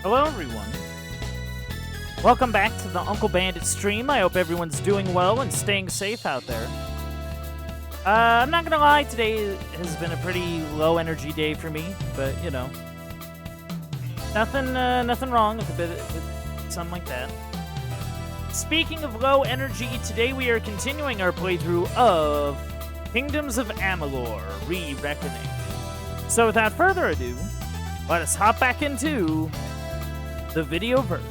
Hello, everyone. Welcome back to the Uncle Bandit stream. I hope everyone's doing well and staying safe out there. I'm not gonna lie, today has been a pretty low energy day for me, but you know, nothing wrong with with something like that. Speaking of low energy, today we are continuing our playthrough of Kingdoms of Amalur: Re-Reckoning. So without further ado, let us hop back into the video verse.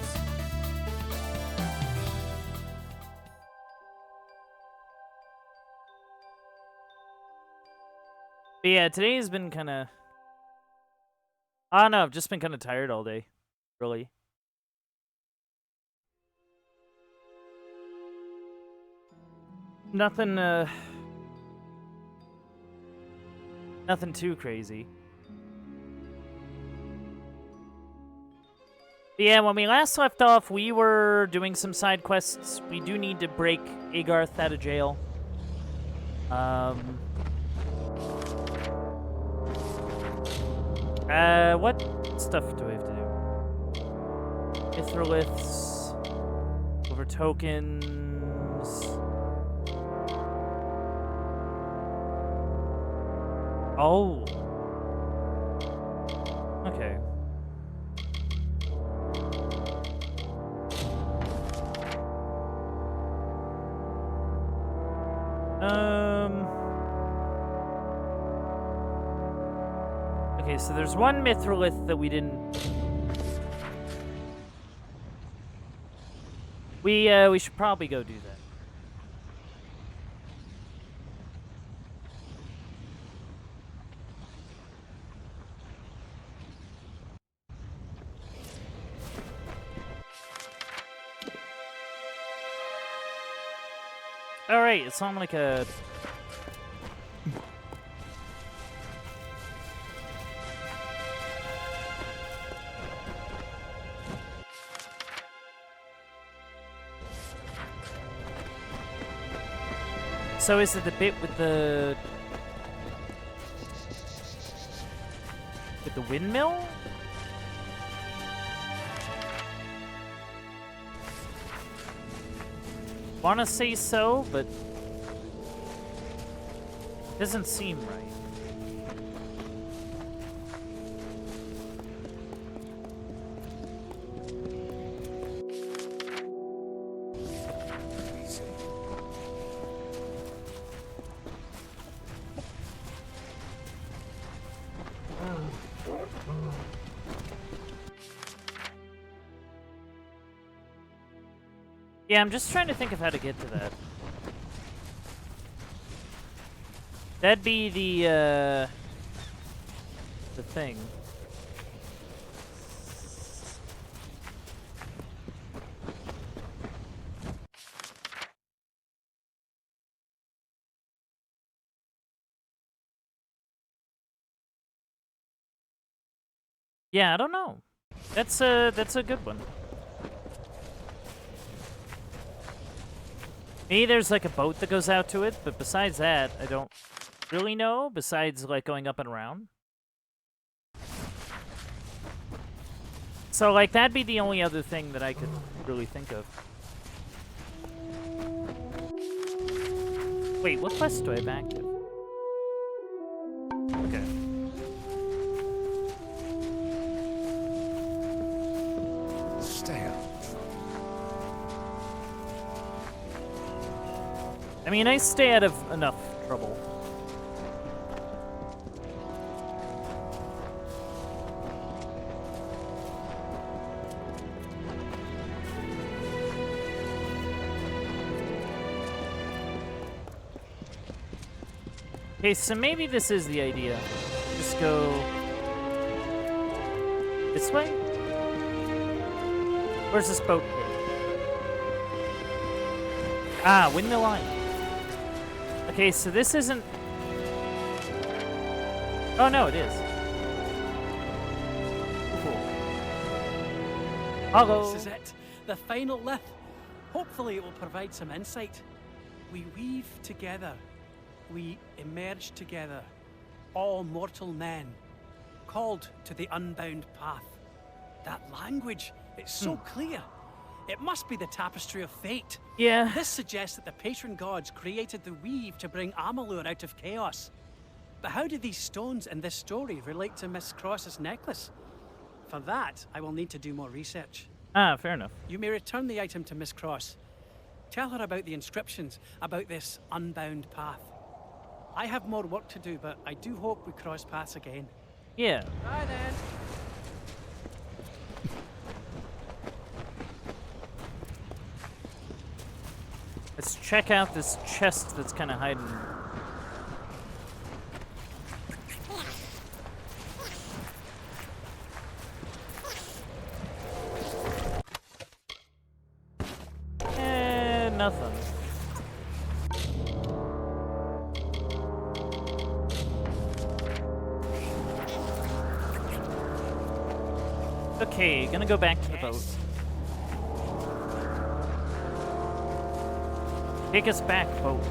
But yeah, today has been kind of... I don't know, I've just been kind of tired all day. Really. Nothing, nothing too crazy. But yeah, when we last left off, we were doing some side quests. We do need to break Agarth out of jail. What stuff do we have to do? Mithroliths, over tokens. Oh. Okay. Okay, so there's one Mithrolith that we didn't... We should probably go do that. Alright, it's on like a... So is it the bit with the windmill? Wanna say so, but it doesn't seem right. Yeah, I'm just trying to think of how to get to that. That'd be the thing. Yeah, I don't know. That's a good one. Maybe there's like a boat that goes out to it, but besides that, I don't really know, besides like going up and around. So like that'd be the only other thing that I could really think of. Wait, what quest do I have active? Okay. Stay out. I mean, I stay out of enough trouble. Okay, so maybe this is the idea. Just go this way? Where's this boat head? Ah, windmill line. Okay, so this isn't... Oh, no, it is. Cool. Hello. This is it. The final lift. Hopefully it will provide some insight. We weave together. We emerge together. All mortal men. Called to the unbound path. That language, it's so clear. It must be the tapestry of fate. Yeah. This suggests that the patron gods created the weave to bring Amalur out of chaos. But how do these stones in this story relate to Miss Cross's necklace? For that, I will need to do more research. Ah, fair enough. You may return the item to Miss Cross. Tell her about the inscriptions, about this unbound path. I have more work to do, but I do hope we cross paths again. Yeah. Bye then. Let's check out this chest that's kind of hiding. Nothing. Okay, gonna go back to the boat. Take us back, boat.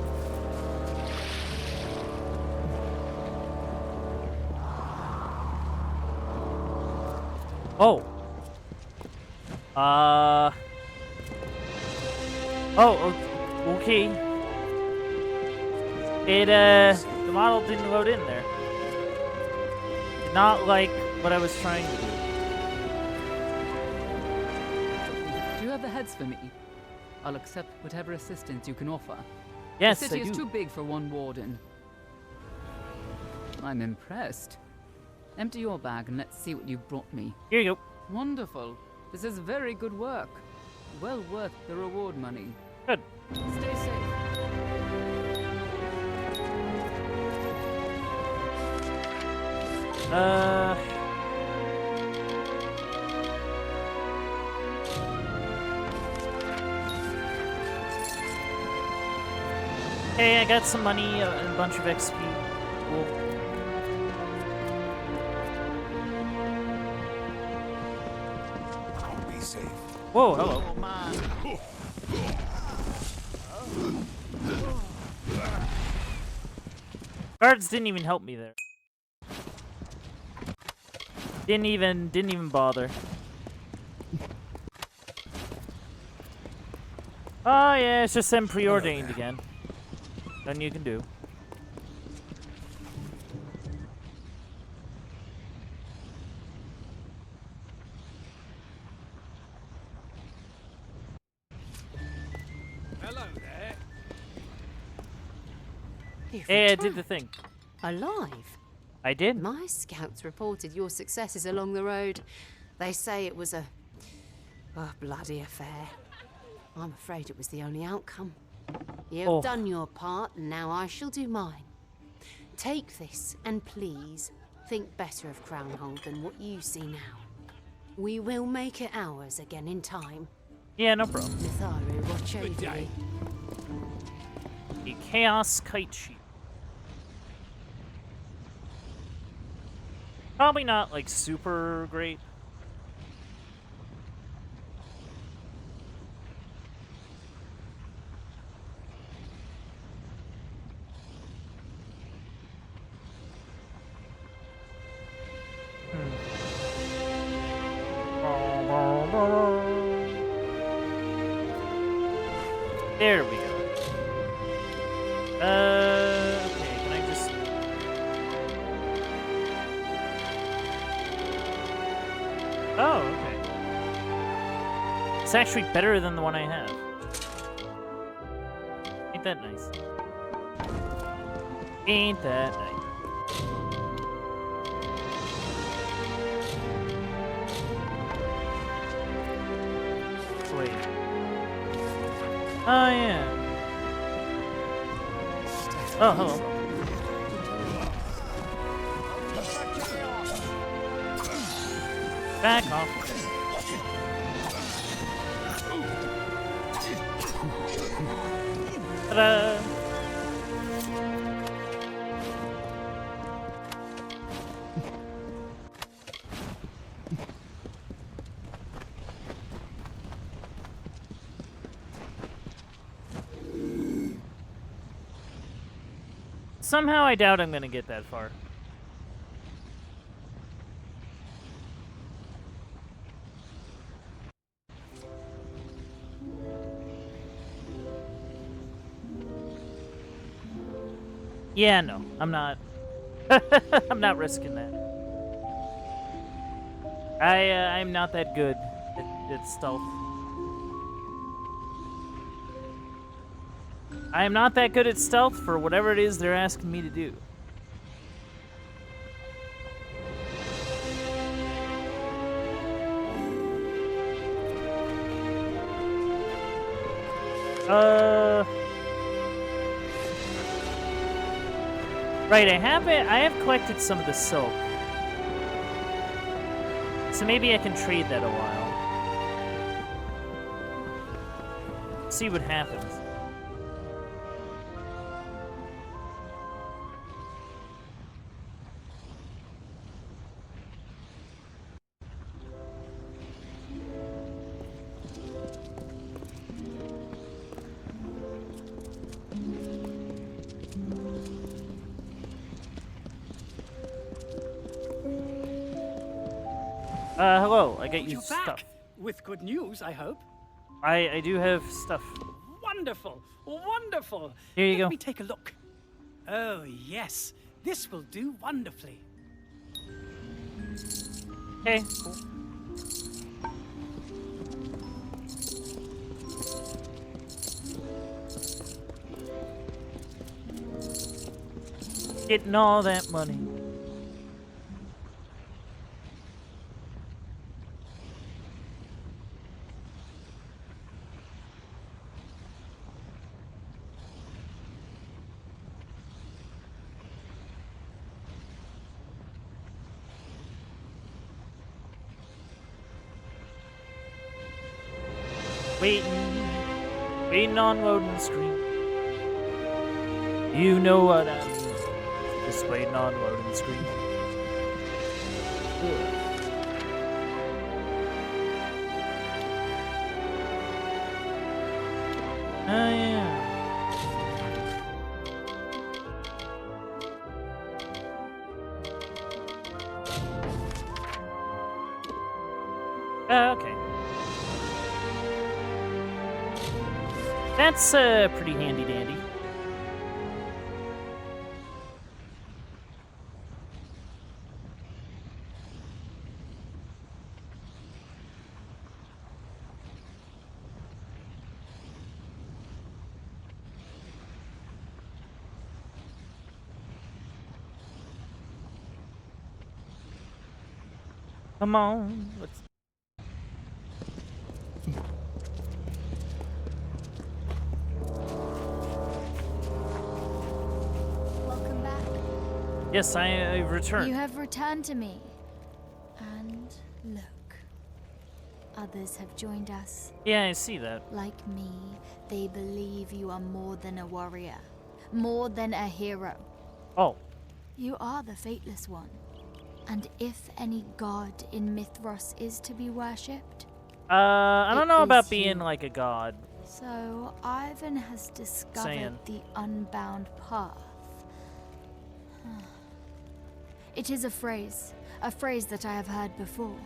Oh. Oh, okay. The model didn't load in there. Not like what I was trying to do. Do you have the heads for me? I'll accept whatever assistance you can offer. Yes, the city I do. is too big for one warden. I'm impressed. Empty your bag and let's see what you've brought me. Here you go. Wonderful. This is very good work. Well worth the reward money. Good. Stay safe. Hey, I got some money and a bunch of XP. Cool. Be safe. Whoa, hello. Guards didn't even help me there. Didn't even bother. Oh yeah, it's just them preordained again. Nothing you can do. Hello there. You've Hey, I did returned. the thing. Alive? I did. My scouts reported your successes along the road. They say it was a bloody affair. I'm afraid it was the only outcome. You've Oh. done your part, and now I shall do mine. Take this, and please think better of Crownhold than what you see now. We will make it ours again in time. Yeah, no problem. Mitharu, watch over day. you. The Chaos Kite Sheet. Probably not like super great. There we go. Okay, can I just... Oh, okay. It's actually better than the one I have. Ain't that nice? Ain't that nice? Wait. Oh, yeah. Oh, hello. Back off. Ta-da! Somehow I doubt I'm gonna get that far. Yeah, no, I'm not. I'm not risking that. I'm not that good at stealth. I am not that good at stealth for whatever it is they're asking me to do. Right, I have collected some of the silk. So maybe I can trade that a while. See what happens. Hello, I get you You're stuff. back! With good news, I hope. I do have stuff. Wonderful! Wonderful! Here you Let go. me take a look. Oh, yes. This will do wonderfully. Okay, cool. Getting all that money. Waiting on loading screen. You know what I mean. Just waiting on loading screen. Ugh. Oh yeah. Okay. That's pretty handy dandy. Come on, let's. Welcome back. Yes, I returned. You have returned to me. And look. Others have joined us. Yeah, I see that. Like me, they believe you are more than a warrior. More than a hero. Oh, You are the Fateless One. And if any god in Mithras is to be worshipped, I don't It know about is being you. like a god. so Ivan has discovered Saying. the unbound path. It is a phrase that I have heard before.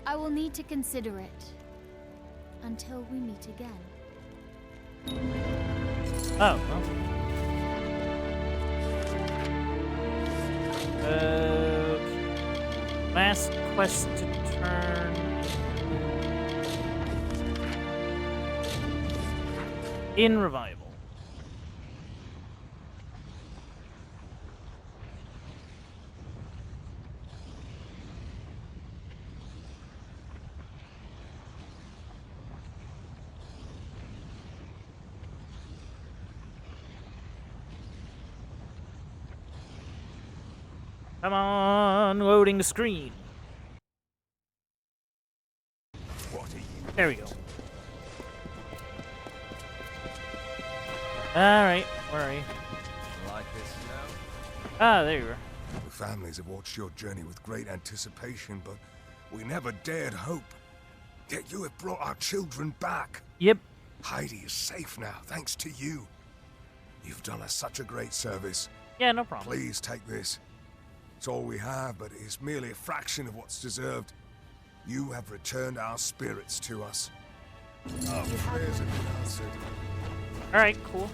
I will need to consider it until we meet again. Oh, well. Last quest to turn. In revival. Come on, loading the screen. What are you? There we go. Alright, where are you? Like this now? Ah, there you are. The families have watched your journey with great anticipation, but we never dared hope. Yet you have brought our children back. Yep. Heidi is safe now, thanks to you. You've done us such a great service. Yeah, no problem. Please take this. It's all we have, but it is merely a fraction of what's deserved. You have returned our spirits to us. Our prayers have been answered. Alright, cool.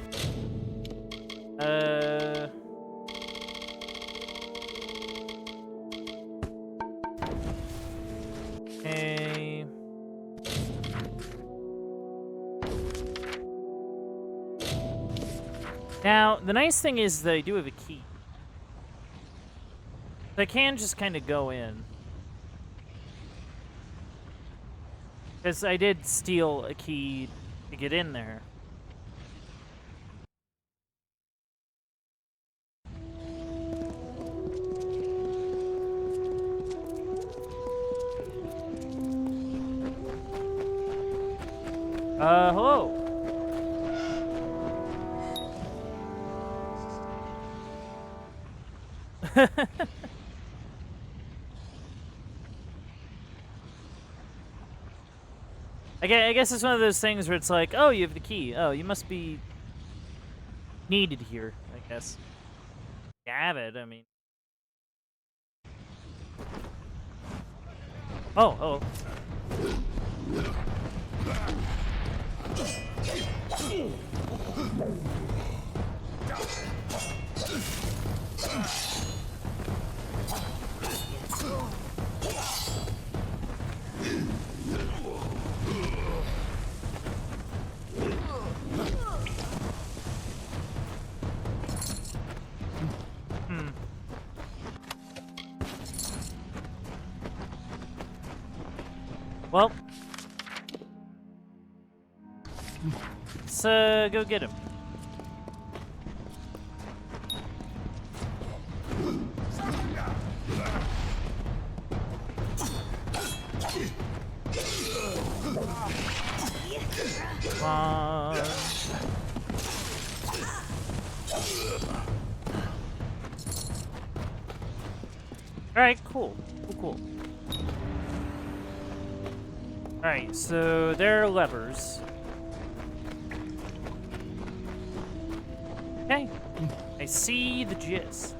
Now, the nice thing is that I do have a key. So I can just kind of go in. Because I did steal a key to get in there. Hello. I guess it's one of those things where it's like, oh, you have the key. Oh, you must be needed here, I guess. You have it, I mean. Oh, oh. Well, let's go get him. Come on. Alright, cool. Cool. Alright, so there are levers. Okay. I see the gist.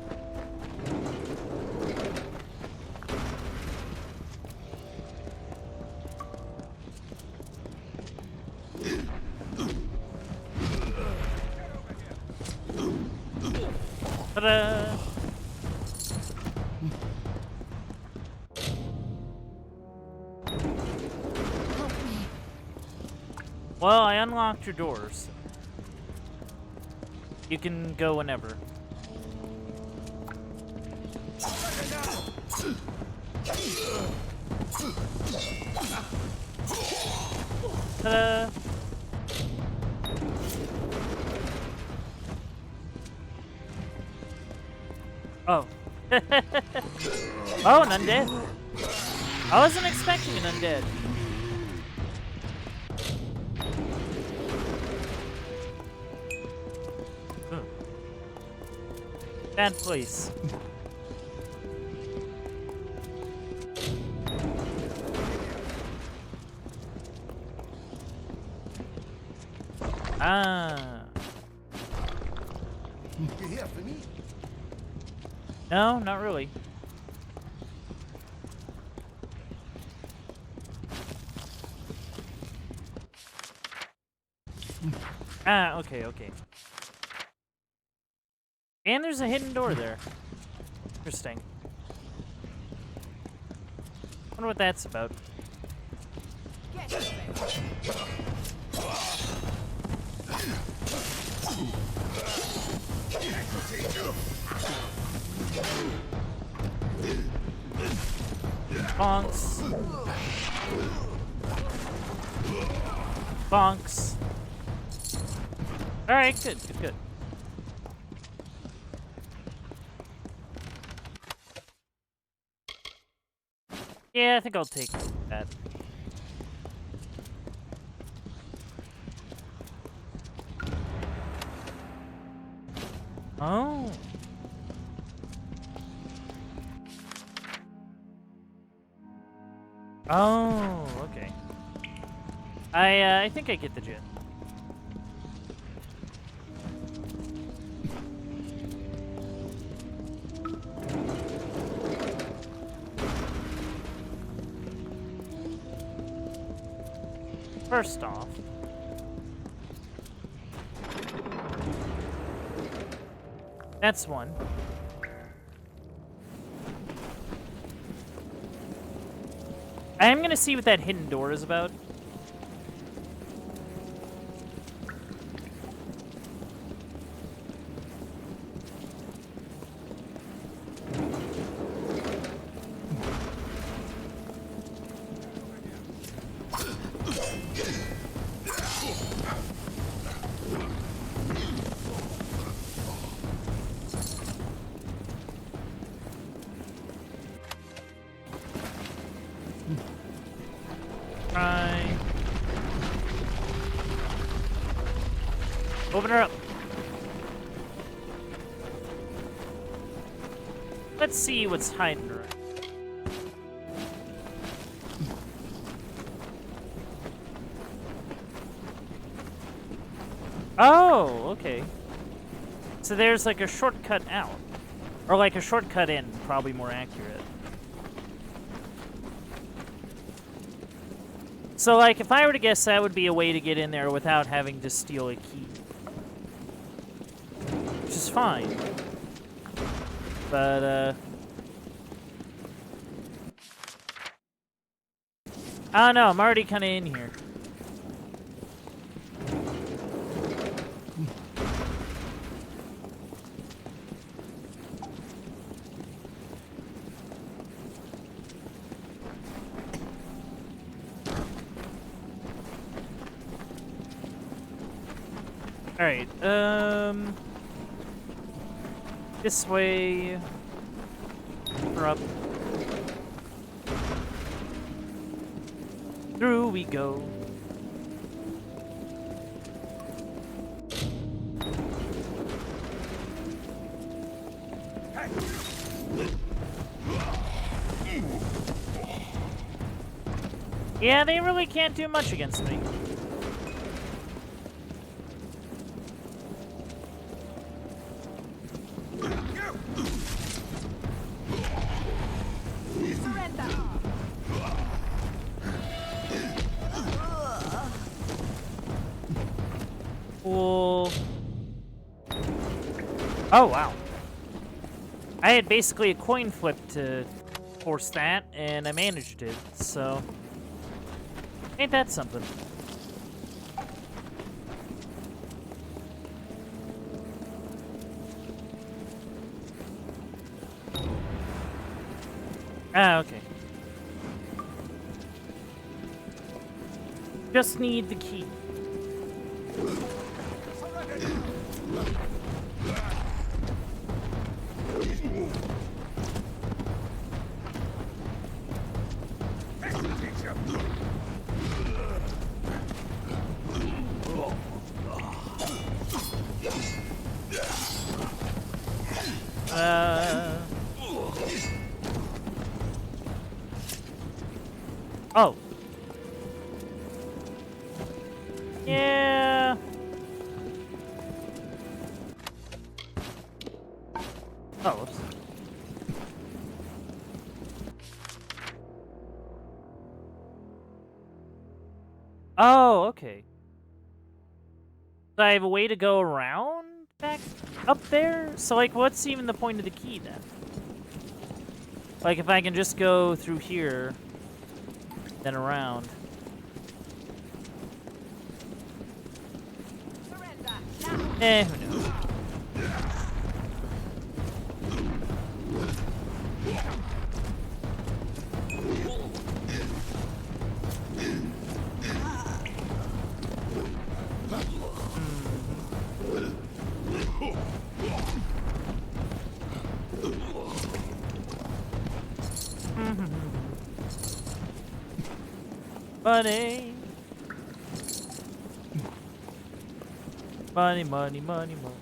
Ta-da! Well, I unlocked your doors. You can go whenever. Ta-da! Oh. Oh, an undead. I wasn't expecting an undead. Bad place. Ah. You here for me? No, not really. Ah, okay. And there's a hidden door there. Interesting. Wonder what that's about. Bonks. Bonks. Alright, good. Yeah, I think I'll take that. Oh. Oh, okay. I think I get the gist. First off, that's one. I am gonna see what that hidden door is about. Try. Open her up. Let's see what's hiding her. Oh, okay. So there's like a shortcut out. Or like a shortcut in, probably more accurate. So like, if I were to guess, that would be a way to get in there without having to steal a key. Which is fine. But, I don't know, I'm already kind of in here. Alright, this way, or up. Through we go. Yeah, they really can't do much against me. Cool. Oh, wow. I had basically a coin flip to force that, and I managed it, so... Ain't that something? Ah, okay. Just need the key. Oh. Yeah. Oh, whoops. Oh, okay. So I have a way to go around back up there? So, like, what's even the point of the key, then? Like, if I can just go through here, then around. Who knows? Money. Money, money, money, money.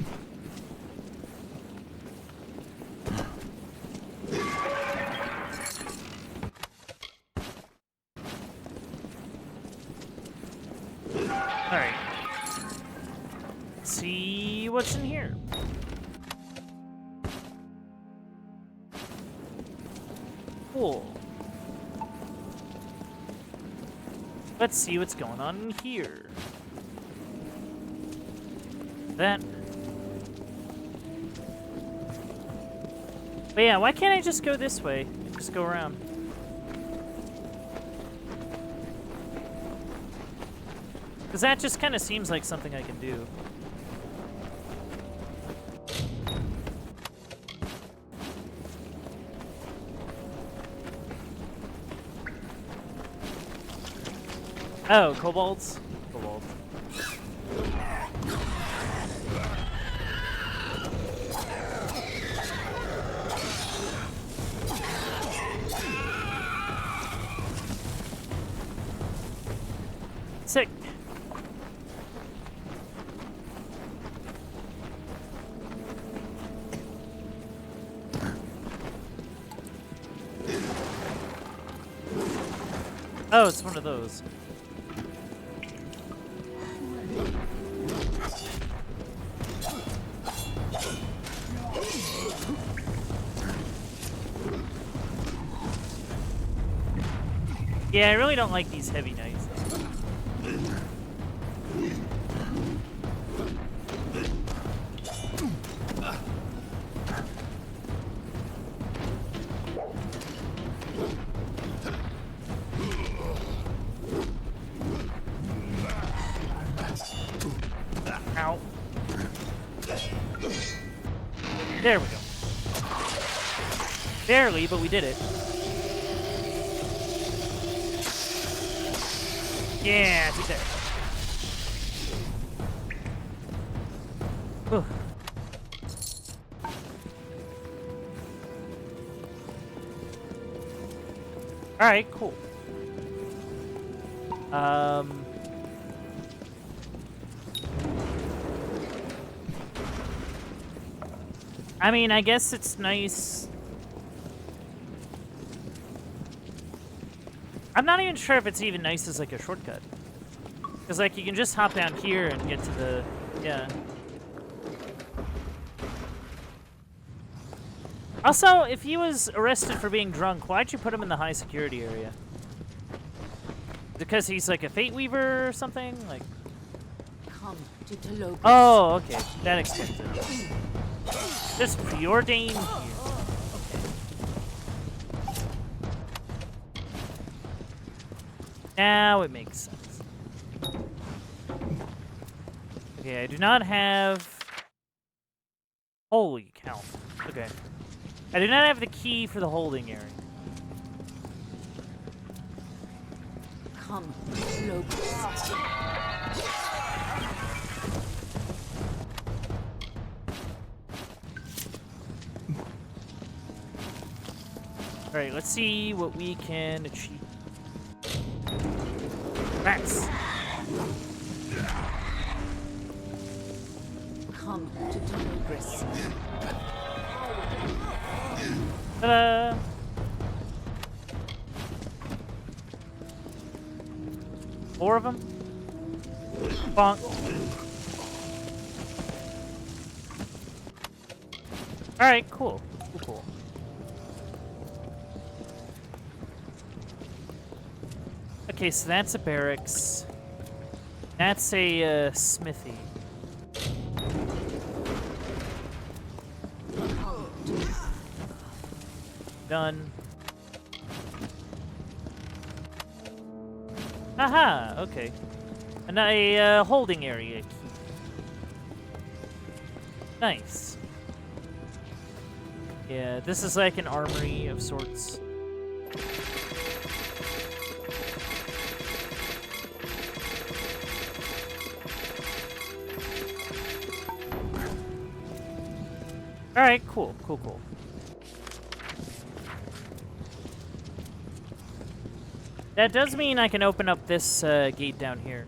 Alright. Let's see what's in here. Cool. Let's see what's going on in here. That. But yeah, why can't I just go this way and just go around? Because that just kind of seems like something I can do. Oh, kobolds? Kobolds. Sick. Oh, it's one of those. Yeah, I really don't like these heavy knights. Ow. There we go. Barely, but we did it. Yeah, take that. Whew. Alright, cool. I mean, I guess it's nice. I'm not even sure if it's even nice as like a shortcut. Because like you can just hop down here and get to the, yeah. Also, if he was arrested for being drunk, why'd you put him in the high security area? Because he's like a fate weaver or something? Like. Come to Tolobus. Oh, okay. That explains it. Just preordained here. Now it makes sense. Okay, I do not have... Holy cow. Okay. I do not have the key for the holding area. Come to Tolobus. Alright, let's see what we can achieve. Rats! Come to Tolobus. Ta-da! Four of them? Bonk. Alright, cool. Cool. Okay, so that's a barracks. That's a smithy. Done. Aha, okay. And a holding area key. Nice. Yeah, this is like an armory of sorts. Alright, cool. That does mean I can open up this gate down here.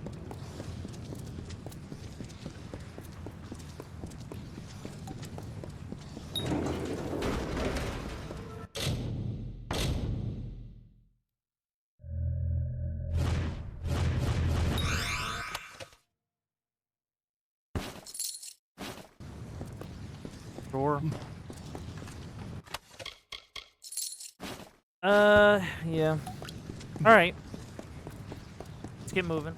Door. Yeah. Alright. Let's get moving.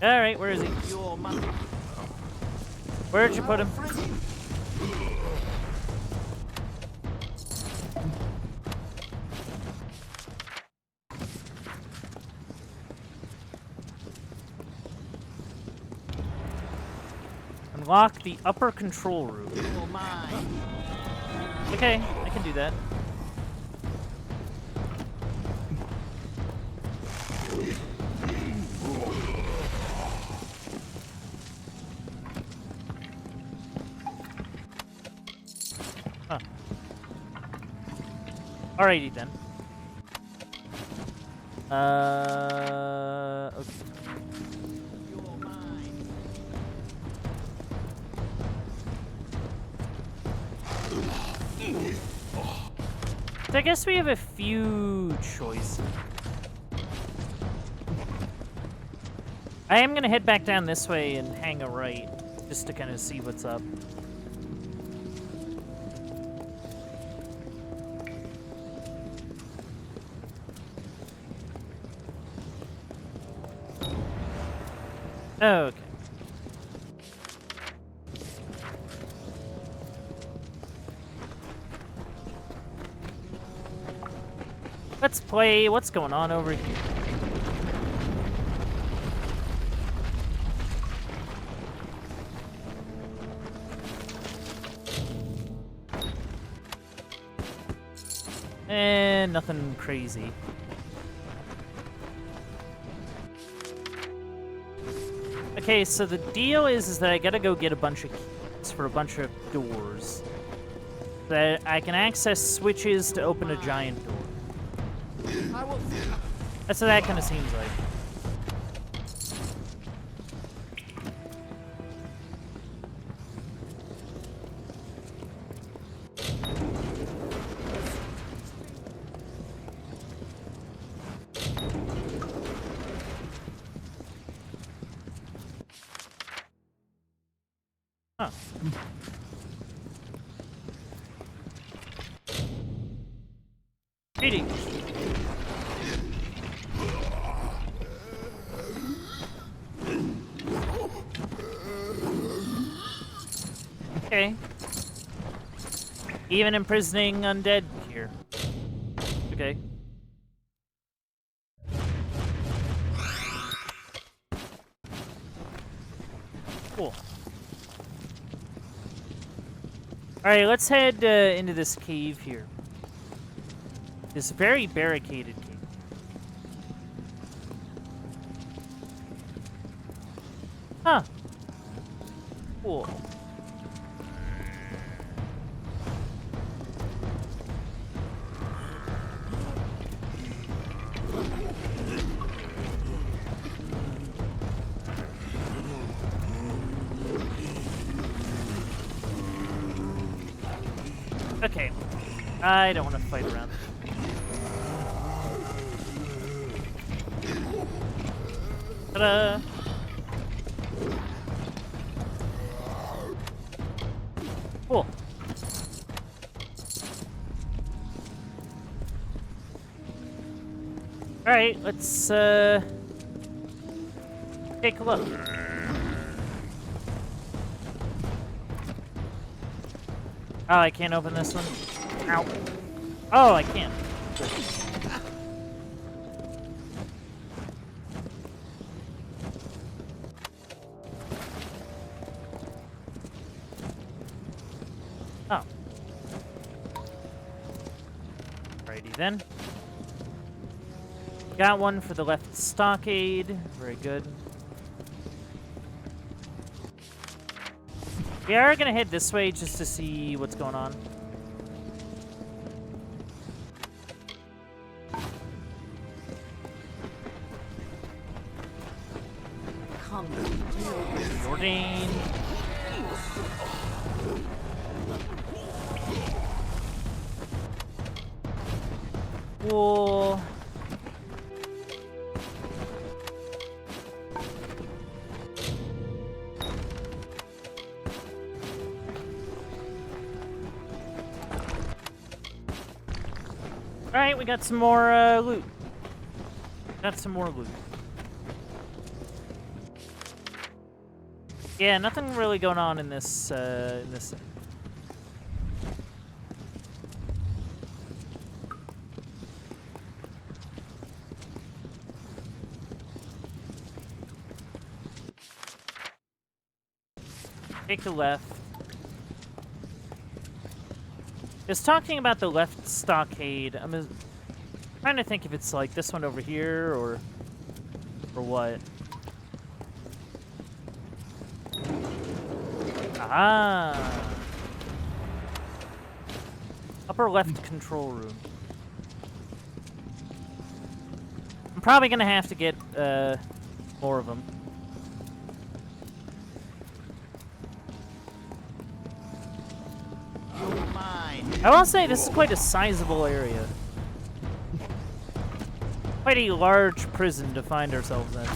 Alright, where is he? Where'd you put him? Unlock the upper control room. Okay, I can do that. Huh. Alrighty then. Okay. So I guess we have a few choices. I am gonna head back down this way and hang a right, just to kind of see what's up. Okay. Let's play what's going on over here. And nothing crazy. Okay, so the deal is that I gotta go get a bunch of keys for a bunch of doors. That I can access switches to open a giant door. That's what that kind of seems like. Huh. Greetings. Okay. Even imprisoning undead here. Okay. Cool. Alright, let's head into this cave here. This very barricaded cave. Huh. Cool. Okay. I don't want to fight around. Ta-da! Cool. Alright, let's take a look. Oh, I can't open this one? Ow. Oh, I can. Good. Oh. Alrighty then. Got one for the left stockade. Very good. We are gonna head this way just to see what's going on. Come Jordan. Cool. Alright, we got some more loot. Got some more loot. Yeah, nothing really going on in this, Take the left. It's talking about the left stockade. I'm trying to think if it's like this one over here or what. Ah. Upper left control room. I'm probably gonna have to get more of them. I will say this is quite a sizable area. Quite a large prison to find ourselves in.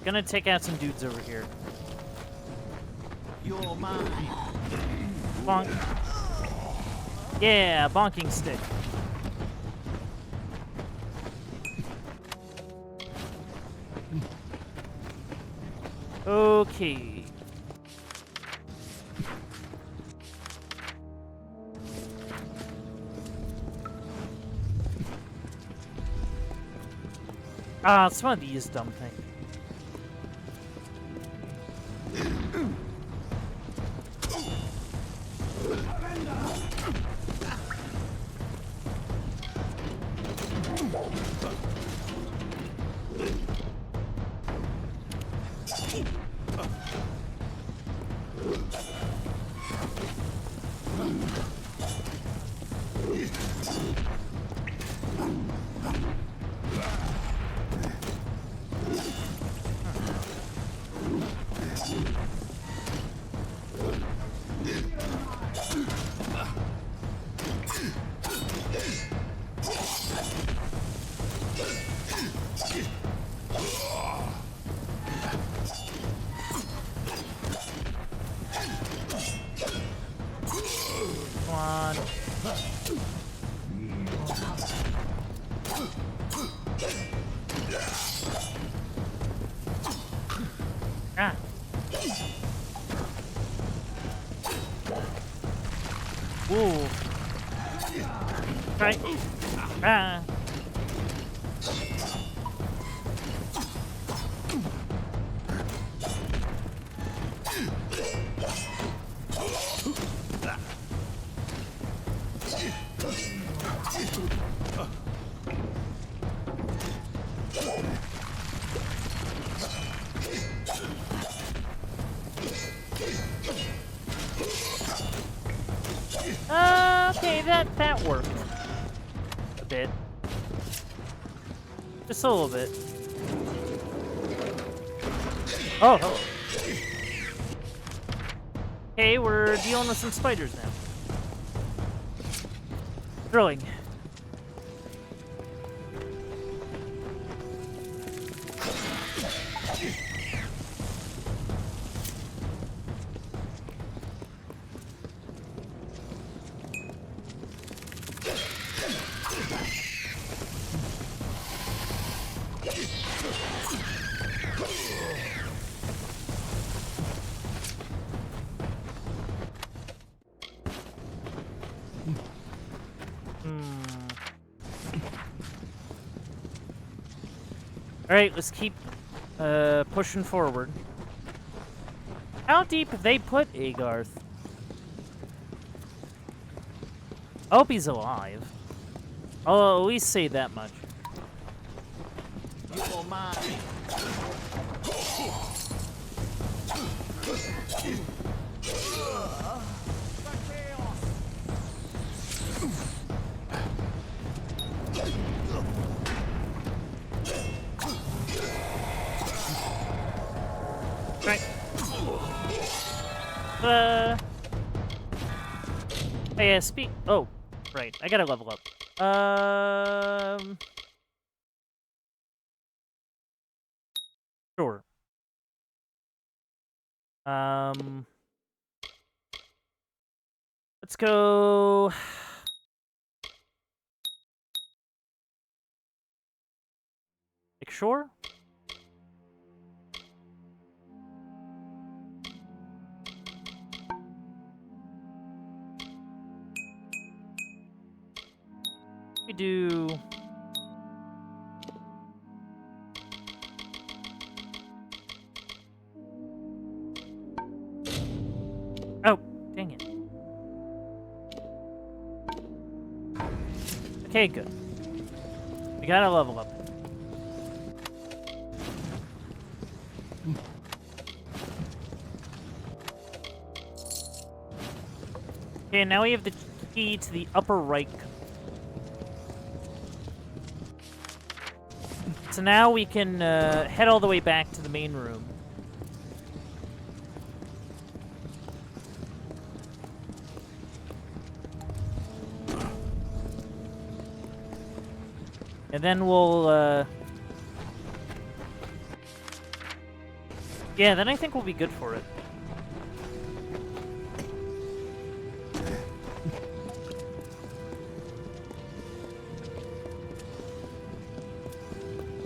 Gonna take out some dudes over here. You're mine. Bonk. Yeah, bonking stick. Okay. Ah, it's one of these dumb things. Come on. Ah. Ooh. Right. Ah. Okay, that worked. A bit. Just a little bit. Oh. Okay, we're dealing with some spiders now. Drilling. Alright, let's keep pushing forward. How deep have they put Agarth? I hope he's alive. I'll at least say that much. You're mine. Right. Hey, speak. Oh, right. I gotta level up. Sure. Let's go. Like, sure. We do Okay, good. We gotta level up. Okay, now we have the key to the upper right. So now we can head all the way back to the main room. And then we'll, yeah, then I think we'll be good for it.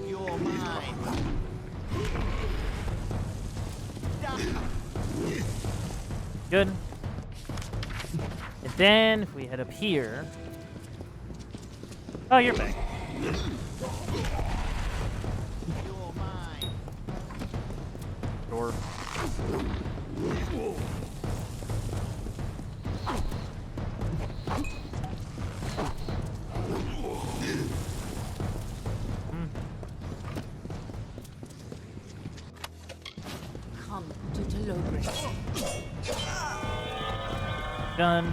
You're mine. Good. And then, if we head up here... Oh, you're back. You're mine. Door. Come to Telogris. Done.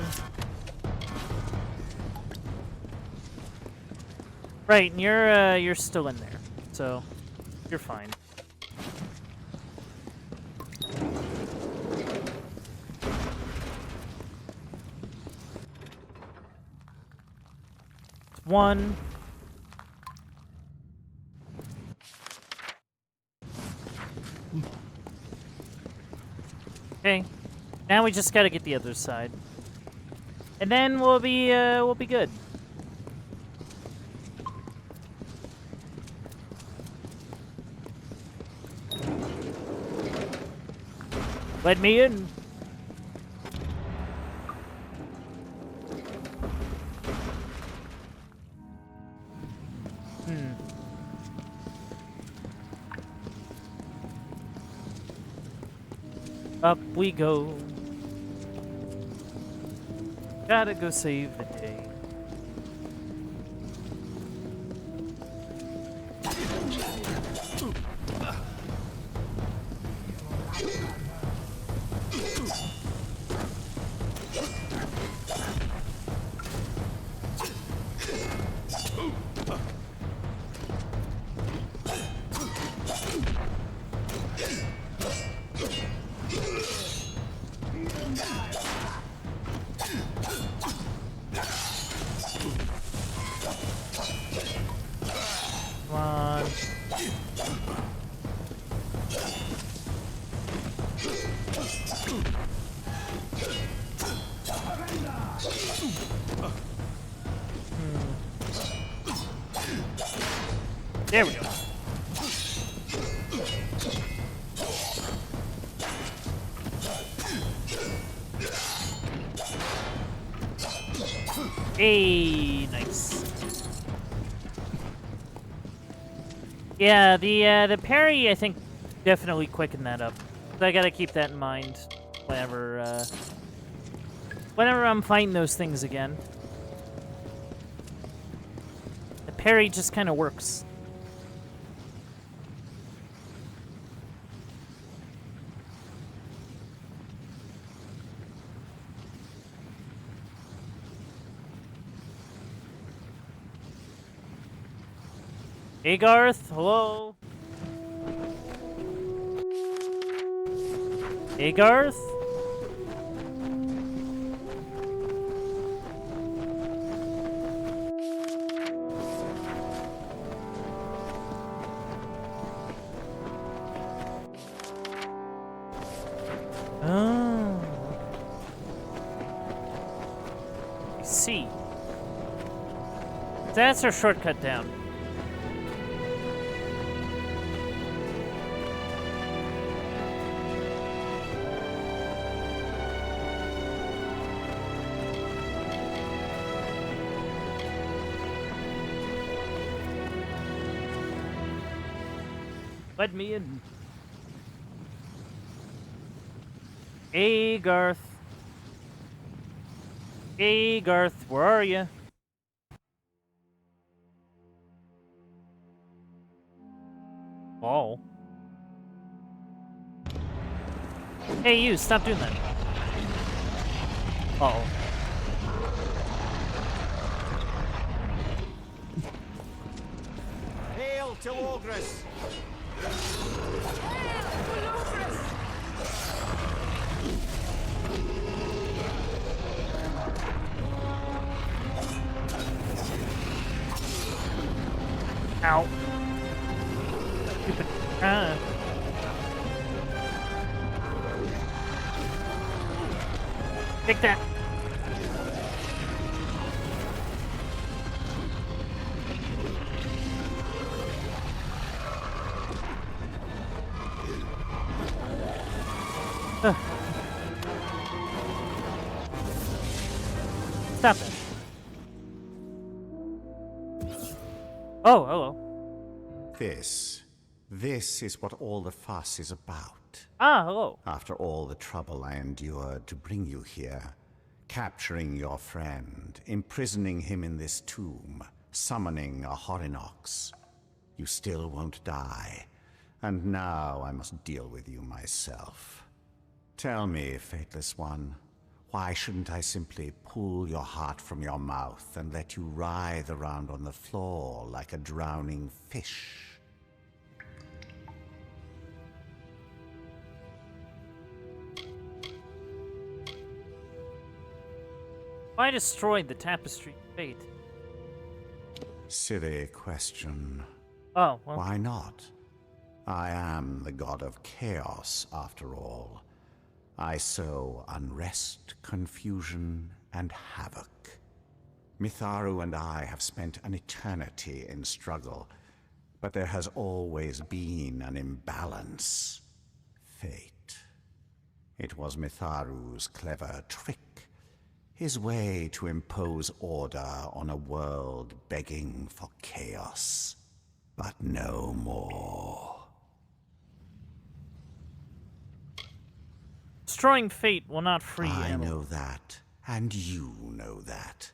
Right, and you're still in there, so you're fine. One. Okay. Now we just gotta get the other side. And then we'll be good. Let me in. Up we go. Gotta go save the day. Come on. There we go. Hey, nice. Yeah, the parry I think definitely quickened that up. So I gotta keep that in mind whenever I'm fighting those things again. The parry just kind of works. Hey Garth, hello. Hey Garth. Oh. I see. That's our shortcut down. Let me in. Hey, Garth. Hey, Garth, where are you? Oh. Hey, you, stop doing that. Uh oh. Hail to Ogress! Ow. Stupid. Take that. Stop it. Oh, hello. This is what all the fuss is about. Ah, hello. After all the trouble I endured to bring you here, capturing your friend, imprisoning him in this tomb, summoning a Horinox, you still won't die, and now I must deal with you myself. Tell me, Fateless One, why shouldn't I simply pull your heart from your mouth and let you writhe around on the floor like a drowning fish? Why destroyed the tapestry of fate? Silly question. Oh, well. Why not? I am the god of chaos, after all. I sow unrest, confusion, and havoc. Mitharu and I have spent an eternity in struggle, but there has always been an imbalance. Fate. It was Mitharu's clever trick, his way to impose order on a world begging for chaos. But no more. Destroying fate will not free I Amalur. know that, and you know that.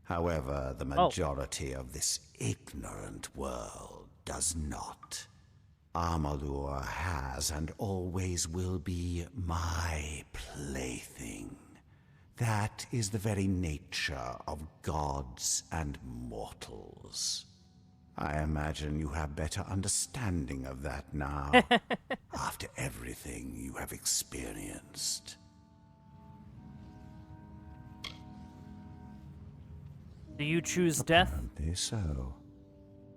However, the majority of this ignorant world does not. Amalur has and always will be my plaything. That is the very nature of gods and mortals. I imagine you have better understanding of that now, after everything you have experienced. Do you choose death? Apparently so.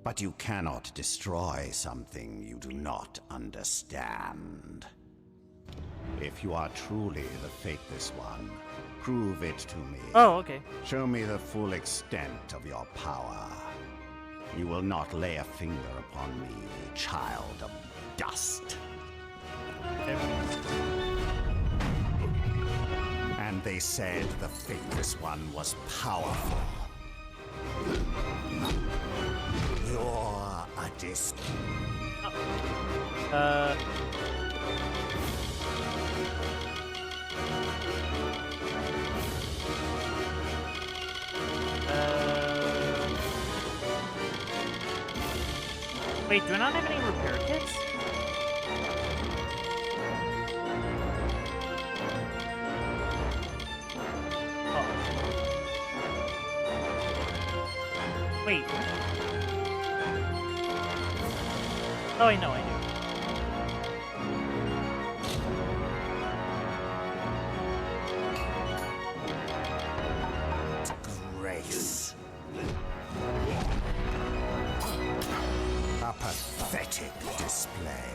But you cannot destroy something you do not understand. If you are truly the Fateless One, prove it to me. Oh, okay. Show me the full extent of your power. You will not lay a finger upon me, child of dust. Okay. And they said the Fateless One was powerful. You're a Wait, do I not have any repair kits? Oh. Wait. Oh, I know, I do. Grace. A pathetic display.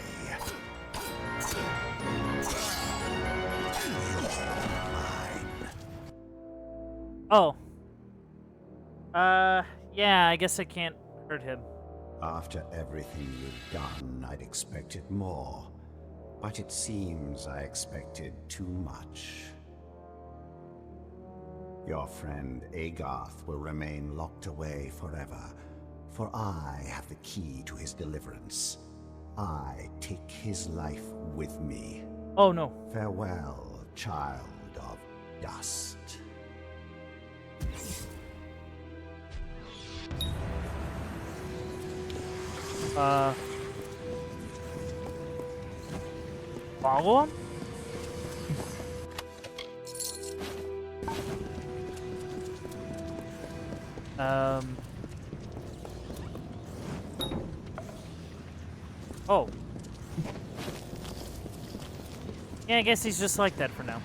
You're mine. Oh. Yeah, I guess I can't hurt him. After everything you've done, I'd expected more. But it seems I expected too much. Your friend Agarth will remain locked away forever, for I have the key to his deliverance. I take his life with me. Oh, no. Farewell, child of dust. follow him? Oh. Yeah, I guess he's just like that for now.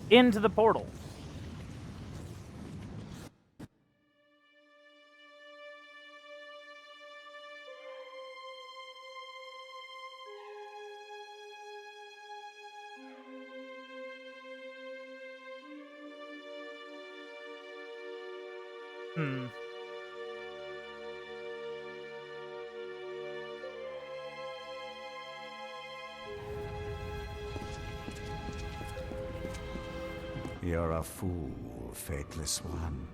Into the portal. You're a fool, faithless one.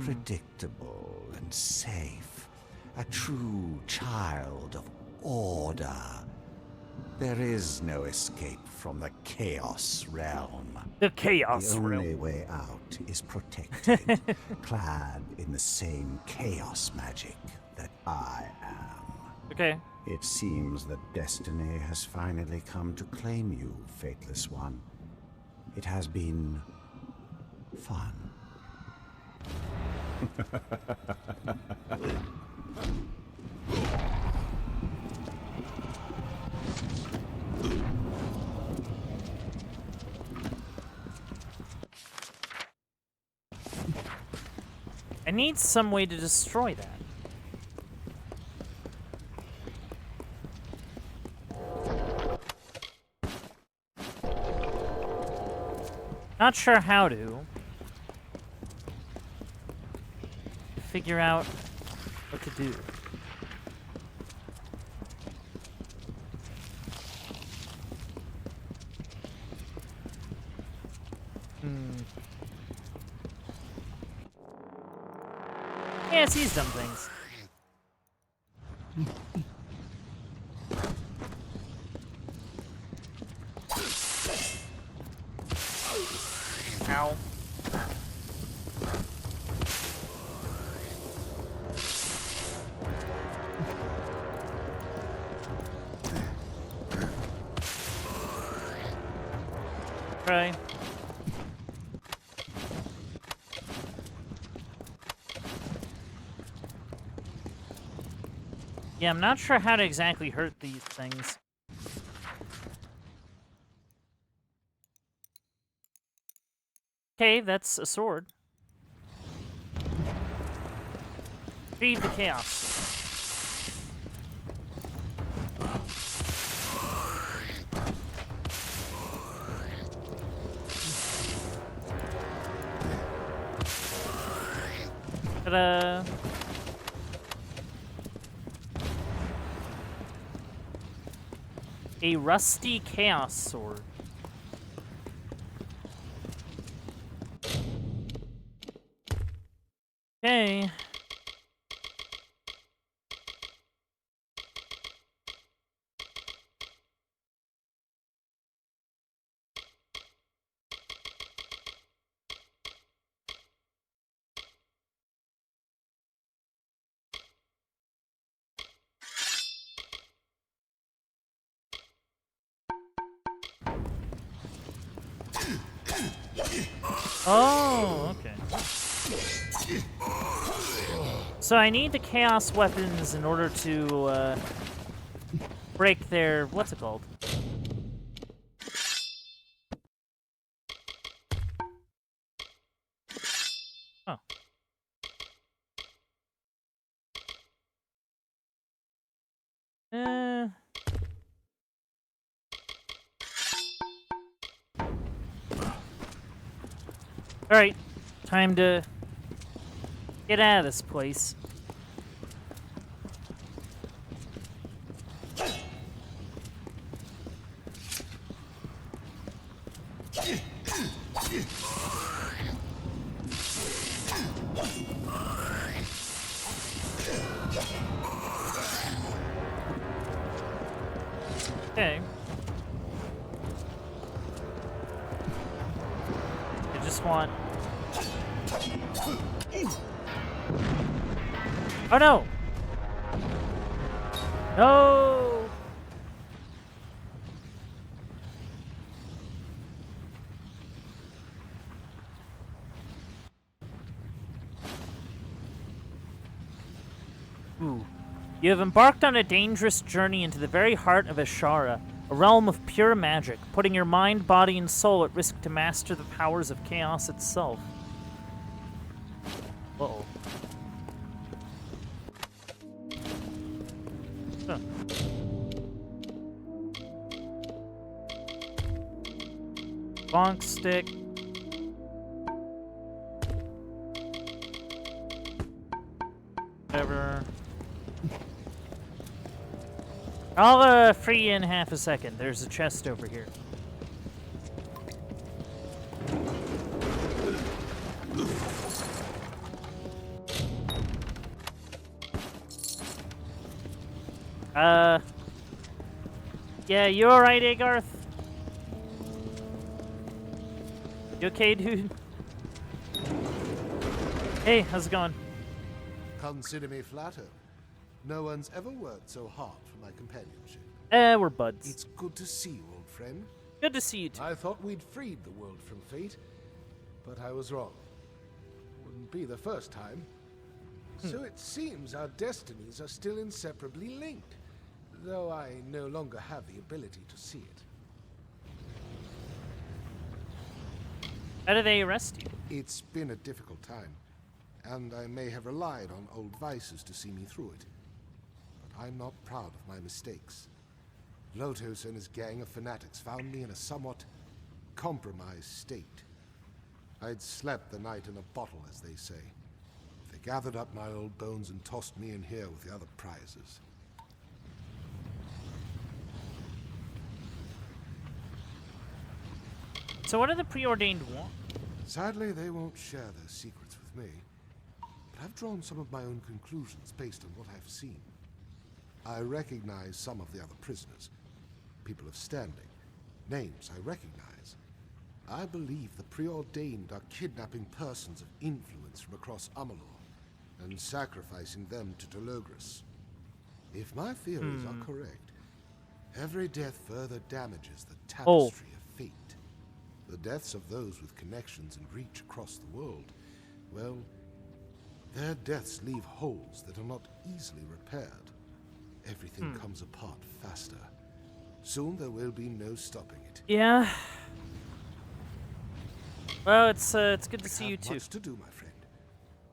Predictable and safe. A true child of order. There is no escape from the Chaos Realm. The Chaos The only Realm. way out is protected, clad in the same chaos magic that I am. Okay. It seems that destiny has finally come to claim you, faithless one. It has been fun. I need some way to destroy that. Not sure how to. Figure out what to do. Yeah, it's these dumb things. Ow. Right. Yeah, I'm not sure how to exactly hurt these things. Okay, that's a sword. Feed the chaos. Ta-da! A rusty chaos sword. Okay. Oh, okay. So I need the chaos weapons in order to break their what's it called? Oh. Alright, time to get out of this place. Okay. I just want... Oh no! No! Ooh. You have embarked on a dangerous journey into the very heart of Ashara, a realm of pure magic, putting your mind, body, and soul at risk to master the powers of chaos itself. Uh-oh. Huh. Bonk stick. Whatever. I'll free you in half a second. There's a chest over here. Yeah, you alright, Agarth? You okay, dude? Hey, how's it going? Consider me flattered. No one's ever worked so hard for my companionship. We're buds. It's good to see you, old friend. Good to see you too. I thought we'd freed the world from fate, but I was wrong. Wouldn't be the first time. So it seems our destinies are still inseparably linked, though I no longer have the ability to see it. How did they arrest you? It's been a difficult time, and I may have relied on old vices to see me through it. But I'm not proud of my mistakes. Lotos and his gang of fanatics found me in a somewhat compromised state. I'd slept the night in a bottle, as they say. They gathered up my old bones and tossed me in here with the other prizes. So what do the preordained want? Sadly, they won't share their secrets with me. But I've drawn some of my own conclusions based on what I've seen. I recognize some of the other prisoners. People of standing. Names I recognize. I believe the preordained are kidnapping persons of influence from across Amalur and sacrificing them to Delogris. If my theories are correct, every death further damages the tapestry of fate. The deaths of those with connections and reach across the world, well, their deaths leave holes that are not easily repaired. Everything comes apart faster. Soon there will be no stopping it. Yeah. Well, it's good to see you too. Much to do, my friend.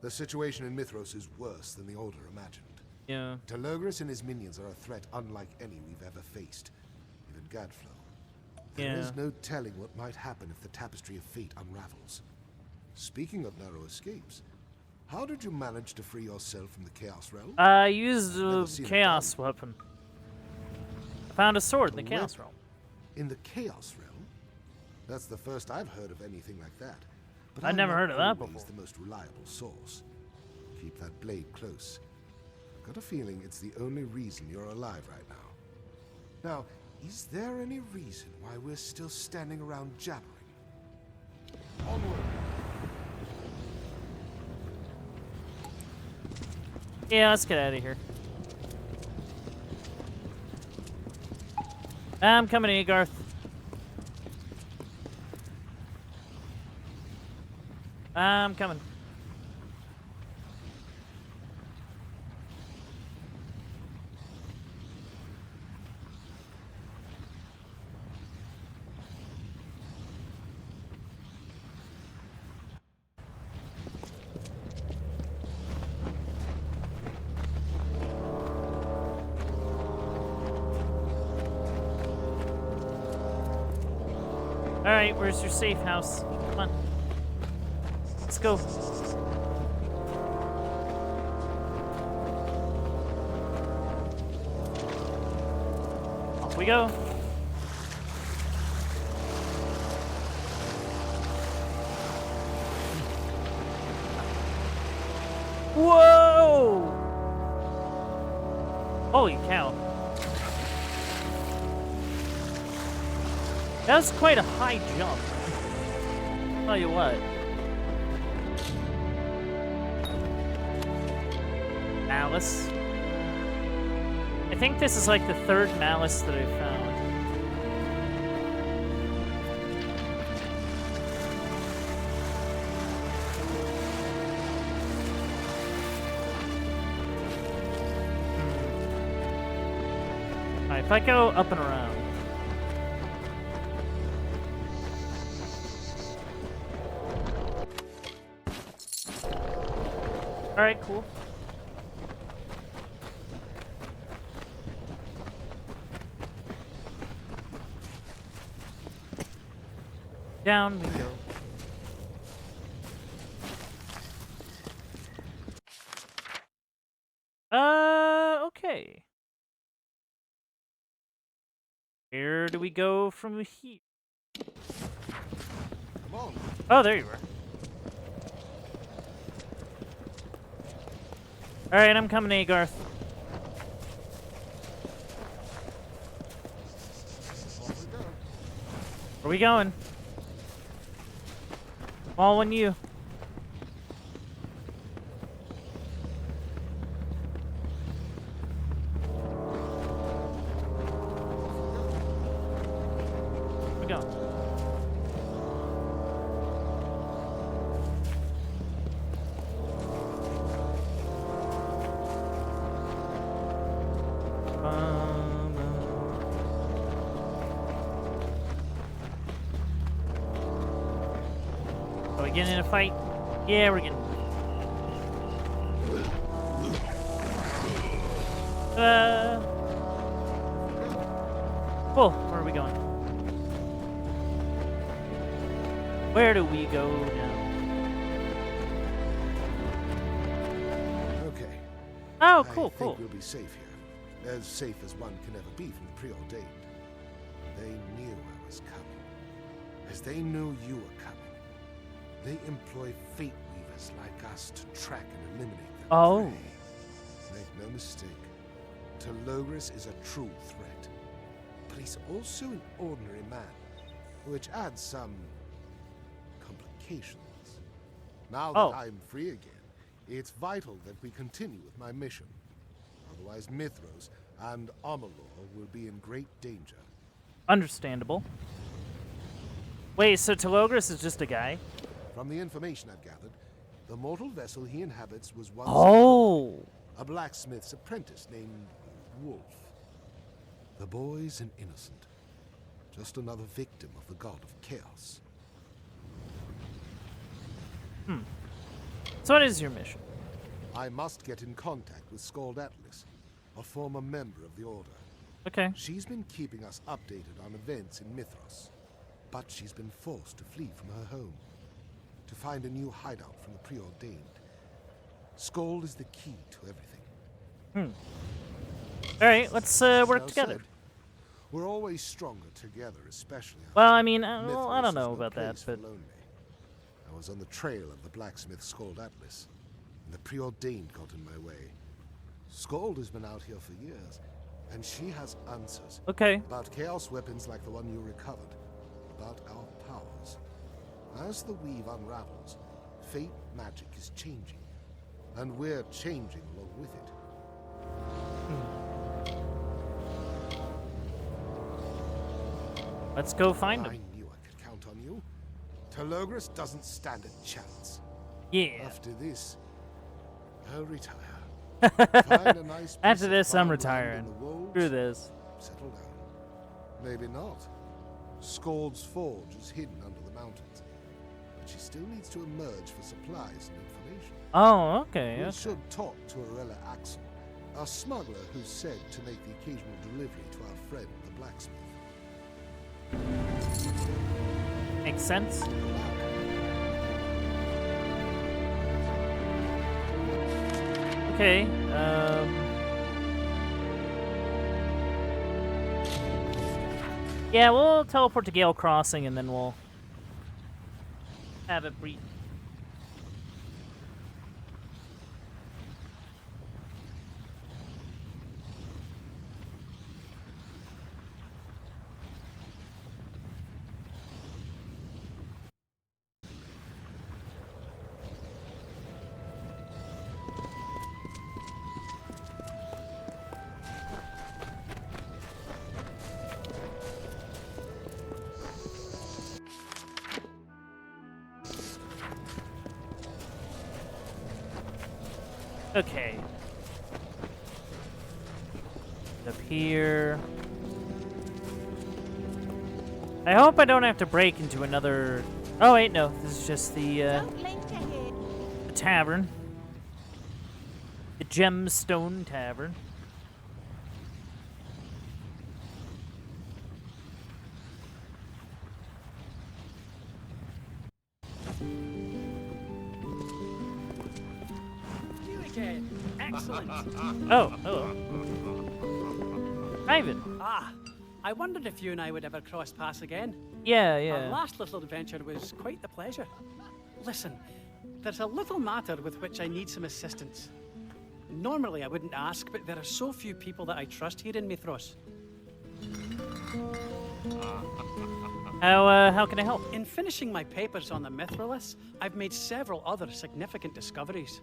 The situation in Mithros is worse than the Order imagined. Yeah. Delogris and his minions are a threat unlike any we've ever faced. Even Gadflow. There Yeah. is no telling what might happen if the tapestry of fate unravels. Speaking of narrow escapes, how did you manage to free yourself from the Chaos Realm? I used Never the seen it chaos done. weapon. I found a sword in the A chaos weapon? realm. In the Chaos Realm? That's the first I've heard of anything like that. But I'd I'm never not heard of that always before. the most reliable source. Keep that blade close. I've got a feeling it's the only reason you're alive right now. Now, is there any reason why we're still standing around jabbering? Onward! Yeah, let's get out of here. I'm coming to you, Garth. I'm coming. All right, where's your safe house? Come on. Let's go. Off we go. Whoa! Holy cow. That's quite a high jump. Tell you what. Alice. I think this is like the third malice that I found. Alright, if I go up and around. Alright, cool. Down we go. Okay. Where do we go from here? Come on. Oh, there you are. Alright, I'm coming to you, Garth. Off we go. Where we going? Following you. Where we going? Are we getting in a fight? Yeah, we're getting. Cool. Where are we going? Where do we go now? Okay. Oh, I cool, think cool. we'll be safe here. As safe as one can ever be from the preordained. They knew I was coming. As they knew you were coming. They employ fate weavers like us to track and eliminate them. Oh. Make no mistake. Telogris is a true threat. But he's also an ordinary man, which adds some complications. Now that I'm free again, it's vital that we continue with my mission. Otherwise, Mithros and Amalur will be in great danger. Understandable. Wait, so Telogris is just a guy? From the information I've gathered, the mortal vessel he inhabits was once a blacksmith's apprentice named Wolf. The boy's an innocent, just another victim of the god of chaos. So what is your mission? I must get in contact with Skald Atlas, a former member of the Order. Okay. She's been keeping us updated on events in Mithros, but she's been forced to flee from her home, to find a new hideout from the preordained. Skald is the key to everything. Alright, let's work Well together. said. We're always stronger together, especially. Well, I mean, well, Mithros I don't is know no about that, place for but lonely. I was on the trail of the blacksmith Skald Atlas, and the preordained got in my way. Skald has been out here for years, and she has answers okay. about chaos weapons like the one you recovered, about our powers. As the weave unravels, fate magic is changing, and we're changing along with it. Let's go find I him. knew I could count on you. Telogris doesn't stand a chance. Yeah. After this, I'll retire. Find a nice piece After of this, I'm farmland retiring. in the wolds, Screw this. settle down. Maybe not. Skald's forge is hidden under the mountains, but she still needs to emerge for supplies and information. Oh, okay. We Okay. should talk to Arella Axel, a smuggler who's said to make the occasional delivery to our friend, the blacksmith. Makes sense. Okay. Yeah, we'll teleport to Gale Crossing and then we'll have a brief. Okay. Up here. I hope I don't have to break into another... Oh, wait, no. This is just the tavern. The Gemstone Tavern. You again. Excellent. Oh, hello. Ivan. Ah, I wondered if you and I would ever cross paths again. Yeah, Our yeah. last little adventure was quite the pleasure. Listen, there's a little matter with which I need some assistance. Normally I wouldn't ask, but there are so few people that I trust here in Mithros. How can I help? In finishing my papers on the Mithralis, I've made several other significant discoveries.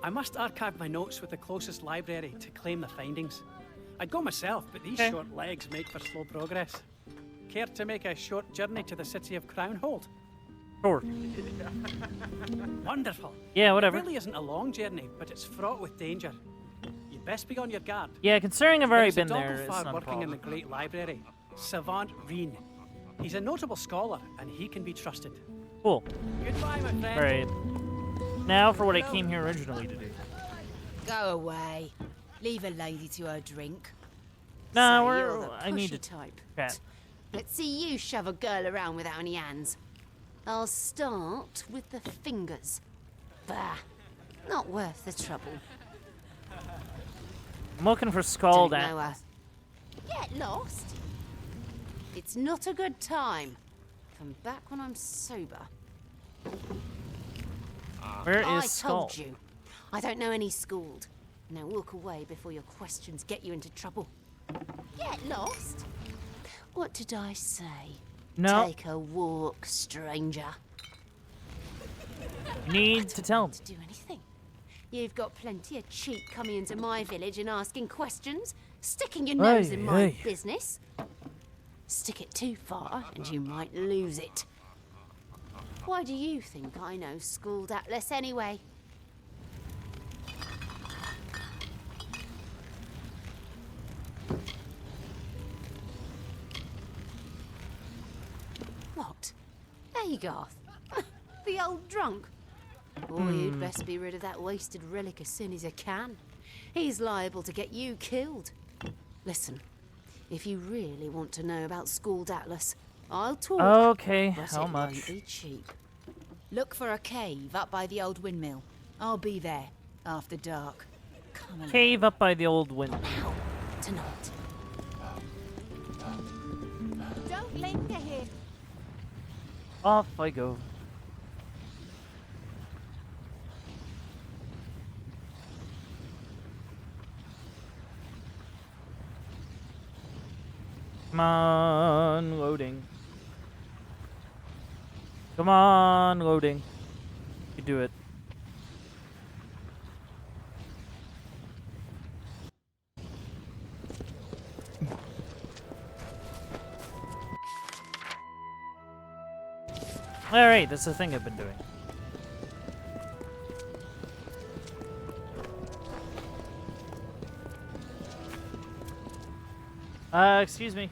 I must archive my notes with the closest library to claim the findings. I'd go myself, but these short legs make for slow progress. Care to make a short journey to the city of Crownhold? Sure. Wonderful. Yeah, whatever. It really isn't a long journey, but it's fraught with danger. You'd best be on your guard. Yeah, considering I've already There's been a there, it's Doppelfar not a working in the problem. Great Library, Savant Reen. He's a notable scholar, and he can be trusted. Cool. Goodbye, my friend. Alright. Now for what I came here originally to do. Go away. Leave a lady to her drink. Nah, So you're the I need pushy to type. chat. Let's see you shove a girl around without any hands. I'll start with the fingers. Bah, not worth the trouble. I'm looking for Skull Don't Down. know her. Get lost? It's not a good time. Come back when I'm sober. Where I is Skull? told you. I don't know any schooled. Now walk away before your questions get you into trouble. Get lost? What did I say? No. Take a walk, stranger. Need to tell me. To do anything. You've got plenty of cheek coming into my village and asking questions, sticking your nose in my business. Stick it too far and you might lose it. Why do you think I know Schooled Atlas anyway? What? Agarth? The old drunk? Boy, you'd best be rid of that wasted relic as soon as you can. He's liable to get you killed. Listen, if you really want to know about Schooled Atlas, I'll talk. Okay, but how it much? won't be cheap. Look for a cave up by the old windmill. I'll be there after dark. Come along. Cave up by the old window. Now, tonight. Don't linger here. Off I go. Come on, loading. Come on, loading. You do it. Alright, that's the thing I've been doing. Excuse me.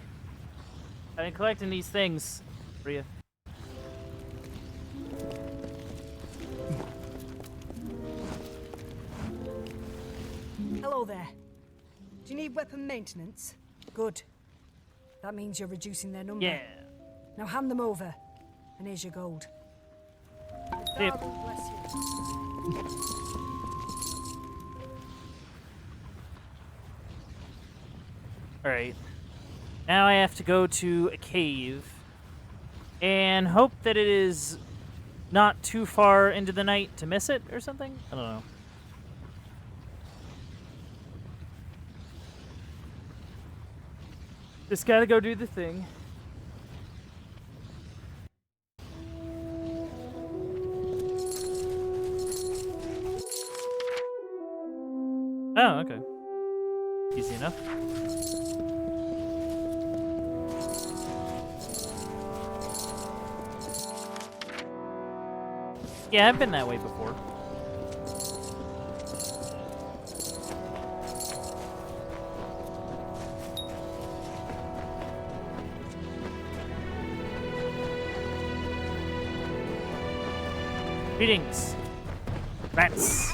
I've been collecting these things for you. Hello there. Do you need weapon maintenance? Good. That means you're reducing their number. Yeah. Now hand them over. And here's your gold. Yep. God will bless you. Alright. Now I have to go to a cave and hope that it is not too far into the night to miss it or something? I don't know. Just gotta go do the thing. Oh, okay. Easy enough. Yeah, I've been that way before. Greetings. Rats.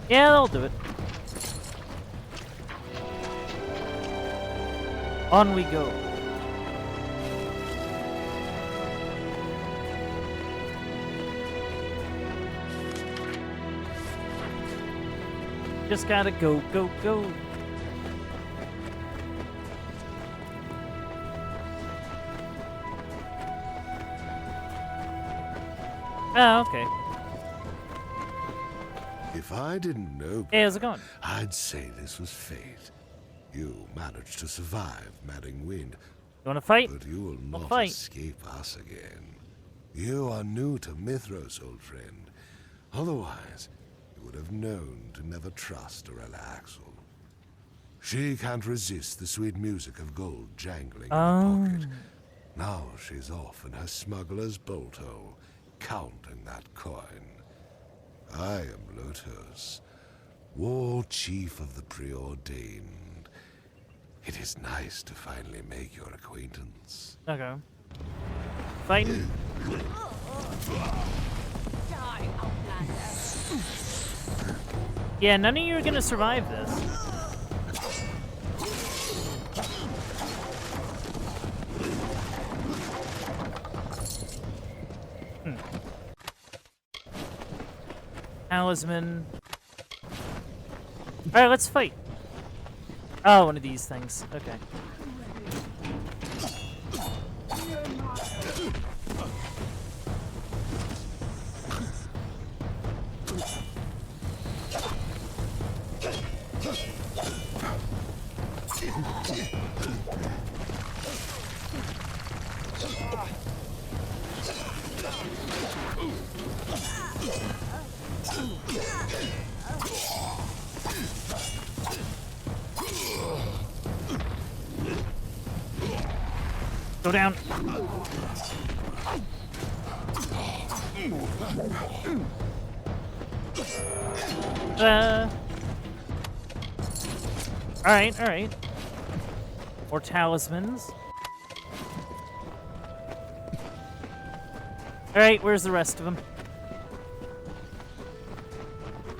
Yeah, they'll do it. On we go. Just gotta go, go, go. Oh, okay. If I didn't know, Hey, how's it going? I'd say this was fate. You managed to survive Madding Wind, You wanna fight? but you will We'll not fight. escape us again. You are new to Mithros, old friend. Otherwise, you would have known to never trust Orella Axel. She can't resist the sweet music of gold jangling in her pocket. Now she's off in her smuggler's bolt hole, counting that coin. I am Lotus, War Chief of the Preordained. It is nice to finally make your acquaintance. Okay. Fighting. Yeah, none of you are gonna survive this. Talisman. Alright, let's fight. Oh, one of these things. Okay. Go down. Alright, alright. More talismans. Alright, where's the rest of them?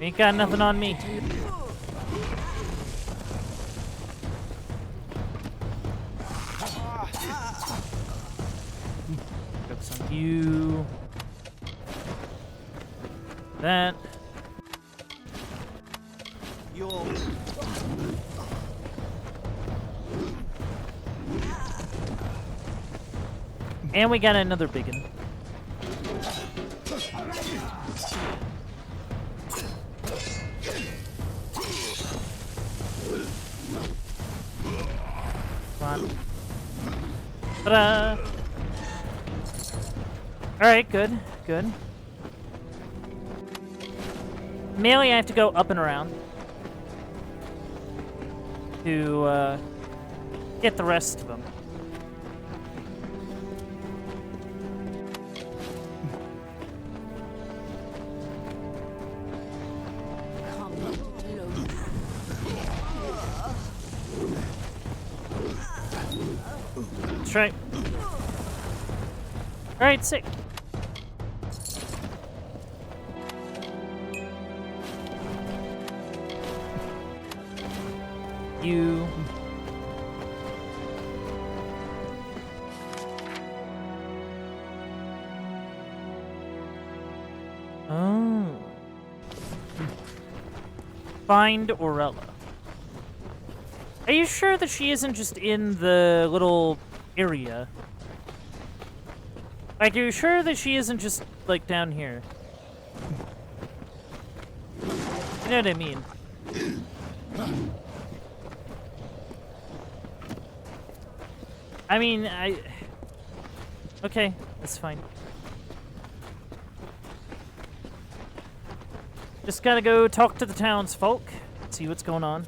Ain't got nothing on me. Focus on you. That. And we got another biggin. Come on. Ta-da! Alright, good, good. Mainly I have to go up and around to get the rest of them. That's right. Alright, sick. You. Oh. Find Orella. Are you sure that she isn't just in the little area? Like, are you sure that she isn't just, like, down here? You know what I mean? I mean, okay, that's fine. Just gotta go talk to the townsfolk, see what's going on.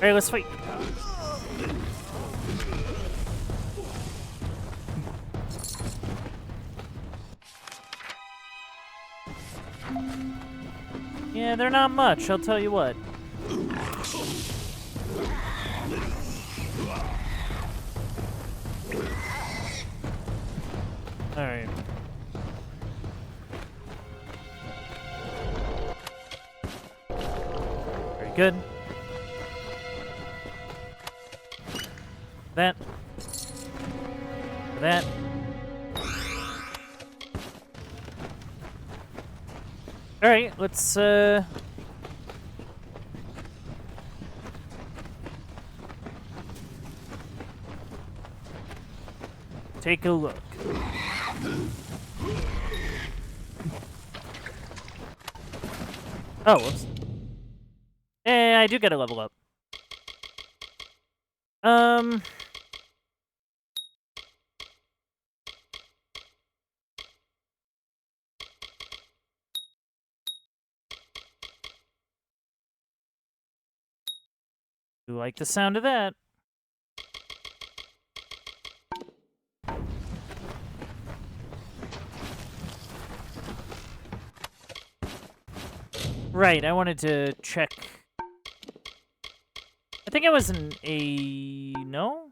Alright, let's fight. Yeah, they're not much, I'll tell you what. Alright. Very good. That. That. Alright, let's take a look. Oh, whoops. I do get a level up. You like the sound of that? Right, I wanted to check. I think it was an A... No?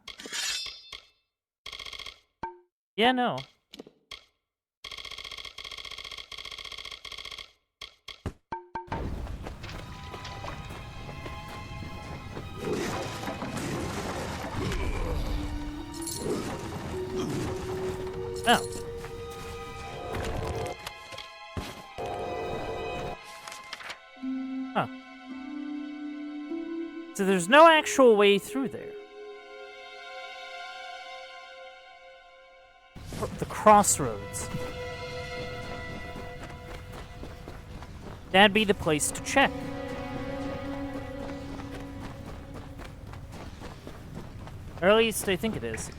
Yeah, no. Oh. Huh. So there's no actual way through there. The crossroads. That'd be the place to check. Or at least I think it is.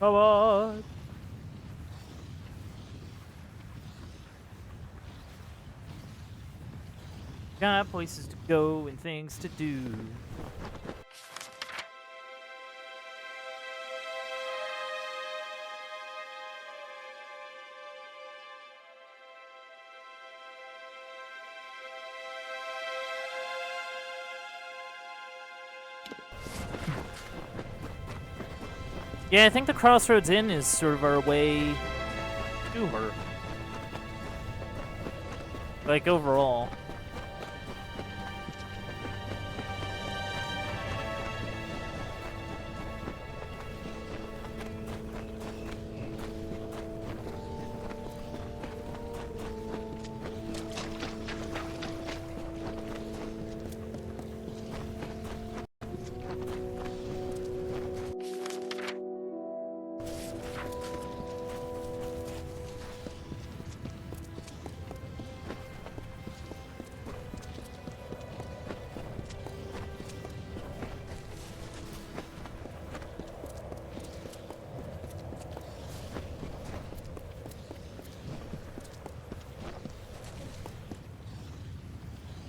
Come on. Got places to go and things to do. Yeah, I think the Crossroads Inn is sort of our way to her. Like, overall.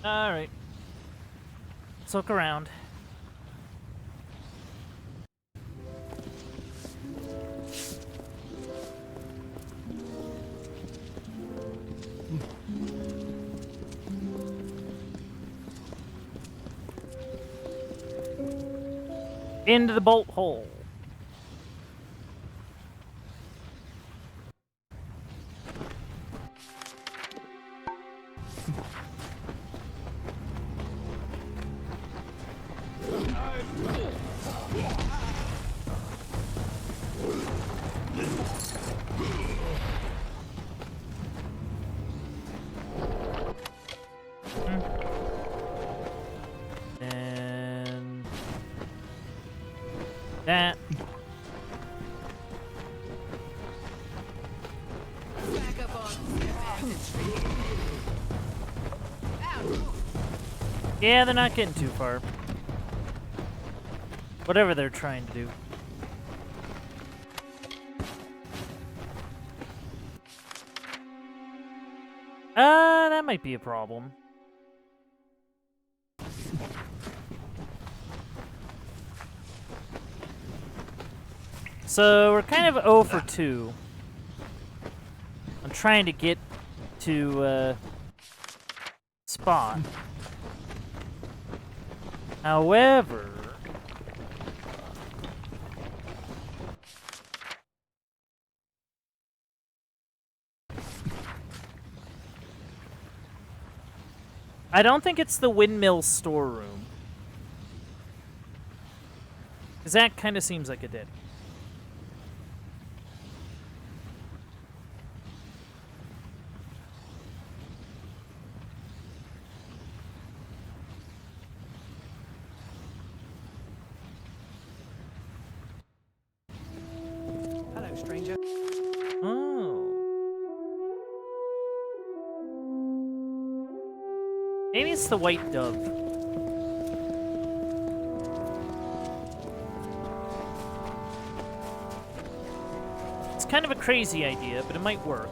Alright. Let's look around. Into the bolt hole. And that. Yeah, they're not getting too far. Whatever they're trying to do. That might be a problem. So we're kind of 0 for 2. I'm trying to get to spot. However, I don't think it's the windmill storeroom. Because that kind of seems like it did. Hello, stranger. Oh. Maybe it's the white dove. It's kind of a crazy idea, but it might work.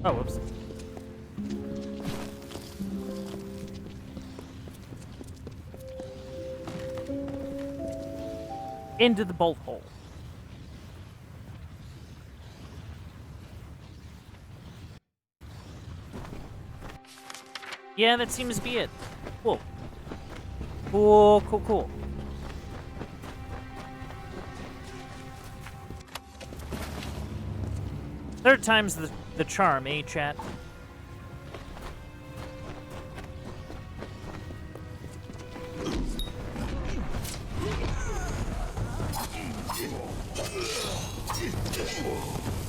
Oh, whoops. Into the bolt hole. Yeah, that seems to be it. Cool. Cool, cool, cool. Third time's the charm, eh, chat?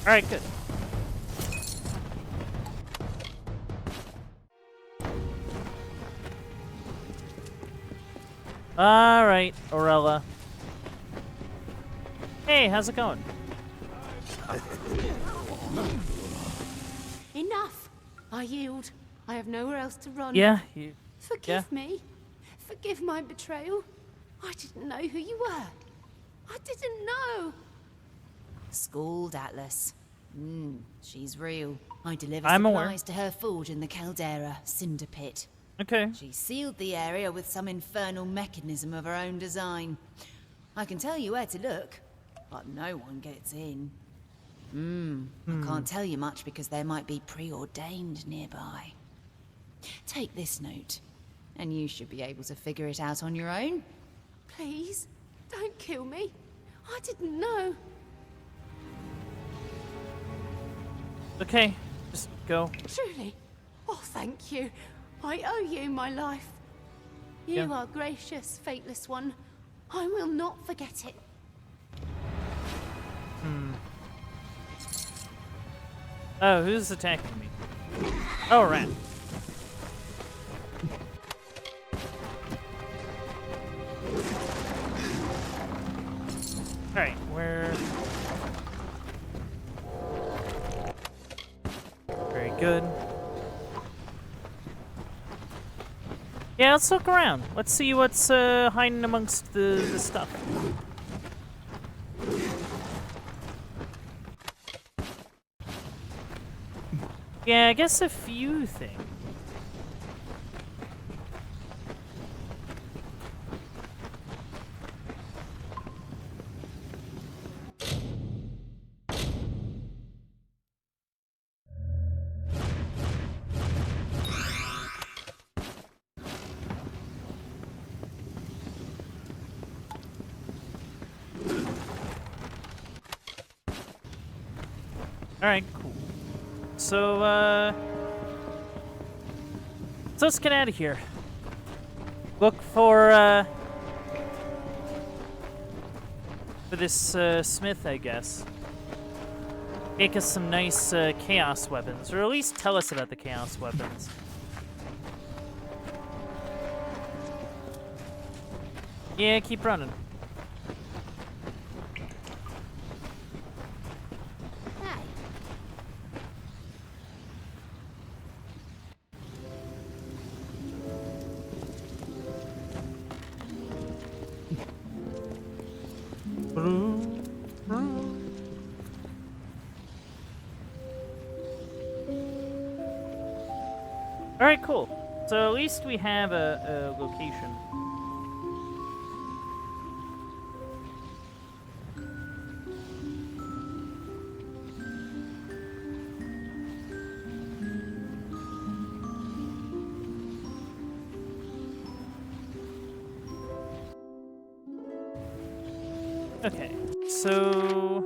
Alright, good. Alright, Orella. Hey, how's it going? Enough! I yield. I have nowhere else to run. Yeah, Forgive me. Forgive my betrayal. I didn't know who you were. I didn't know. Schooled Atlas. She's real. I deliver supplies to her forge in the Caldera Cinder Pit. Okay. She sealed the area with some infernal mechanism of her own design. I can tell you where to look, but no one gets in. I can't tell you much because there might be preordained nearby. Take this note, and you should be able to figure it out on your own. Please, don't kill me. I didn't know. Okay, just go. Truly? Oh, thank you. I owe you my life. You are gracious, fateless one. I will not forget it. Oh, who's attacking me? Oh, rat. Alright, where... Very good. Yeah, let's look around. Let's see what's hiding amongst the stuff. Yeah, I guess a few things. Alright, cool. So let's get out of here. Look for this smith, I guess. Make us some nice chaos weapons, or at least tell us about the chaos weapons. Yeah, keep running. Alright, cool. So at least we have a location. Okay, so...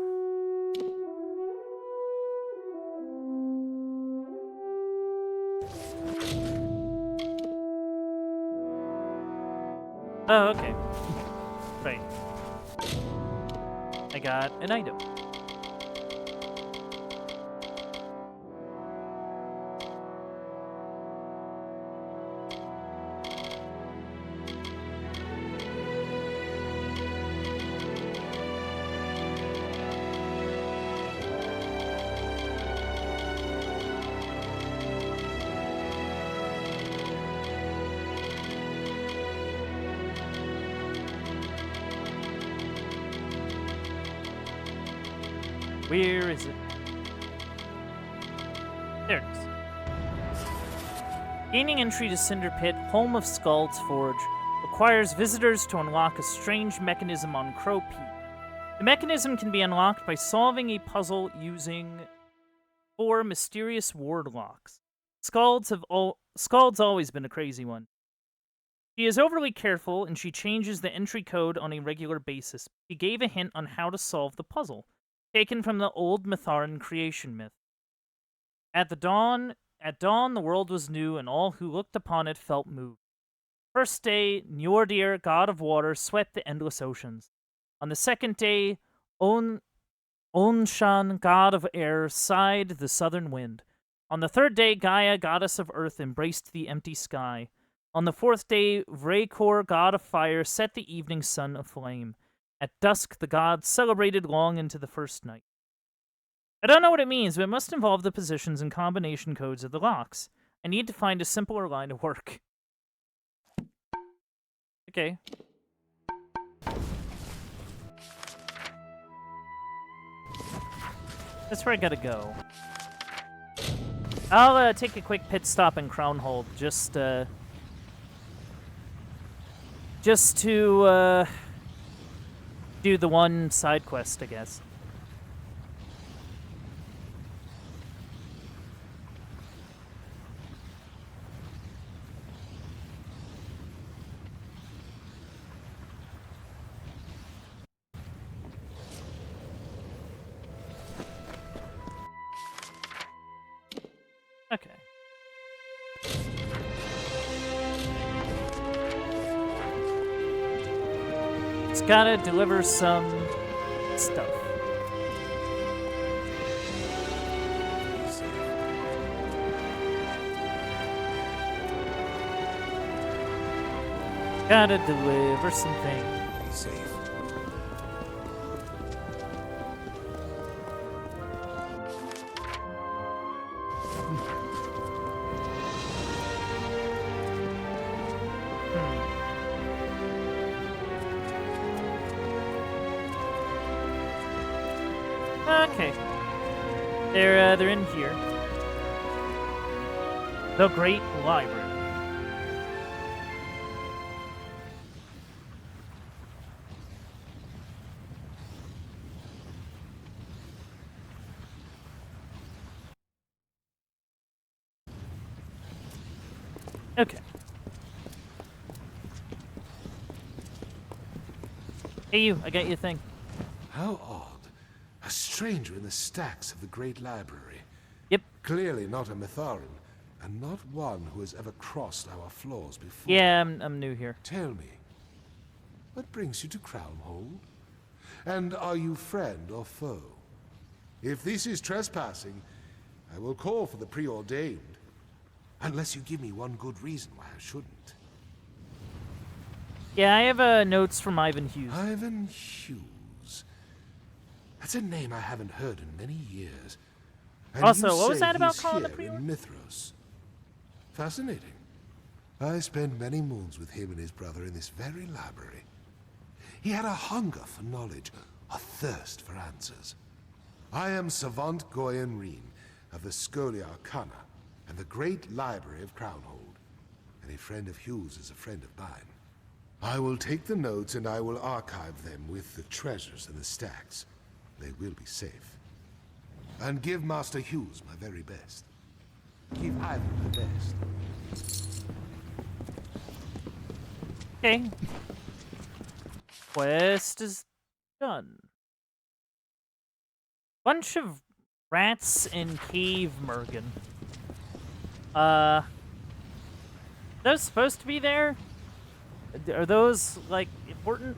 Oh, okay. Right. I got an item. Where is it? There it is. Gaining entry to Cinder Pit, home of Scald's Forge, requires visitors to unlock a strange mechanism on Crow Peak. The mechanism can be unlocked by solving a puzzle using 4 mysterious ward locks. Scald's always been a crazy one. She is overly careful, and she changes the entry code on a regular basis. She gave a hint on how to solve the puzzle, taken from the old Mitharan creation myth. At dawn, the world was new, and all who looked upon it felt moved. First day, Njordir, god of water, swept the endless oceans. On the second day, Onshan, god of air, sighed the southern wind. On the third day, Gaia, goddess of earth, embraced the empty sky. On the fourth day, Vrakor, god of fire, set the evening sun aflame. At dusk, the gods celebrated long into the first night. I don't know what it means, but it must involve the positions and combination codes of the locks. I need to find a simpler line of work. Okay. That's where I gotta go. I'll take a quick pit stop in Crownhold, just to do the one side quest, I guess. Okay. It's gotta deliver some stuff. Gotta deliver something. Be safe. Okay. They're in here. The Great Library. Okay. Hey you, I got your thing. How odd. A stranger in the stacks of the Great Library. Yep. Clearly not a Mitharan, and not one who has ever crossed our floors before. Yeah, I'm new here. Tell me, what brings you to Crownhold? And are you friend or foe? If this is trespassing, I will call for the preordained. Unless you give me one good reason why I shouldn't. Yeah, I have notes from Ivan Hughes. Ivan Hughes. That's a name I haven't heard in many years. And Also, you what was say that about he's calling the here pre-order? in Mithros. Fascinating. I spent many moons with him and his brother in this very library. He had a hunger for knowledge, a thirst for answers. I am Savant Goyen Reen of the Scholia Arcana and the Great Library of Crownhold. Any friend of Hugh's is a friend of mine. I will take the notes and I will archive them with the treasures in the stacks. They will be safe. And give Master Hughes my very best. Give Ivor my best. Okay. Quest is done. Bunch of rats in Cave Mergen. Those supposed to be there? Are those, like, important?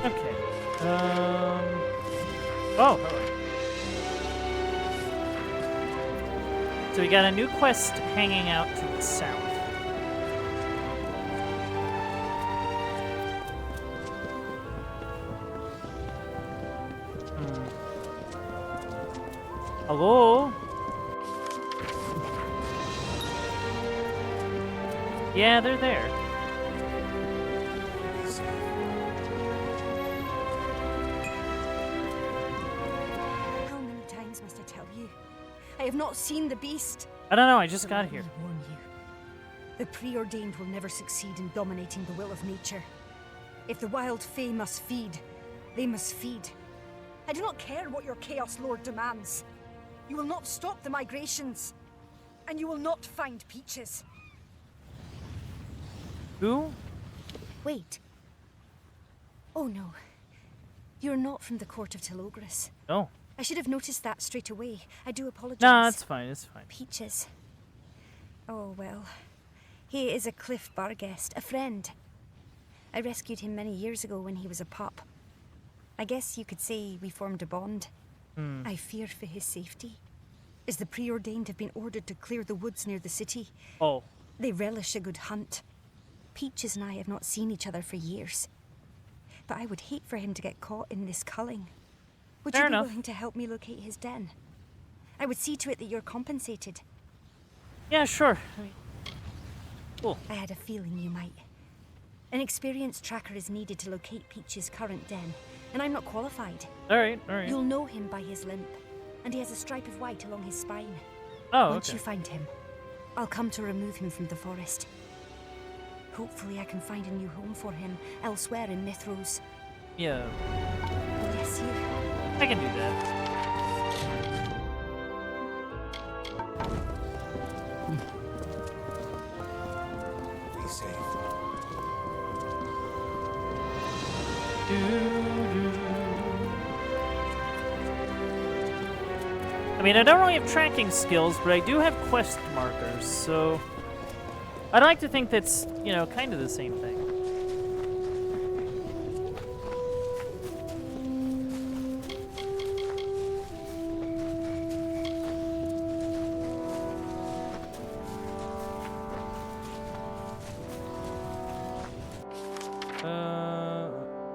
Okay. Oh, hello. So we got a new quest hanging out to the south. Hello? Yeah, they're there. How many times must I tell you? I have not seen the beast. I don't know, I just got Let here. me warn you. The preordained will never succeed in dominating the will of nature. If the wild fae must feed, they must feed. I do not care what your Chaos Lord demands. You will not stop the migrations. And you will not find Peaches. Who? Wait. Oh no. You're not from the court of Telogris. Oh. I should have noticed that straight away. I do apologize. No, it's fine, it's fine. Peaches. Oh well. He is a Cliff Bar guest, a friend. I rescued him many years ago when he was a pup. I guess you could say we formed a bond. I fear for his safety, as the preordained have been ordered to clear the woods near the city. Oh. They relish a good hunt. Peaches and I have not seen each other for years. But I would hate for him to get caught in this culling. Would Fair you enough. be willing to help me locate his den? I would see to it that you're compensated. Yeah, sure. Cool. I had a feeling you might. An experienced tracker is needed to locate Peach's current den, and I'm not qualified. Alright, alright. You'll know him by his limp, and he has a stripe of white along his spine. Oh, Once okay. you find him, I'll come to remove him from the forest. Hopefully I can find a new home for him elsewhere in Mithros. Yeah, Bless you. I can do that. Be safe. I mean, I don't really have tracking skills, but I do have quest markers, so I'd like to think that's, you know, kind of the same thing.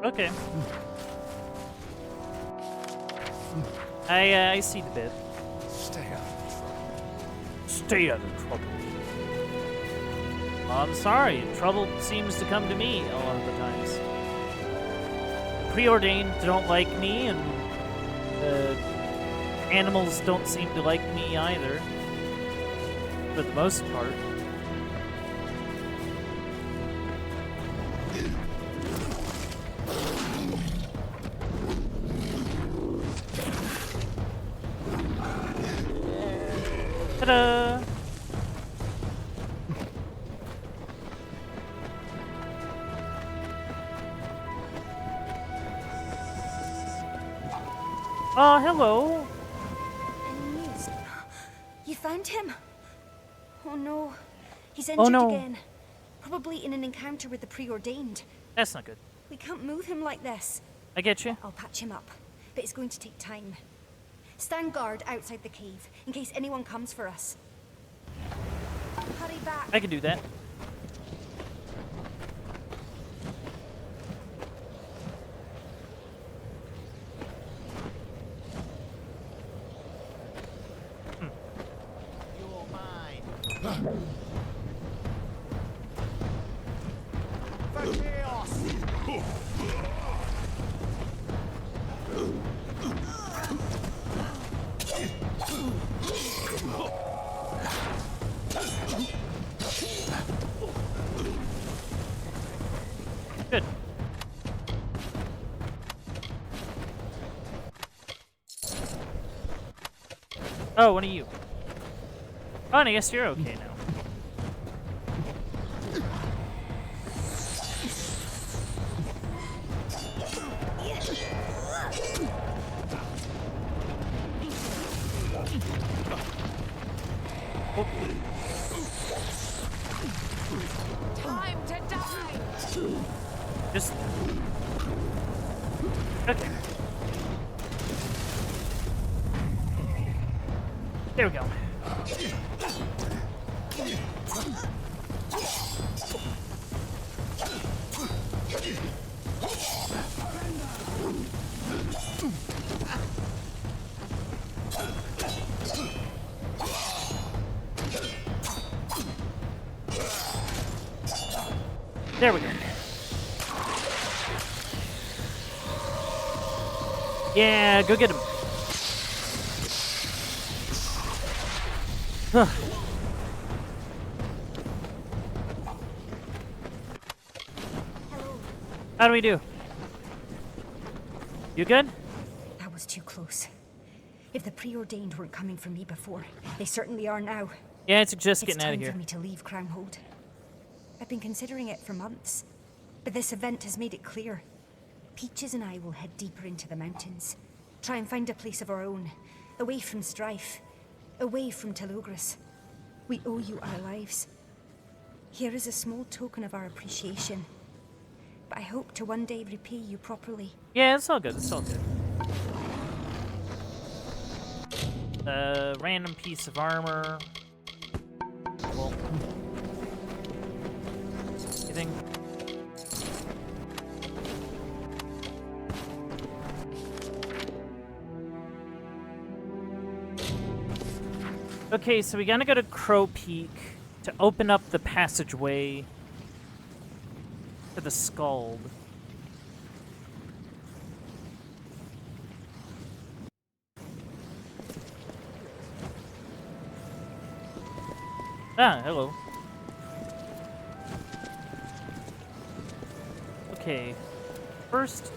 Okay. I see the bit. Stay out of trouble. Stay out of trouble. I'm sorry, trouble seems to come to me a lot of the times. Preordained don't like me, and animals don't seem to like me either. For the most part. Ta-da! Oh, hello. Any news? You found him? Oh no. He's injured no. again. Probably in an encounter with the preordained. That's not good. We can't move him like this. I get you. I'll patch him up, but it's going to take time. Stand guard outside the cave, in case anyone comes for us. Hurry back. I can do that. for chaos! Good. Oh, one of you. Oh, and I guess you're okay now. Time to die! Just... Okay. There we go. There we go. Yeah, go get him. How do we do? You good? That was too close. If the preordained weren't coming for me before, they certainly are now. Yeah, I'd suggest getting out of It's here. time for me to leave Crownhold. I've been considering it for months, but this event has made it clear. Peaches and I will head deeper into the mountains, try and find a place of our own, away from strife, away from Telogris. We owe you our lives. Here is a small token of our appreciation, but I hope to one day repay you properly. Yeah, it's all good. It's all good. Random piece of armor. Well, anything? Okay, so we gotta go to Crow Peak to open up the passageway to the Scald. Ah, hello. Okay, first...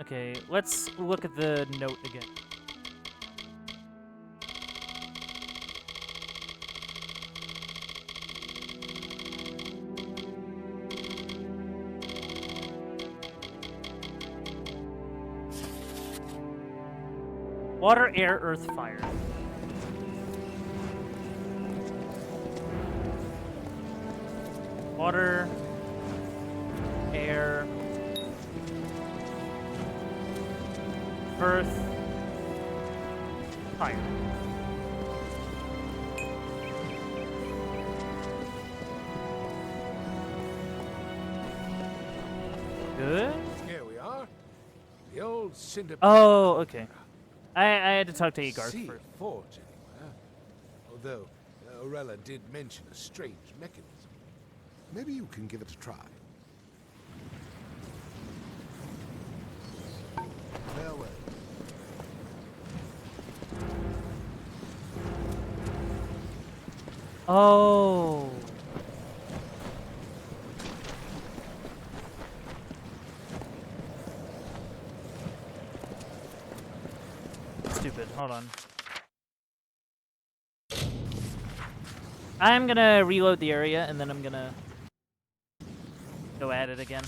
Okay, let's look at the note again. Water, air, earth, fire. Water, air, earth, fire. Good? Here we are. The old cinder. Oh, okay. I had to talk to Agarth See first. a forge anywhere. Although, Orella did mention a strange mechanism. Maybe you can give it a try. Farewell. Oh. Stupid. Hold on. I'm gonna reload the area and then I'm gonna go at it again.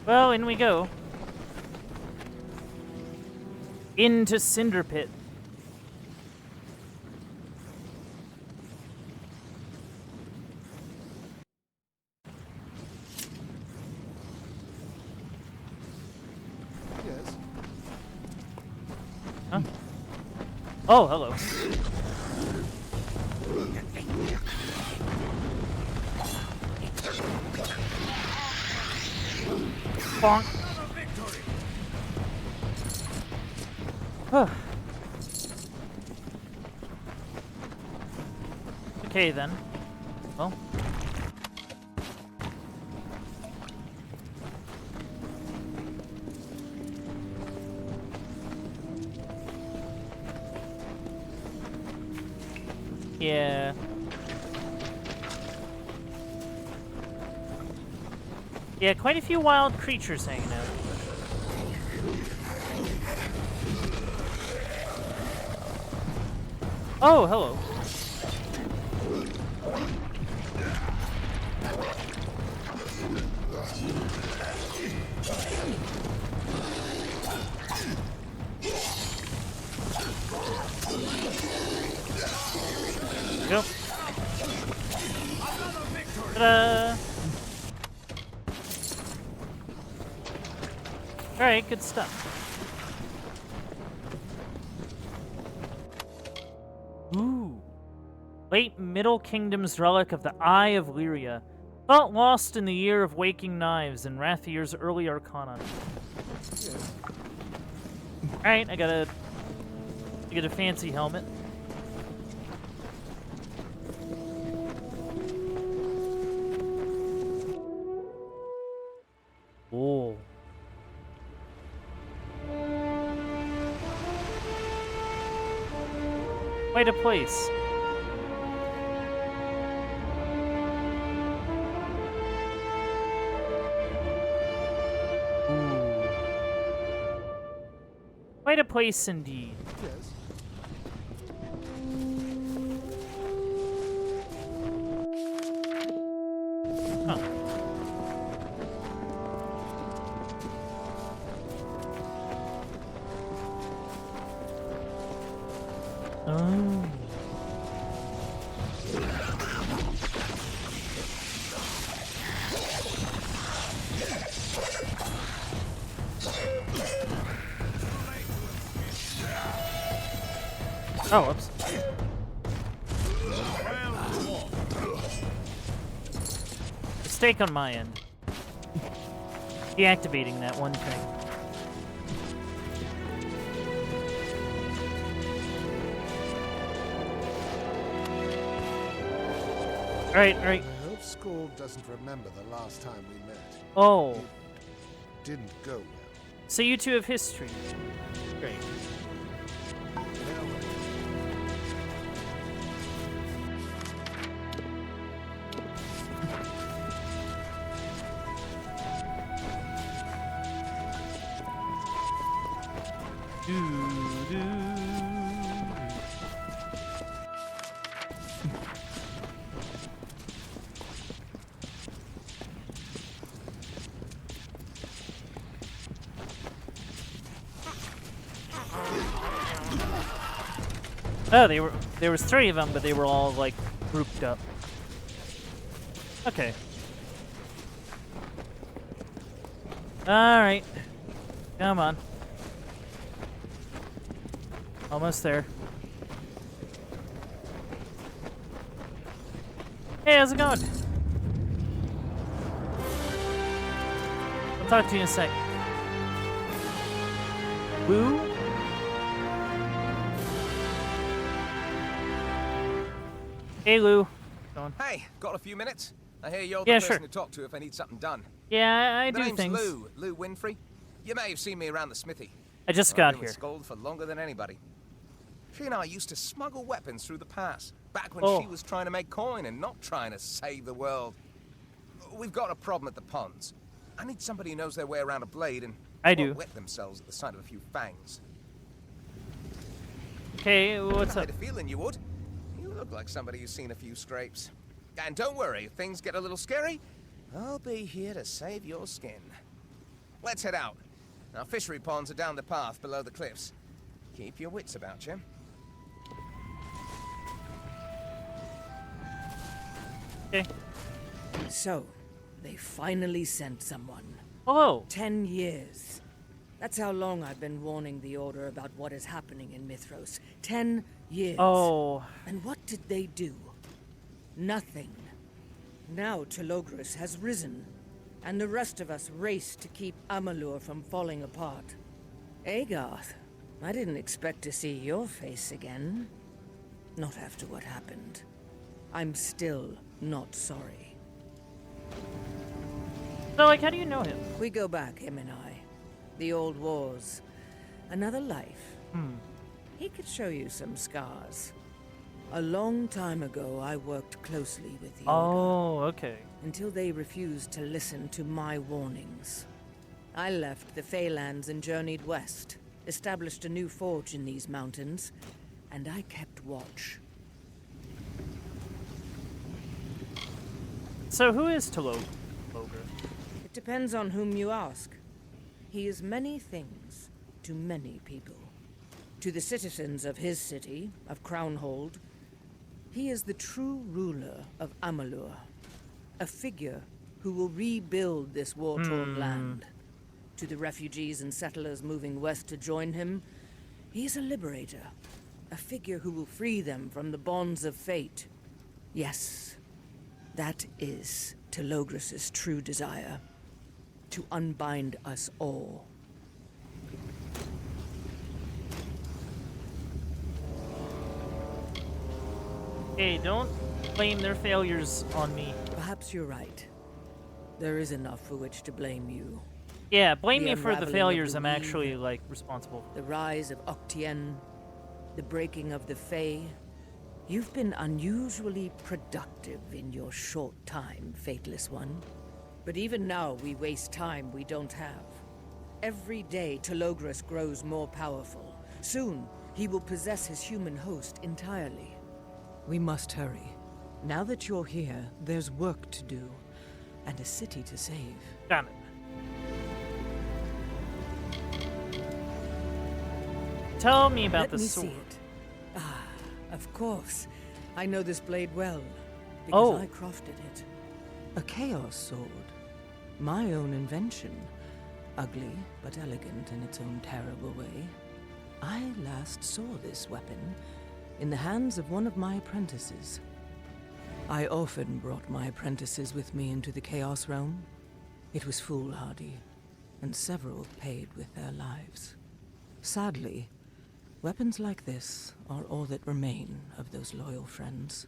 Well, in we go. Into Cinder Pit. Oh, hello. Bonk. Okay, then. Well. Yeah. Yeah, quite a few wild creatures hanging out. Oh, hello. Yep. Ta-da! Alright, good stuff. Ooh. Late Middle Kingdom's relic of the Eye of Lyria. Thought lost in the year of waking knives in Rathir's early arcana. Alright, I get a fancy helmet. Oh. Quite a place. Ooh. Quite a place indeed. Yes. Huh. Oh. Oh, whoops. Mistake on my end. Deactivating that one thing. Alright. I hope Skull doesn't remember the last time we met. Oh. It didn't go well. So you two have history. Great. Oh, there was 3 of them, but they were all like grouped up. Okay. All right. Come on. Almost there. Hey, how's it going? I'll talk to you in a sec. Woo? Hey, Lou. Going. Hey, got a few minutes? I hear you're the person to talk to if I need something done. Yeah, I do name's things. Lou Winfrey. You may have seen me around the smithy. I just got here. I've been Scold for longer than anybody. She and I used to smuggle weapons through the pass, back when she was trying to make coin and not trying to save the world. We've got a problem at the ponds. I need somebody who knows their way around a blade and won't wet themselves at the sight of a few fangs. Okay, what's I up? had a feeling you would. You look like somebody who's seen a few scrapes. And don't worry, if things get a little scary, I'll be here to save your skin. Let's head out. Our fishery ponds are down the path below the cliffs. Keep your wits about you. Okay. So, they finally sent someone. Hello. 10 years. That's how long I've been warning the Order about what is happening in Mithros. 10 years. Oh. And what did they do? Nothing. Now Telogris has risen, and the rest of us race to keep Amalur from falling apart. Agarth, I didn't expect to see your face again. Not after what happened. I'm still not sorry. So, like, how do you know him? We go back, him and I. The old wars. Another life. He could show you some scars. A long time ago, I worked closely with the Order. Oh, okay. Until they refused to listen to my warnings. I left the Feylands and journeyed west, established a new forge in these mountains, and I kept watch. So who is Telogris? It depends on whom you ask. He is many things to many people. To the citizens of his city, of Crownhold, he is the true ruler of Amalur. A figure who will rebuild this war-torn land. To the refugees and settlers moving west to join him, he is a liberator. A figure who will free them from the bonds of fate. Yes, that is Telogris' true desire. To unbind us all. Hey, don't blame their failures on me. Perhaps you're right. There is enough for which to blame you. Yeah, blame The me for the unraveling of failures the I'm weave, actually, like, responsible for. The rise of Octien, the breaking of the Fae. You've been unusually productive in your short time, Fateless One. But even now, we waste time we don't have. Every day, Telogris grows more powerful. Soon, he will possess his human host entirely. We must hurry. Now that you're here, there's work to do, and a city to save. Damn it. Tell me about the sword. Let me see it. Ah, of course. I know this blade well, because I crafted it. A chaos sword. My own invention. Ugly, but elegant in its own terrible way. I last saw this weapon in the hands of one of my apprentices. I often brought my apprentices with me into the Chaos Realm. It was foolhardy, and several paid with their lives. Sadly, weapons like this are all that remain of those loyal friends.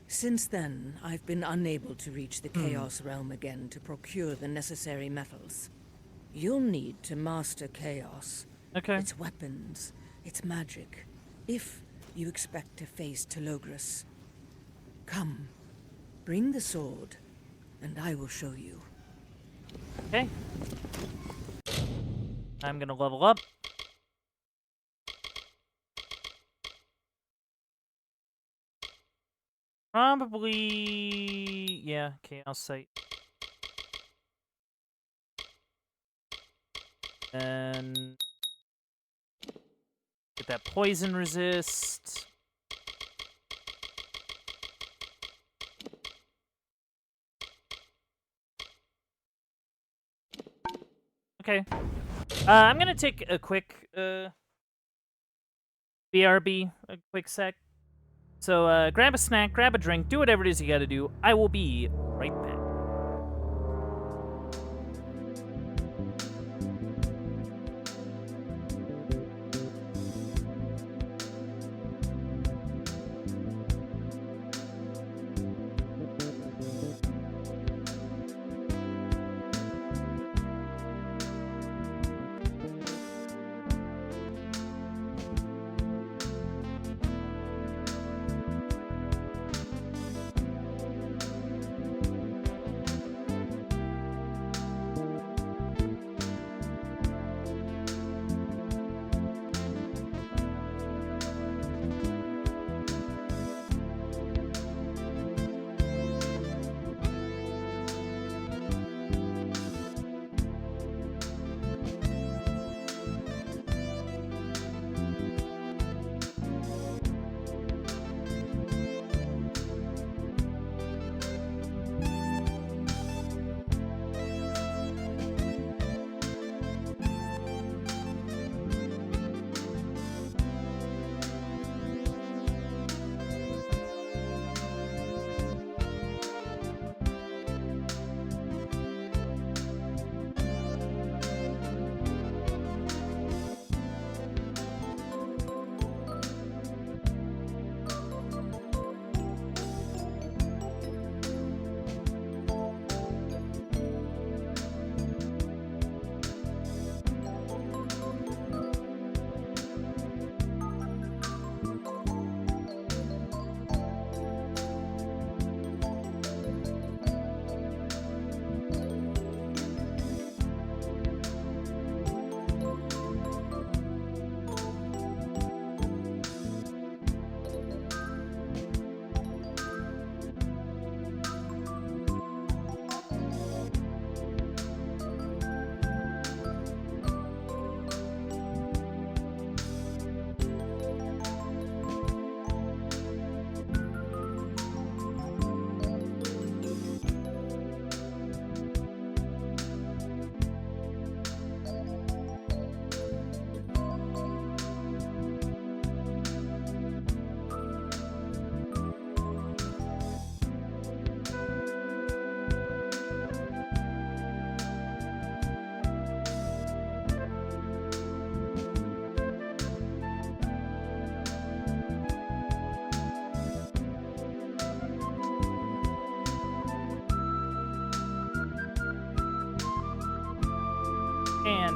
Since then, I've been unable to reach the Chaos Realm again to procure the necessary metals. You'll need to master Chaos. Okay. Its weapons, its magic, if you expect to face Telogris. Come, bring the sword, and I will show you. Okay. I'm gonna level up. Probably, yeah, Chaos Sight. And get that poison resist. Okay. I'm gonna take a quick BRB, a quick sec. So grab a snack, grab a drink, do whatever it is you gotta do. I will be right back.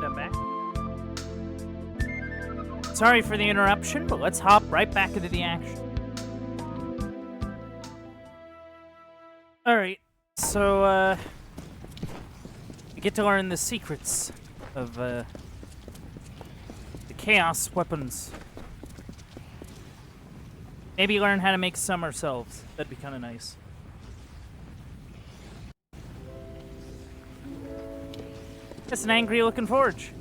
And I'm back. Sorry for the interruption, but let's hop right back into the action. Alright, so, we get to learn the secrets of, the Chaos weapons. Maybe learn how to make some ourselves. That'd be kind of nice. That's an angry-looking forge.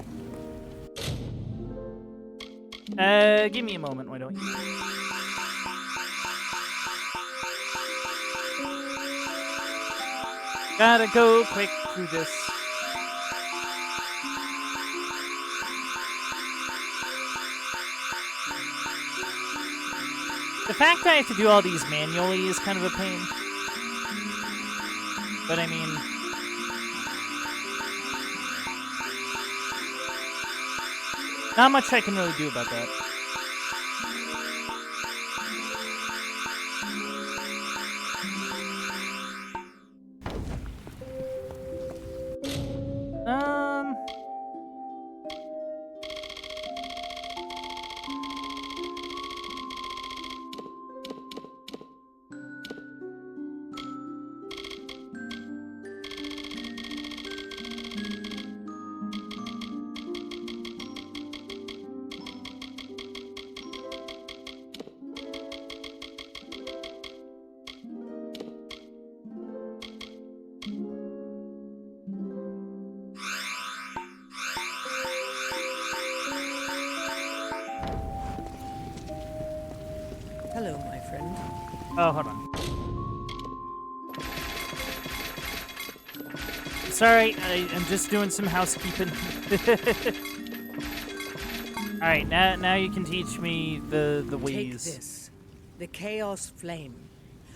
Give me a moment, why don't you? Gotta go quick through this. The fact I have to do all these manually is kind of a pain. But I mean... not much I can really do about that. Hello, my friend. Oh, hold on. Sorry, I'm just doing some housekeeping. Alright, now you can teach me the ways. Take this. The Chaos Flame.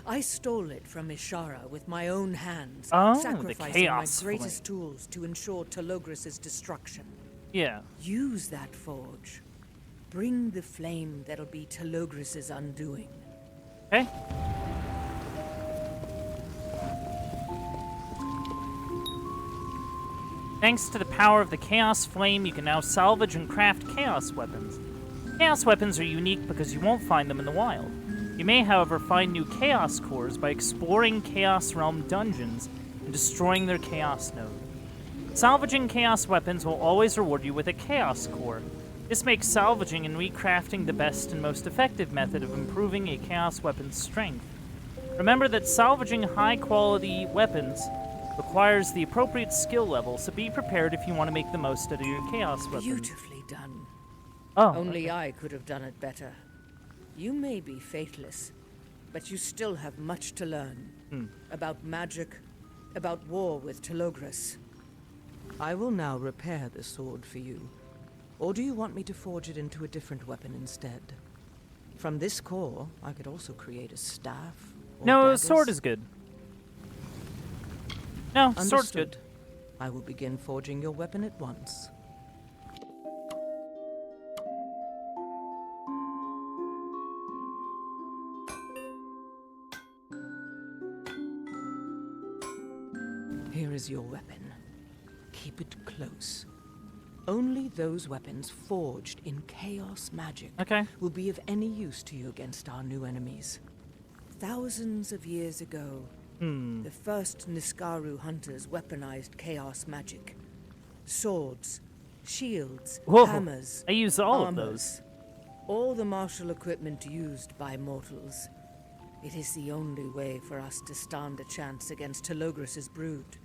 I stole it from Ishara with my own hands, sacrificing my greatest tools to ensure Telogris' destruction. Yeah. Use that forge. Bring the flame that'll be Telogris' undoing. Okay. Thanks to the power of the Chaos Flame, you can now salvage and craft Chaos weapons. Chaos weapons are unique because you won't find them in the wild. You may, however, find new Chaos cores by exploring Chaos Realm dungeons and destroying their Chaos node. Salvaging Chaos weapons will always reward you with a Chaos core. This makes salvaging and recrafting the best and most effective method of improving a Chaos weapon's strength. Remember that salvaging high-quality weapons requires the appropriate skill level, so be prepared if you want to make the most out of your Chaos weapon. Beautifully done. Oh, Only I could have done it better. You may be faithless, but you still have much to learn. About magic, about war with Telogris. I will now repair the sword for you. Or do you want me to forge it into a different weapon instead? From this core, I could also create a staff. No, a sword is good. No, sword's good. I will begin forging your weapon at once. Here is your weapon. Keep it close. Only those weapons forged in chaos magic will be of any use to you against our new enemies. Thousands of years ago, the first Niskaru hunters weaponized chaos magic. Swords, shields, hammers, I use all armors, of those. All the martial equipment used by mortals. It is the only way for us to stand a chance against Telogris' brood.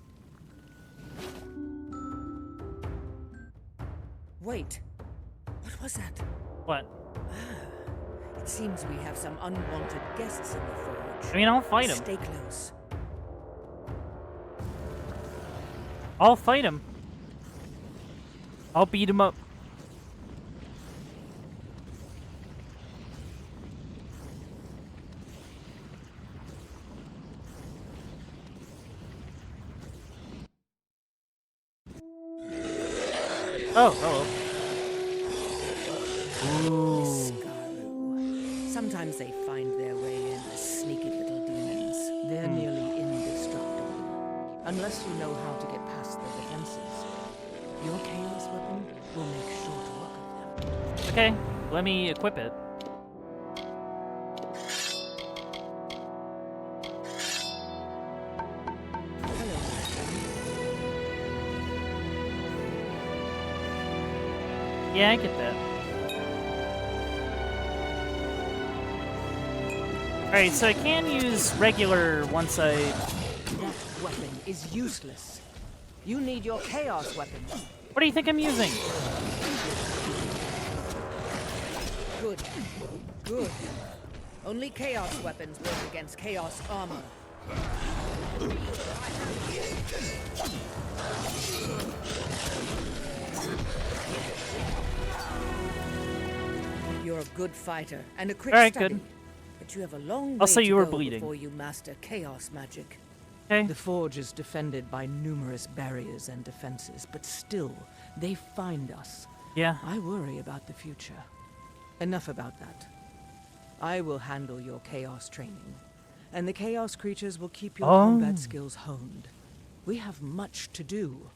Wait, what was that? What? It seems we have some unwanted guests in the forge. I mean, I'll fight him. Stay close. I'll fight him. I'll beat him up. Oh, hello. Niskaru. Sometimes they find their way in as sneaky little demons. They're nearly indestructible. Unless you know how to get past their defenses. Your chaos weapon will make short work of them. Okay, let me equip it. Yeah, I get that. Alright, so I can use regular once I... That weapon is useless. You need your chaos weapon. What do you think I'm using? Good. Good. Only chaos weapons work against chaos armor. You're a good fighter and a quick study. Good. But you have a long way Also, to you were go bleeding. before you master chaos magic. Okay. The forge is defended by numerous barriers and defenses, but still, they find us. Yeah. I worry about the future. Enough about that. I will handle your chaos training, and the chaos creatures will keep your combat skills honed. We have much to do.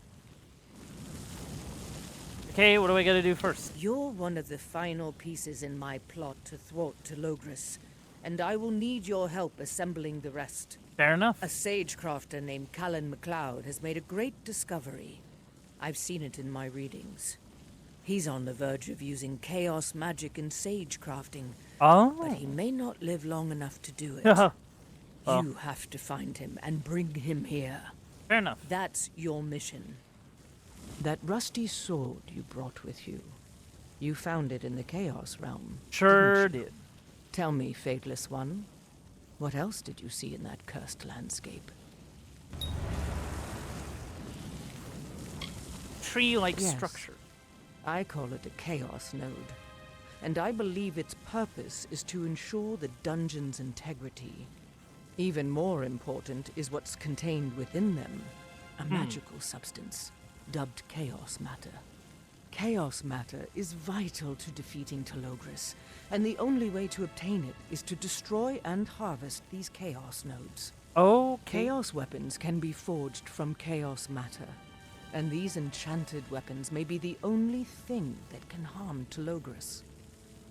Okay, what do I gotta do first? You're one of the final pieces in my plot to thwart Telogris, and I will need your help assembling the rest. Fair enough. A sagecrafter named Callan MacLeod has made a great discovery. I've seen it in my readings. He's on the verge of using chaos magic in sagecrafting, but he may not live long enough to do it. You have to find him and bring him here. Fair enough. That's your mission. That rusty sword you brought with you, you found it in the Chaos Realm. Sure did. Tell me, Fadeless One, what else did you see in that cursed landscape? Tree-like Yes. structure. I call it a Chaos Node, and I believe its purpose is to ensure the dungeon's integrity. Even more important is what's contained within them, a magical substance, dubbed Chaos Matter. Chaos Matter is vital to defeating Telogris, and the only way to obtain it is to destroy and harvest these Chaos Nodes. Chaos weapons can be forged from Chaos Matter, and these enchanted weapons may be the only thing that can harm Telogris.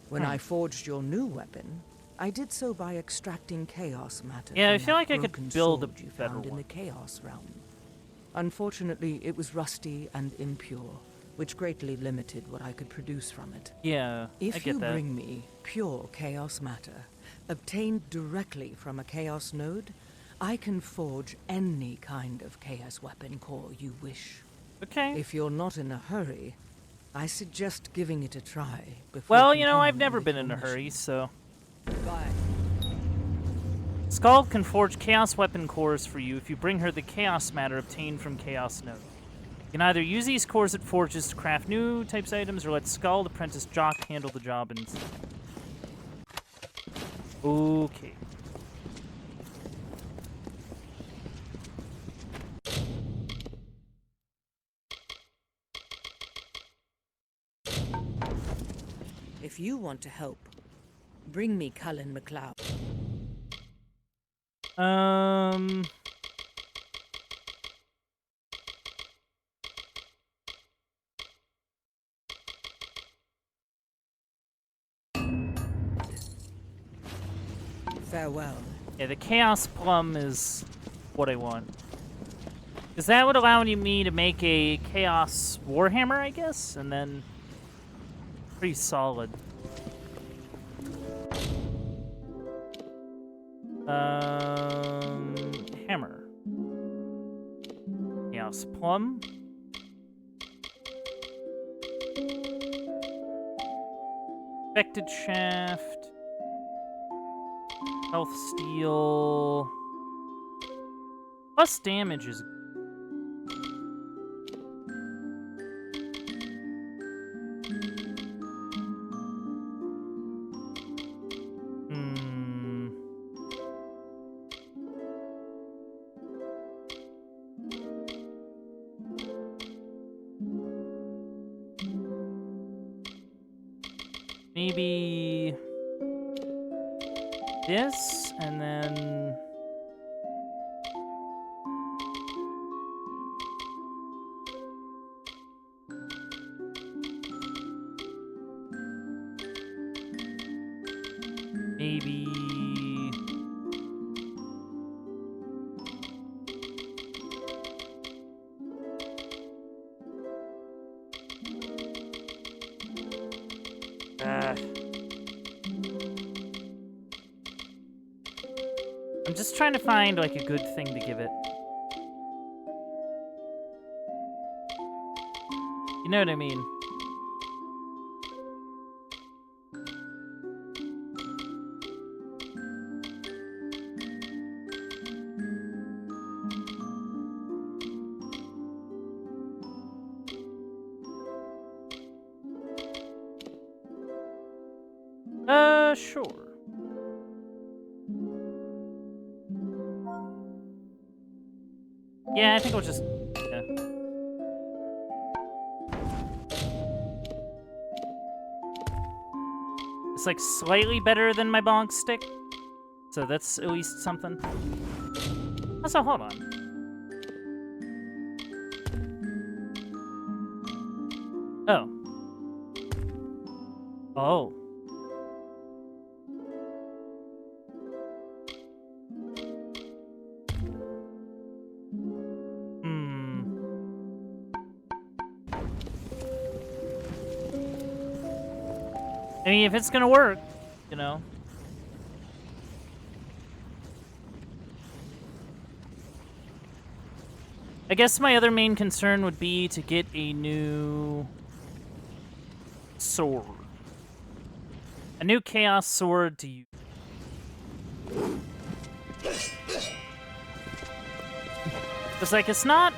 When I forged your new weapon, I did so by extracting Chaos Matter. Yeah, I from feel that like I could broken build a sword you better found in one. the Chaos Realm. Unfortunately, it was rusty and impure, which greatly limited what I could produce from it. Yeah, I If get you that. bring me pure Chaos Matter, obtained directly from a Chaos Node, I can forge any kind of Chaos weapon core you wish. Okay. If you're not in a hurry, I suggest giving it a try before Well, you know, I've continuing never with been your in a mission. hurry, so... Goodbye. Skald can forge Chaos weapon cores for you if you bring her the Chaos Matter obtained from Chaos Node. You can either use these cores it forges to craft new types of items, or let Skald Apprentice Jock handle the job instead. Okay. If you want to help, bring me Cullen MacLeod. Farewell. Yeah, the Chaos Plum is what I want. Because that would allow me to make a Chaos Warhammer, I guess? And then... pretty solid. Hammer. Chaos Plum. Infected Shaft. Health Steel. Plus damage is... maybe... this, and then... Maybe... I'm just trying to find, like, a good thing to give it. You know what I mean? Sure. Yeah, I think we'll just... Yeah. It's like slightly better than my bonk stick. So that's at least something. Also, hold on. Oh. Oh. I mean, if it's gonna work, you know. I guess my other main concern would be to get a new sword. A new chaos sword to use. It's like, it's not,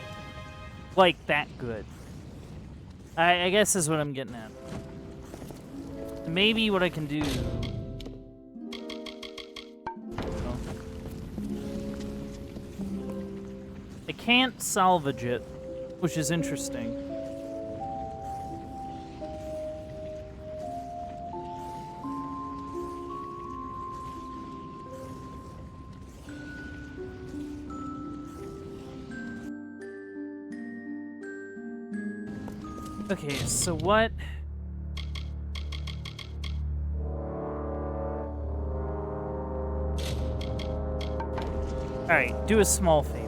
like, that good. I guess is what I'm getting at. Maybe what I can do... I can't salvage it, which is interesting. Okay, so what... Alright, do a small favor.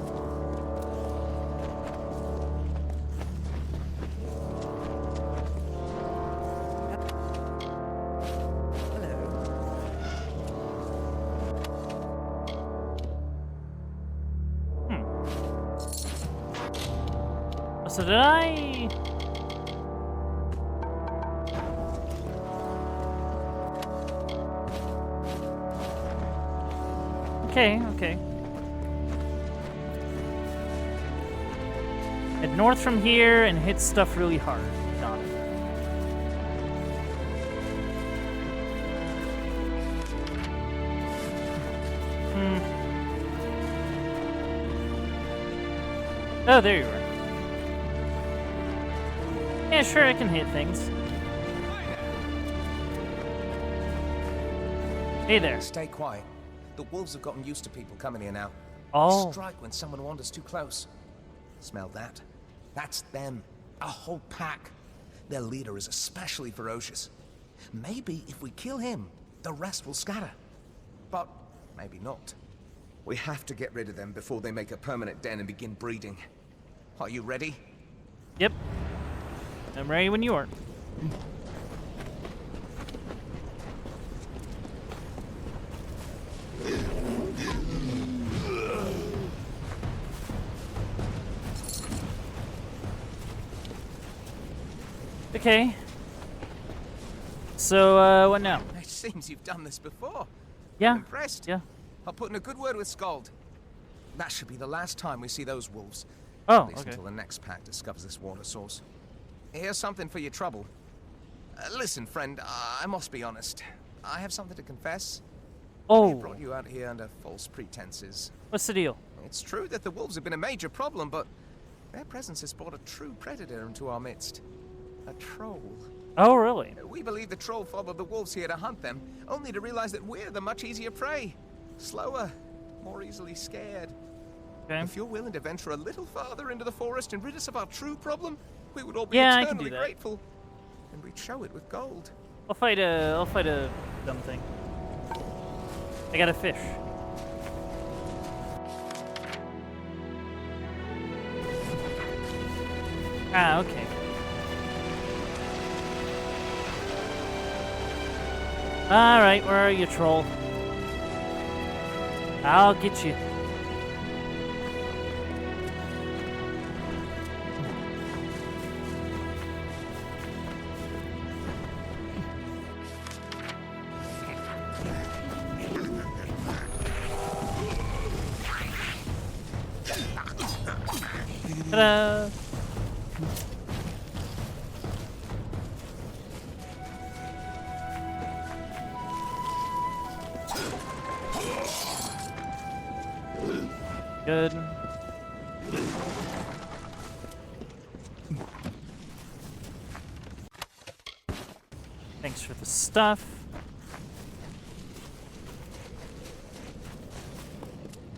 So did I... Okay, okay. Head north from here and hit stuff really hard. Got it. Oh, there you are. Yeah, sure, I can hit things. Hey there. Stay quiet. The wolves have gotten used to people coming here now. Oh. They strike when someone wanders too close. Smell that? That's them. A whole pack. Their leader is especially ferocious. Maybe if we kill him, the rest will scatter. But maybe not. We have to get rid of them before they make a permanent den and begin breeding. Are you ready? Yep. I'm ready when you are. Okay. So, what now? It seems you've done this before. Yeah. I'm impressed. Yeah. I'll put in a good word with Skald. That should be the last time we see those wolves. Oh, At least okay. until the next pack discovers this water source. Here's something for your trouble. Listen, friend, I must be honest. I have something to confess. Oh. I brought you out here under false pretenses. What's the deal? It's true that the wolves have been a major problem, but their presence has brought a true predator into our midst. A troll. Oh, really? We believe the troll followed the wolves here to hunt them, only to realize that we're the much easier prey. Slower, more easily scared. Okay. If you're willing to venture a little farther into the forest and rid us of our true problem, we would all be Yeah, I can do eternally that. grateful. And we'd show it with gold. I'll fight a dumb thing. I got a fish. Ah, okay. Alright, where are you, troll? I'll get you. Ta-da! Good. Thanks for the stuff.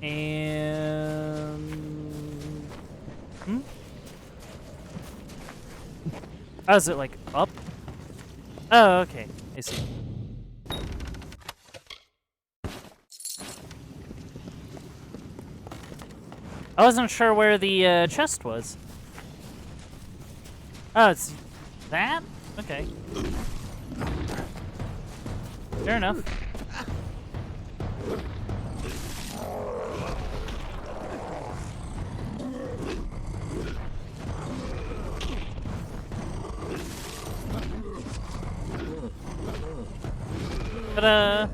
And... Oh, is it like up? Oh, okay. I see. I wasn't sure where the chest was. Oh, it's that? Okay. Fair enough. Ta-da!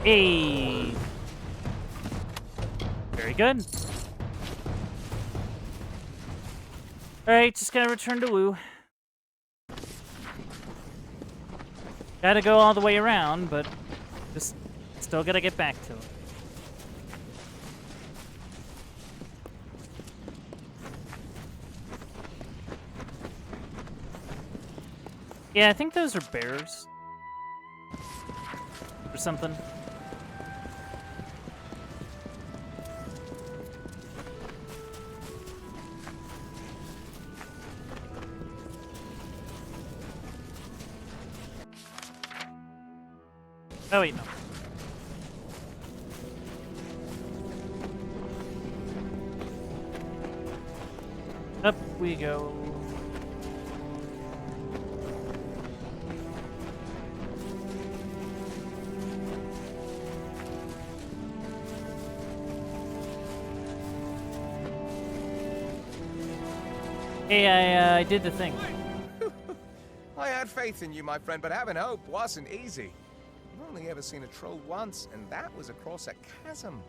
Hey! Very good. Alright, just gotta return to Wu. Gotta go all the way around, but just still gotta get back to it. Yeah, I think those are bears. Or something. Oh wait, no. Up we go. Hey, I did the thing. I had faith in you, my friend, but having hope wasn't easy. I've only ever seen a troll once, and that was across a chasm.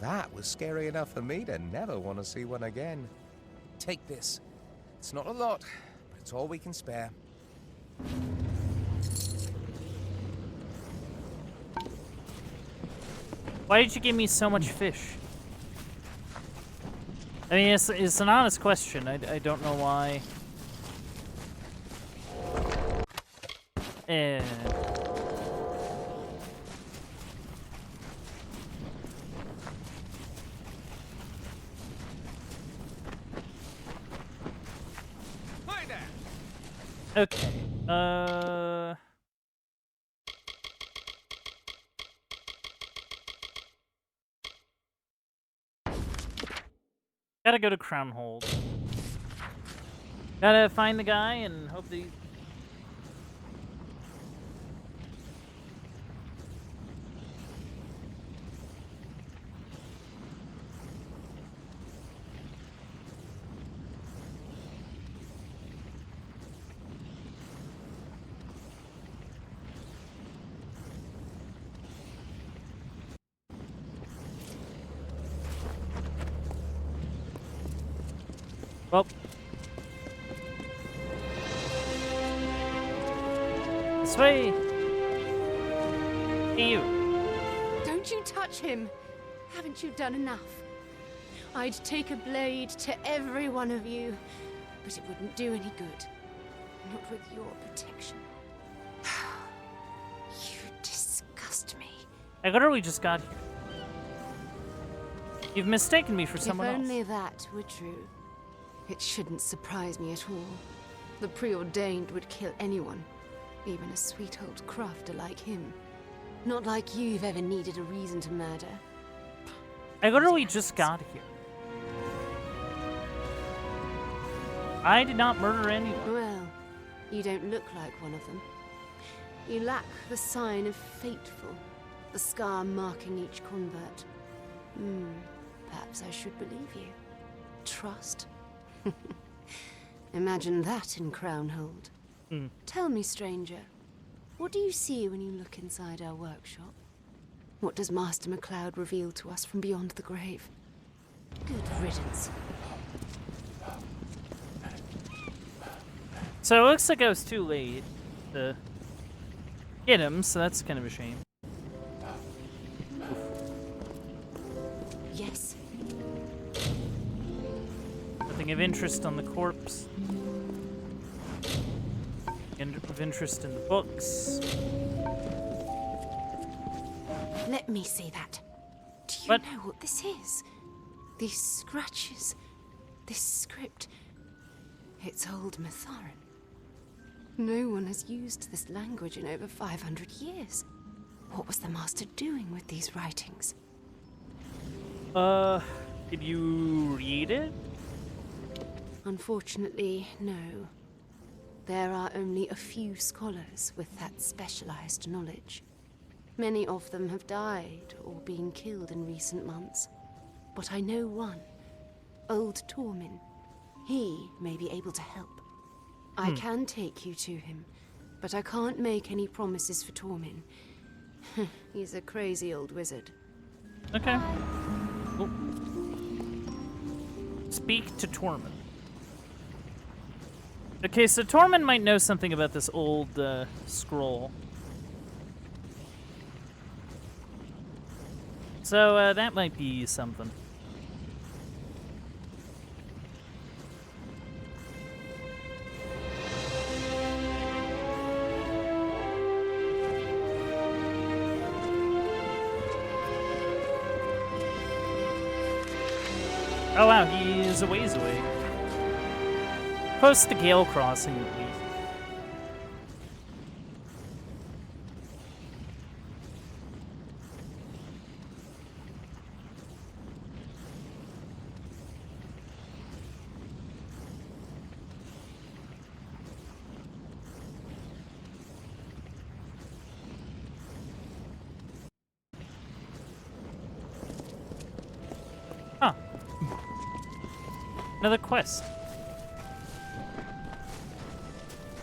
That was scary enough for me to never want to see one again. Take this. It's not a lot, but it's all we can spare. Why did you give me so much fish? I mean, it's an honest question. I don't know why. Okay. Gotta go to Crownhold. Gotta find the guy and hope that he... Well. This way. Hey, you. Don't you touch him. Haven't you done enough? I'd take a blade to every one of you, but it wouldn't do any good. Not with your protection. You disgust me. I literally just got here. You've mistaken me for someone If else. only that were true. It shouldn't surprise me at all. The preordained would kill anyone, even a sweet old crafter like him. Not like you've ever needed a reason to murder. I literally just got here. I did not murder anyone. Well, you don't look like one of them. You lack the sign of fateful, the scar marking each convert. Perhaps I should believe you. Trust. Imagine that in Crownhold. Tell me, stranger, what do you see when you look inside our workshop? What does Master MacLeod reveal to us from beyond the grave? Good riddance. So it looks like I was too late to get him, so that's kind of a shame. Yes. Nothing of interest on the corpse. Of interest in the books. Let me see that. Do you know what this is? These scratches, this script. It's old Mitharan. No one has used this language in over 500 years. What was the Master doing with these writings? Did you read it? Unfortunately, no. There are only a few scholars with that specialized knowledge. Many of them have died or been killed in recent months. But I know one, Old Tormin. He may be able to help. I can take you to him, but I can't make any promises for Tormin. He's a crazy old wizard. Okay. Oh. Speak to Tormin. Okay, so Tormin might know something about this old scroll. So that might be something. Oh wow, he's a ways away. Close to Gale Crossing, at least. Huh. Another quest.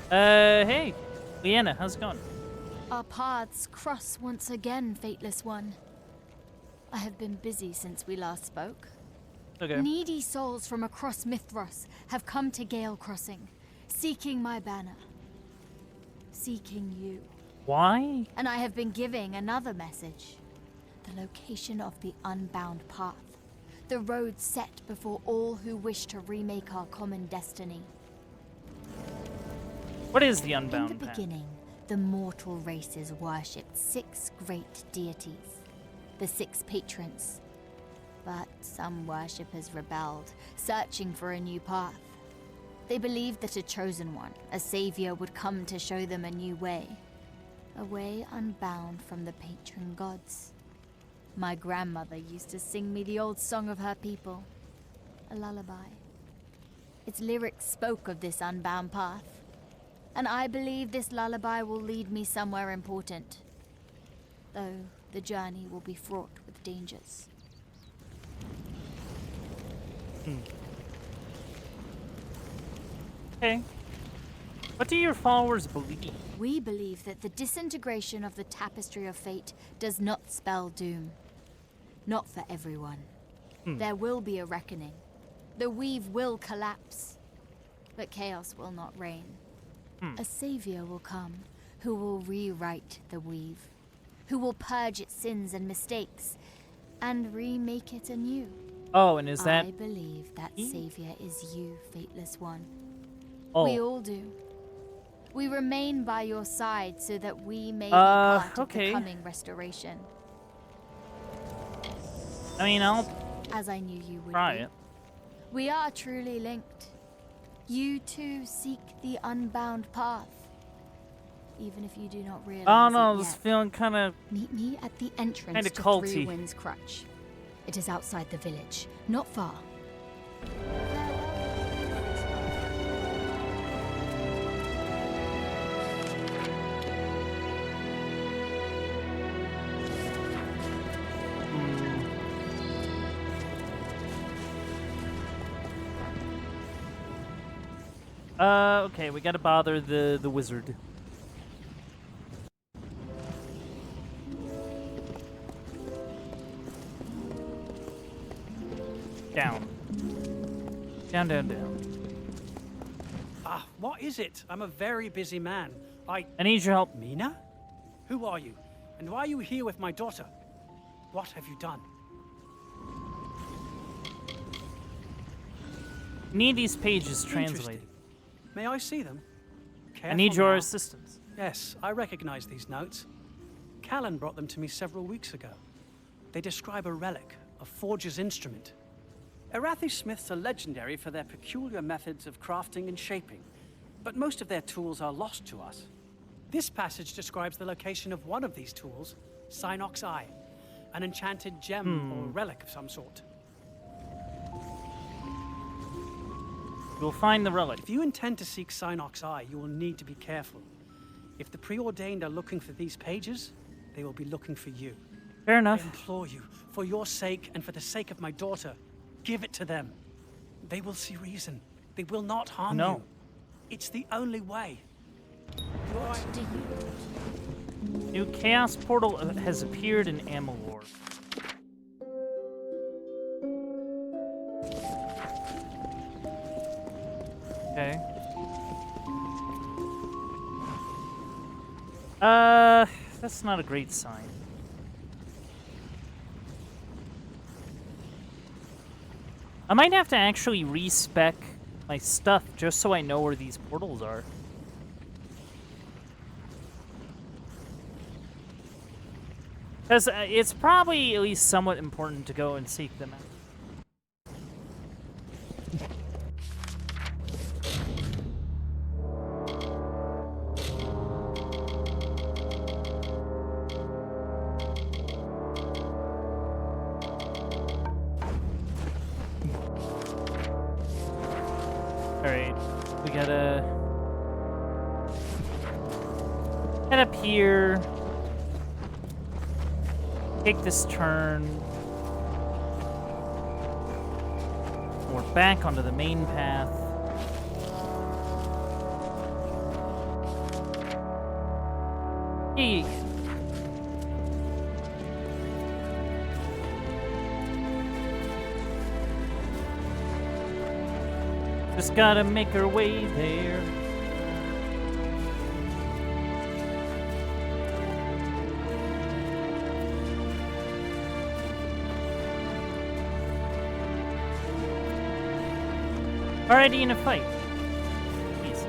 Hey, Leanna, how's it going? Our paths cross once again, Fateless One. I have been busy since we last spoke. Okay. Needy souls from across Mithras have come to Gale Crossing, seeking my banner. Seeking you. Why? And I have been giving another message. The location of the Unbound Path. The road set before all who wish to remake our common destiny. What is the Unbound In the Path? beginning, the mortal races worshipped 6 great deities, the 6 patrons. But some worshippers rebelled, searching for a new path. They believed that a chosen one, a savior, would come to show them a new way. A way unbound from the patron gods. My grandmother used to sing me the old song of her people, a lullaby. Its lyrics spoke of this unbound path. And I believe this lullaby will lead me somewhere important. Though the journey will be fraught with dangers. Okay. What do your followers believe? We believe that the disintegration of the tapestry of fate does not spell doom. Not for everyone. There will be a reckoning. The weave will collapse. But chaos will not reign. A savior will come who will rewrite the weave, who will purge its sins and mistakes and remake it anew. Oh, and is that... I believe that savior is you, Fateless One. Oh. We all do. We remain by your side so that we may be part of the coming restoration. I mean, I'll as I knew you would Try be. it. We are truly linked. You too seek the unbound path, even if you do not realize Oh no, it this yet. feeling kind of. Meet me at the entrance Kinda to culty. Three Winds Crutch. It is outside the village, not far. Okay, we gotta bother the wizard. Down. Down, down, down. Ah, what is it? I'm a very busy man. I need your help. Mina? Who are you? And why are you here with my daughter? What have you done? Need these pages translated. May I see them? I need Careful your now. assistance. Yes, I recognize these notes. Callan brought them to me several weeks ago. They describe a relic, a forger's instrument. Arathi smiths are legendary for their peculiar methods of crafting and shaping, but most of their tools are lost to us. This passage describes the location of one of these tools, Synock's Eye, an enchanted gem or relic of some sort. You'll find the relic. If you intend to seek Synock's Eye, you will need to be careful. If the preordained are looking for these pages, they will be looking for you. Fair enough. I implore you, for your sake and for the sake of my daughter, give it to them. They will see reason. They will not harm you. It's the only way. What do you? New chaos portal has appeared in Amalur. Okay. That's not a great sign. I might have to actually respec my stuff just so I know where these portals are. Because it's probably at least somewhat important to go and seek them out. Alright, we gotta head up here. Take this turn. We're back onto the main path. Eek. Just gotta make our way there. Already in a fight. Easy.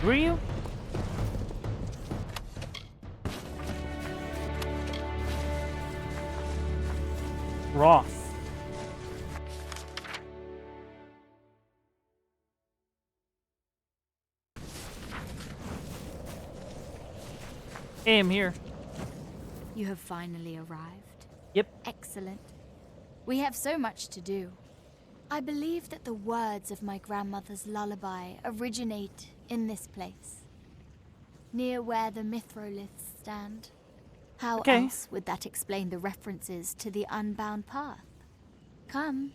Were you? Roth. Hey, I'm here. You have finally arrived. Yep. Excellent. We have so much to do. I believe that the words of my grandmother's lullaby originate in this place, near where the mithroliths stand. How else would that explain the references to the unbound path? Come,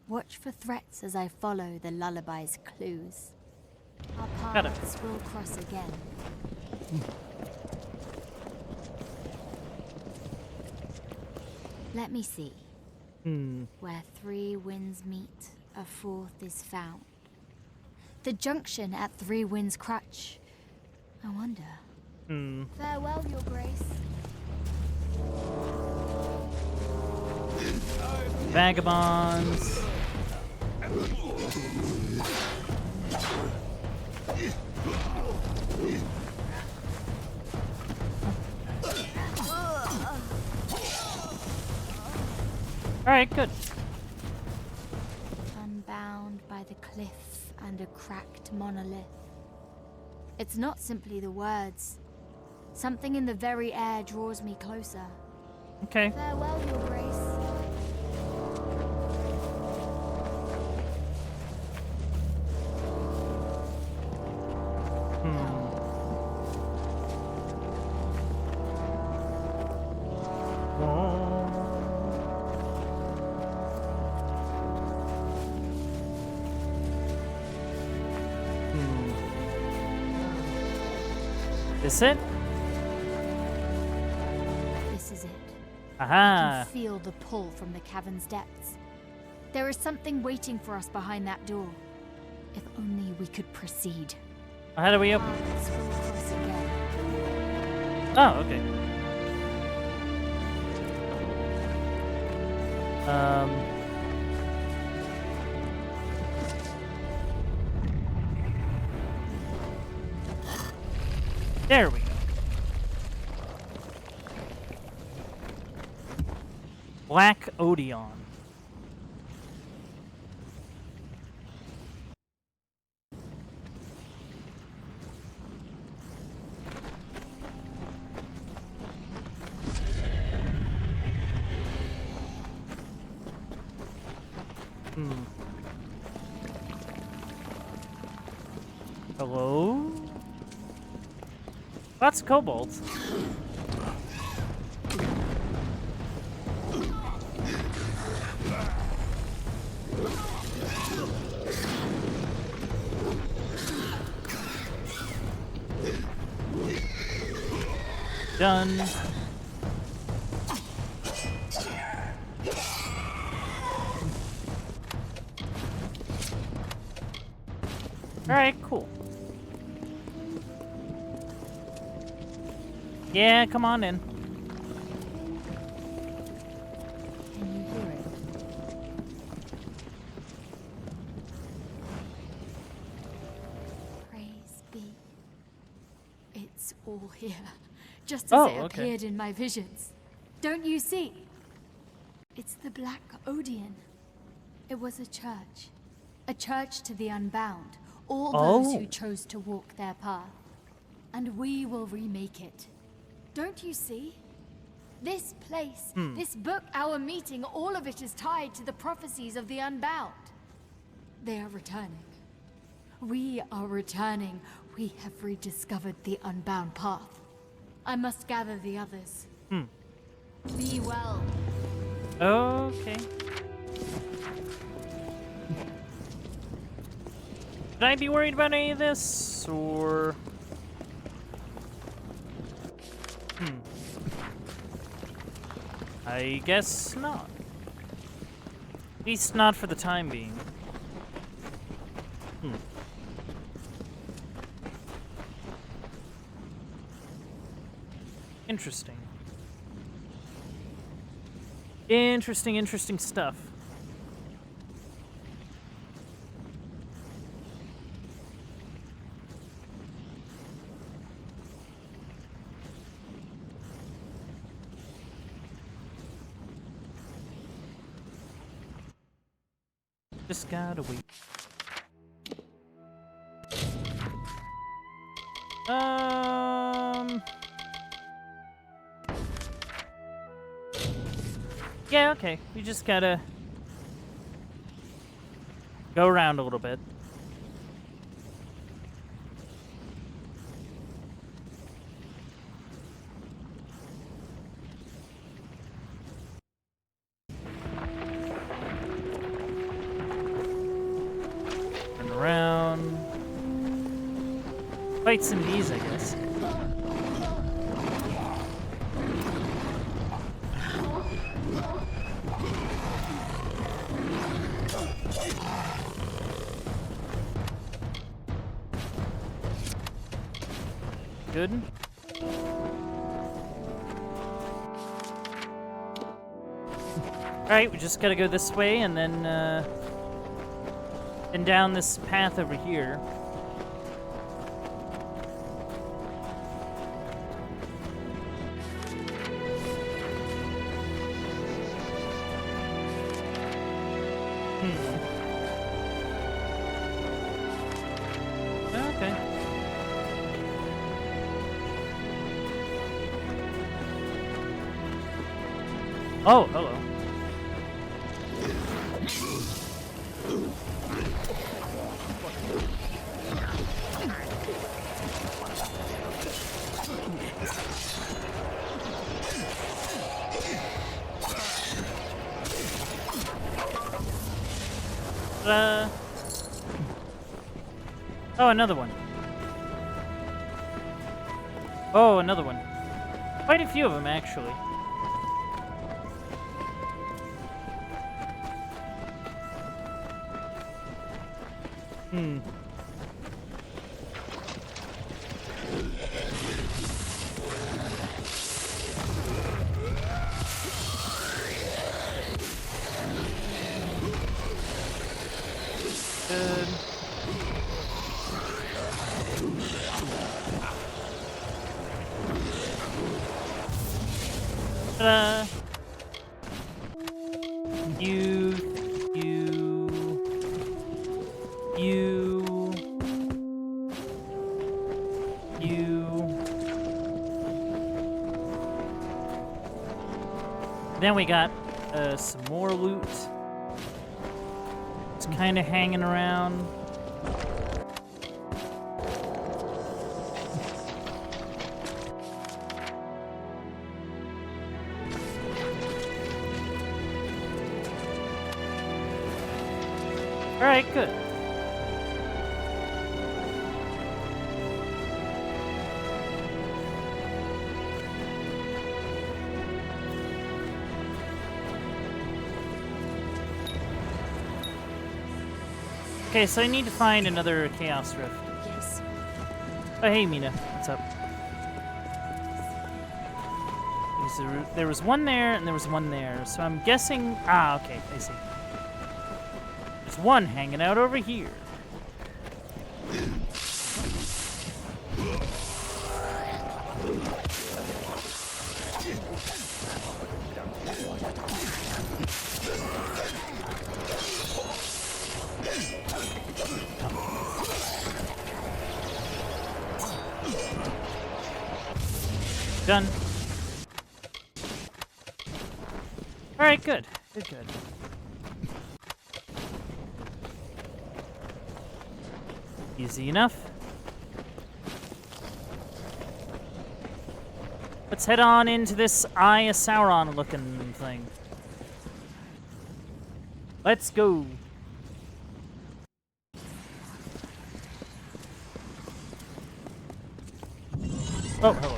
watch for threats as I follow the lullaby's clues. Our paths will cross again. Let me see. Where three winds meet, a fourth is found. The junction at Three Winds Crutch. I wonder. Farewell, Your Grace. Vagabonds. Alright, good. Unbound by the cliff and a cracked monolith. It's not simply the words. Something in the very air draws me closer. Okay. Farewell, Your Grace. This it? This is it. Aha! I can feel the pull from the cavern's depths. There is something waiting for us behind that door. If only we could proceed. How do we open? Paths will cross again. Oh, okay. There we go. Black Odeon. Hello? Lots of kobolds. Done. Alright, cool. Yeah, come on in. Can you hear it? Praise be. It's all here, just as it appeared in my visions. Don't you see? It's the Black Odeon. It was a church to the unbound, all those who chose to walk their path. And we will remake it. Don't you see? This place, this book, our meeting, all of it is tied to the prophecies of the unbound. They are returning. We are returning. We have rediscovered the unbound path. I must gather the others. Be well. Okay. Should I be worried about any of this, or... I guess not. At least not for the time being. Interesting. Interesting stuff. Just gotta wait. Yeah, okay. We just gotta go around a little bit. Turn around. Fight some bees, I guess. Good. Alright, we just gotta go this way and then, and down this path over here. Okay. Oh, hello. Oh, another one. Oh, another one. Quite a few of them, actually. Good. Ta-da! You. Then we got some more loot. It's kind of hanging around. All right, good. Okay, so I need to find another Chaos Rift. Yes. Oh, hey, Mina. What's up? There was one there, and there was one there. So I'm guessing... Ah, okay. I see. There's one hanging out over here. Done. Alright, good. Good. Easy enough. Let's head on into this Eye of Sauron looking thing. Let's go. Oh, hello.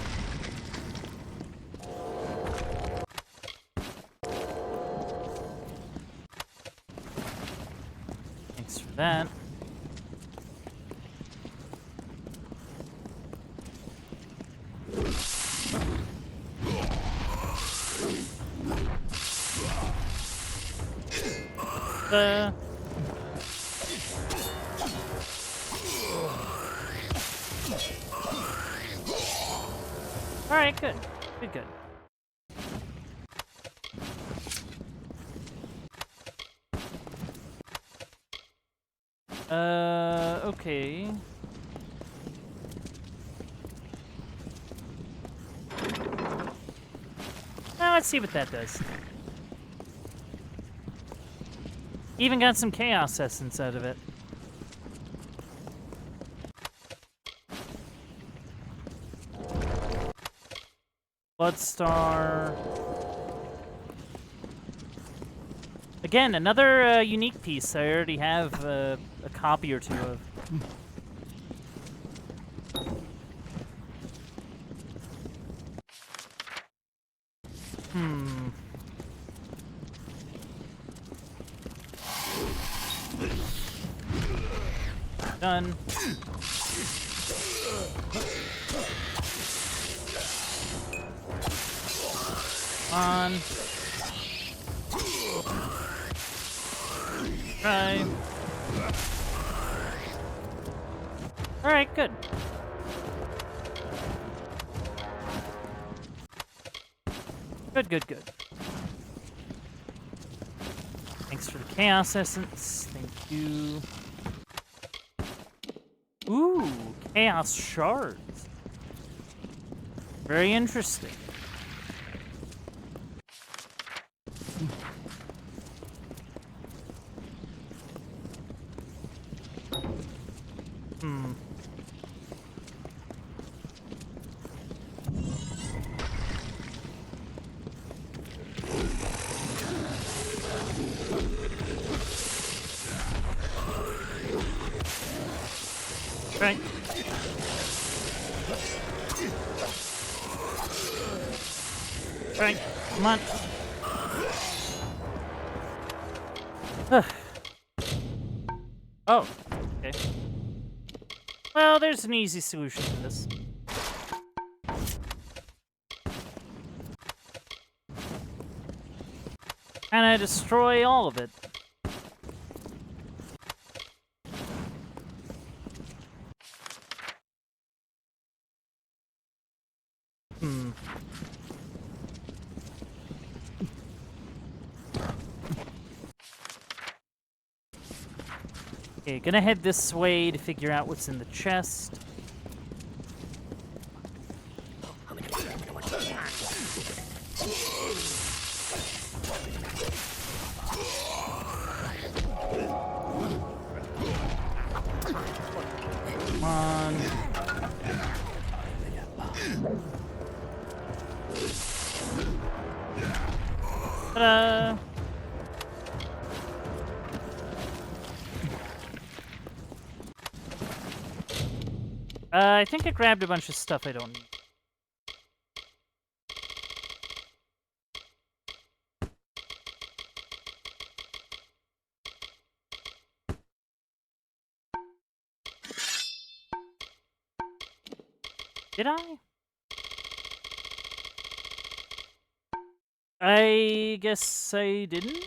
Thanks for that. Alright, good. Good. Okay. Now let's see what that does. Even got some chaos essence out of it. Bloodstar. Again, another unique piece I already have a copy or two of. Done. On. Try. Alright, good. Good. Thanks for the Chaos Essence. Thank you. Ooh, Chaos Shards. Very interesting. Right. Right. Come on. Oh. Okay. Well, there's an easy solution to this. And I destroy all of it. Okay, gonna head this way to figure out what's in the chest. Come on. Ta-da! I think I grabbed a bunch of stuff I don't need. Did I? I guess I didn't.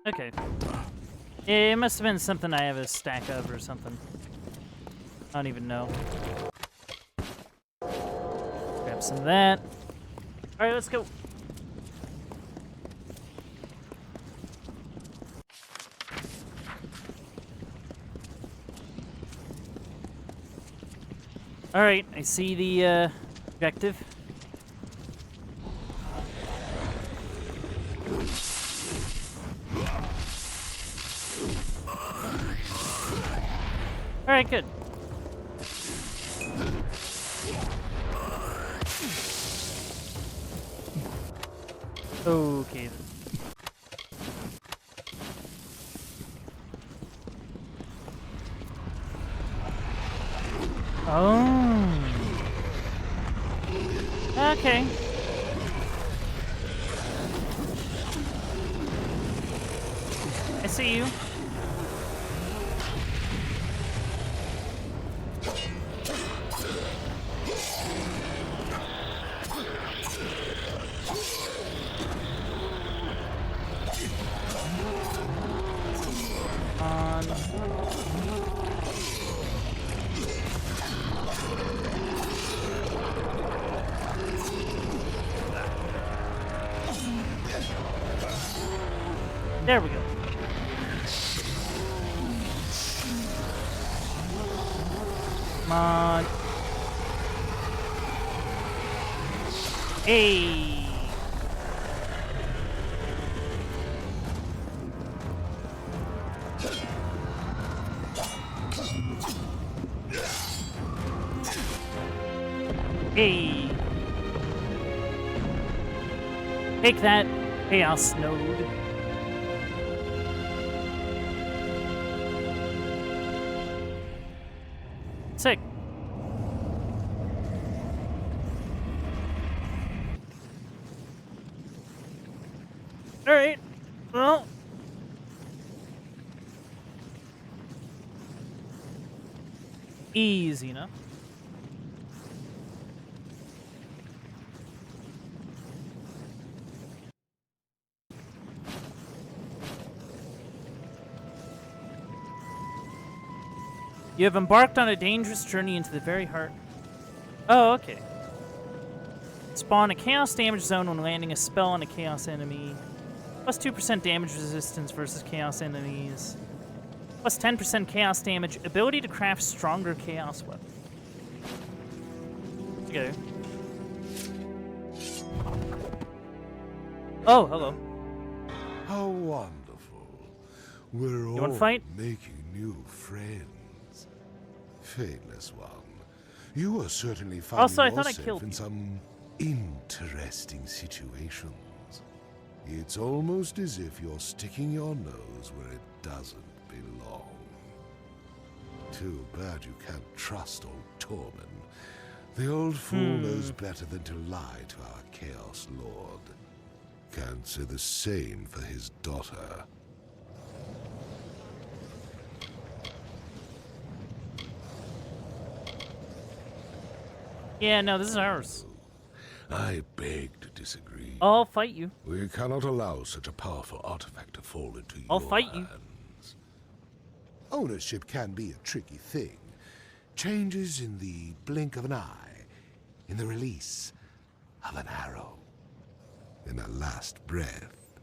Okay. It must have been something I have a stack of or something. I don't even know. Grab some of that. Alright, let's go. Alright, I see the objective. Alright, good. Okay then. Oh. Okay. I see you. There we go. Come on. Hey. Hey. Take that, Chaos Node. Sick. Alright. Well. Easy enough. You have embarked on a dangerous journey into the very heart. Oh, okay. Spawn a chaos damage zone when landing a spell on a chaos enemy. Plus 2% damage resistance versus chaos enemies. Plus 10% chaos damage. Ability to craft stronger chaos weapons. Okay. Oh, hello. How wonderful. We're You wanna all fight? making new friends. Faithless one, you are certainly finding Also, I thought I yourself killed in you. some interesting situations. It's almost as if you're sticking your nose where it doesn't belong. Too bad you can't trust old Torben. The old fool knows better than to lie to our Chaos Lord. Can't say the same for his daughter. Yeah, no, this is ours. I beg to disagree. I'll fight you. We cannot allow such a powerful artifact to fall into I'll your fight you. hands. Ownership can be a tricky thing. Changes in the blink of an eye, in the release of an arrow, in a last breath.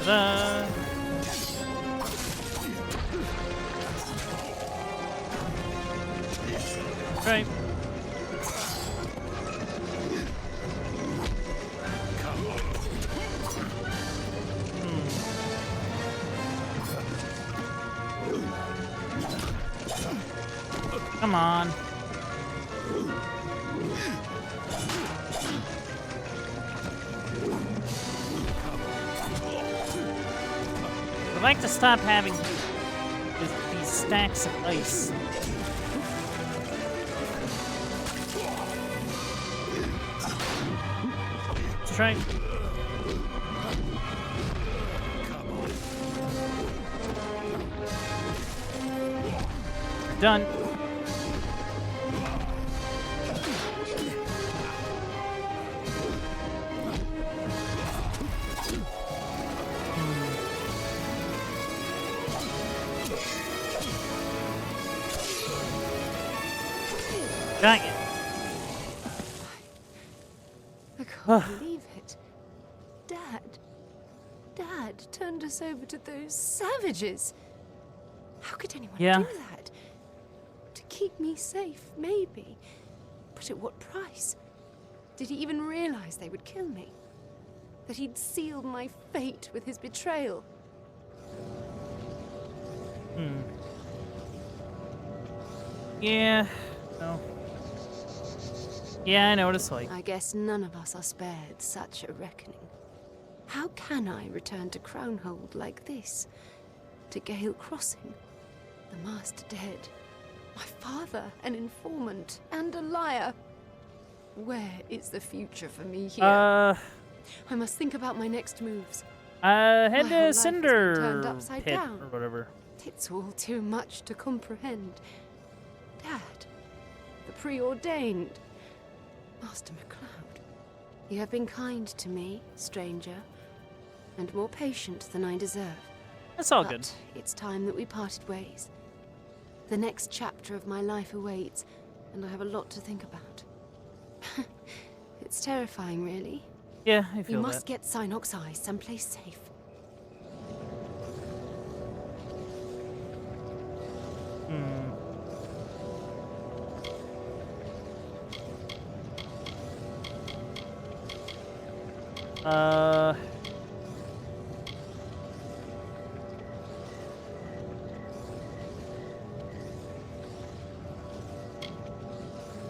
Ta-da! Right. Come on. I'd like to stop having these stacks of ice. Let's try. Done. Got you. I can't believe it. Dad turned us over to those savages. How could anyone Yeah. do that? To keep me safe, maybe. But at what price? Did he even realize they would kill me? That he'd sealed my fate with his betrayal? Yeah. No. Yeah, I know what it's like. I guess none of us are spared such a reckoning. How can I return to Crownhold like this? To Gale Crossing? The Master dead. My father, an informant, and a liar. Where is the future for me here? I must think about my next moves. Head My whole to life has been Cinder turned upside Pit down. or whatever. It's all too much to comprehend. Dad, the preordained. Master MacLeod, you have been kind to me, stranger, and more patient than I deserve. That's all But good. it's time that we parted ways. The next chapter of my life awaits, and I have a lot to think about. It's terrifying, really. Yeah, I feel We must that. get Synox Eye someplace safe.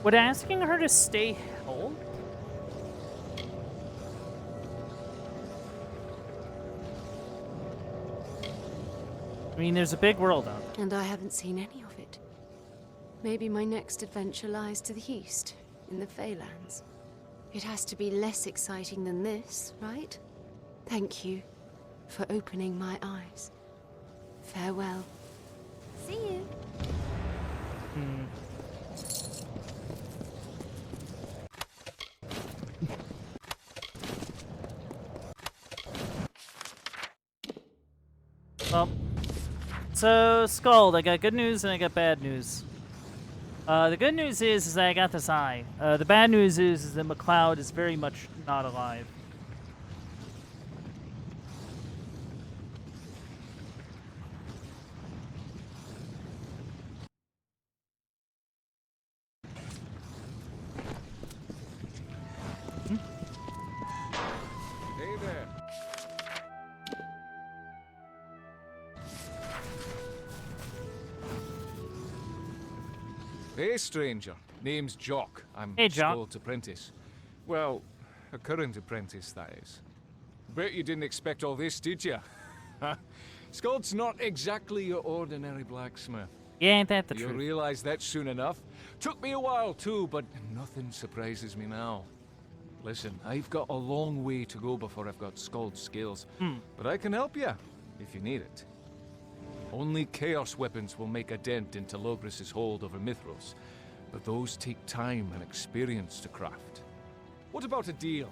Would asking her to stay help? I mean, there's a big world out there. And I haven't seen any of it. Maybe my next adventure lies to the east, in the Feylands. It has to be less exciting than this, right? Thank you for opening my eyes. Farewell. See you. Well, so Scald, I got good news and I got bad news. The good news is that I got this eye. The bad news is that MacLeod is very much not alive. Hey there. Hey, stranger. Name's Jock. I'm Hey, Jock. Scald's apprentice. Well, a current apprentice, that is. Bet you didn't expect all this, did you? Scald's not exactly your ordinary blacksmith. Yeah, ain't that the You'll truth? realize that soon enough. Took me a while too, but nothing surprises me now. Listen, I've got a long way to go before I've got Scald's skills, but I can help you if you need it. Only Chaos weapons will make a dent into Logris's hold over Mithros, but those take time and experience to craft. What about a deal?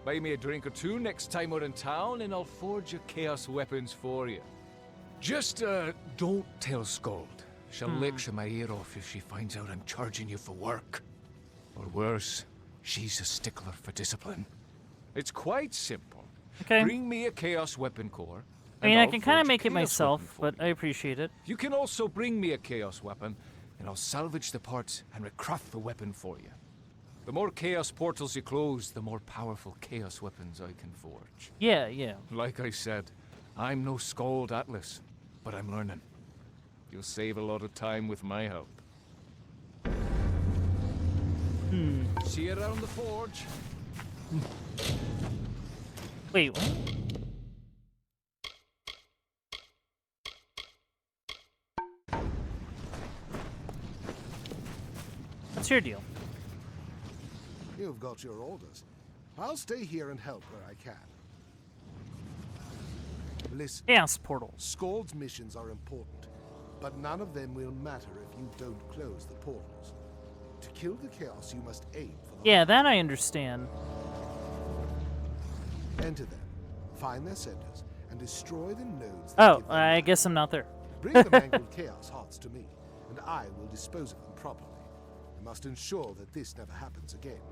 Buy me a drink or two next time we're in town, and I'll forge your Chaos weapons for you. Just, don't tell Scald. She'll lecture my ear off if she finds out I'm charging you for work. Or worse, she's a stickler for discipline. It's quite simple. Okay. Bring me a Chaos weapon core. I mean, and I I'll can kind of forge a make it Chaos myself, weapon for but you. I appreciate it. You can also bring me a Chaos weapon, and I'll salvage the parts and recraft the weapon for you. The more Chaos portals you close, the more powerful Chaos weapons I can forge. Yeah, yeah. Like I said, I'm no Scald Atlas, but I'm learning. You'll save a lot of time with my help. See you around the forge. Wait, what? What's your deal? You've got your orders. I'll stay here and help where I can. Listen. Chaos portals. Scald's missions are important, but none of them will matter if you don't close the portals. To kill the chaos, you must aim for the Yeah, that I understand. Enter them, find their centers, and destroy the nodes. Oh, I guess I'm not there. Bring the mangled chaos hearts to me, and I will dispose of them properly. I must ensure that this never happens again.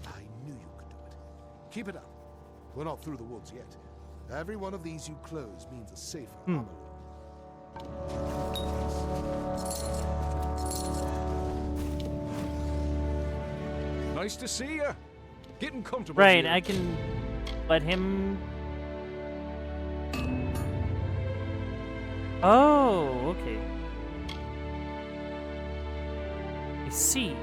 I knew you could do it. Keep it up. We're not through the woods yet. Every one of these you close means a safer Amalur. Nice to see you. Getting comfortable. Right, here. I can let him... Oh, okay. I see.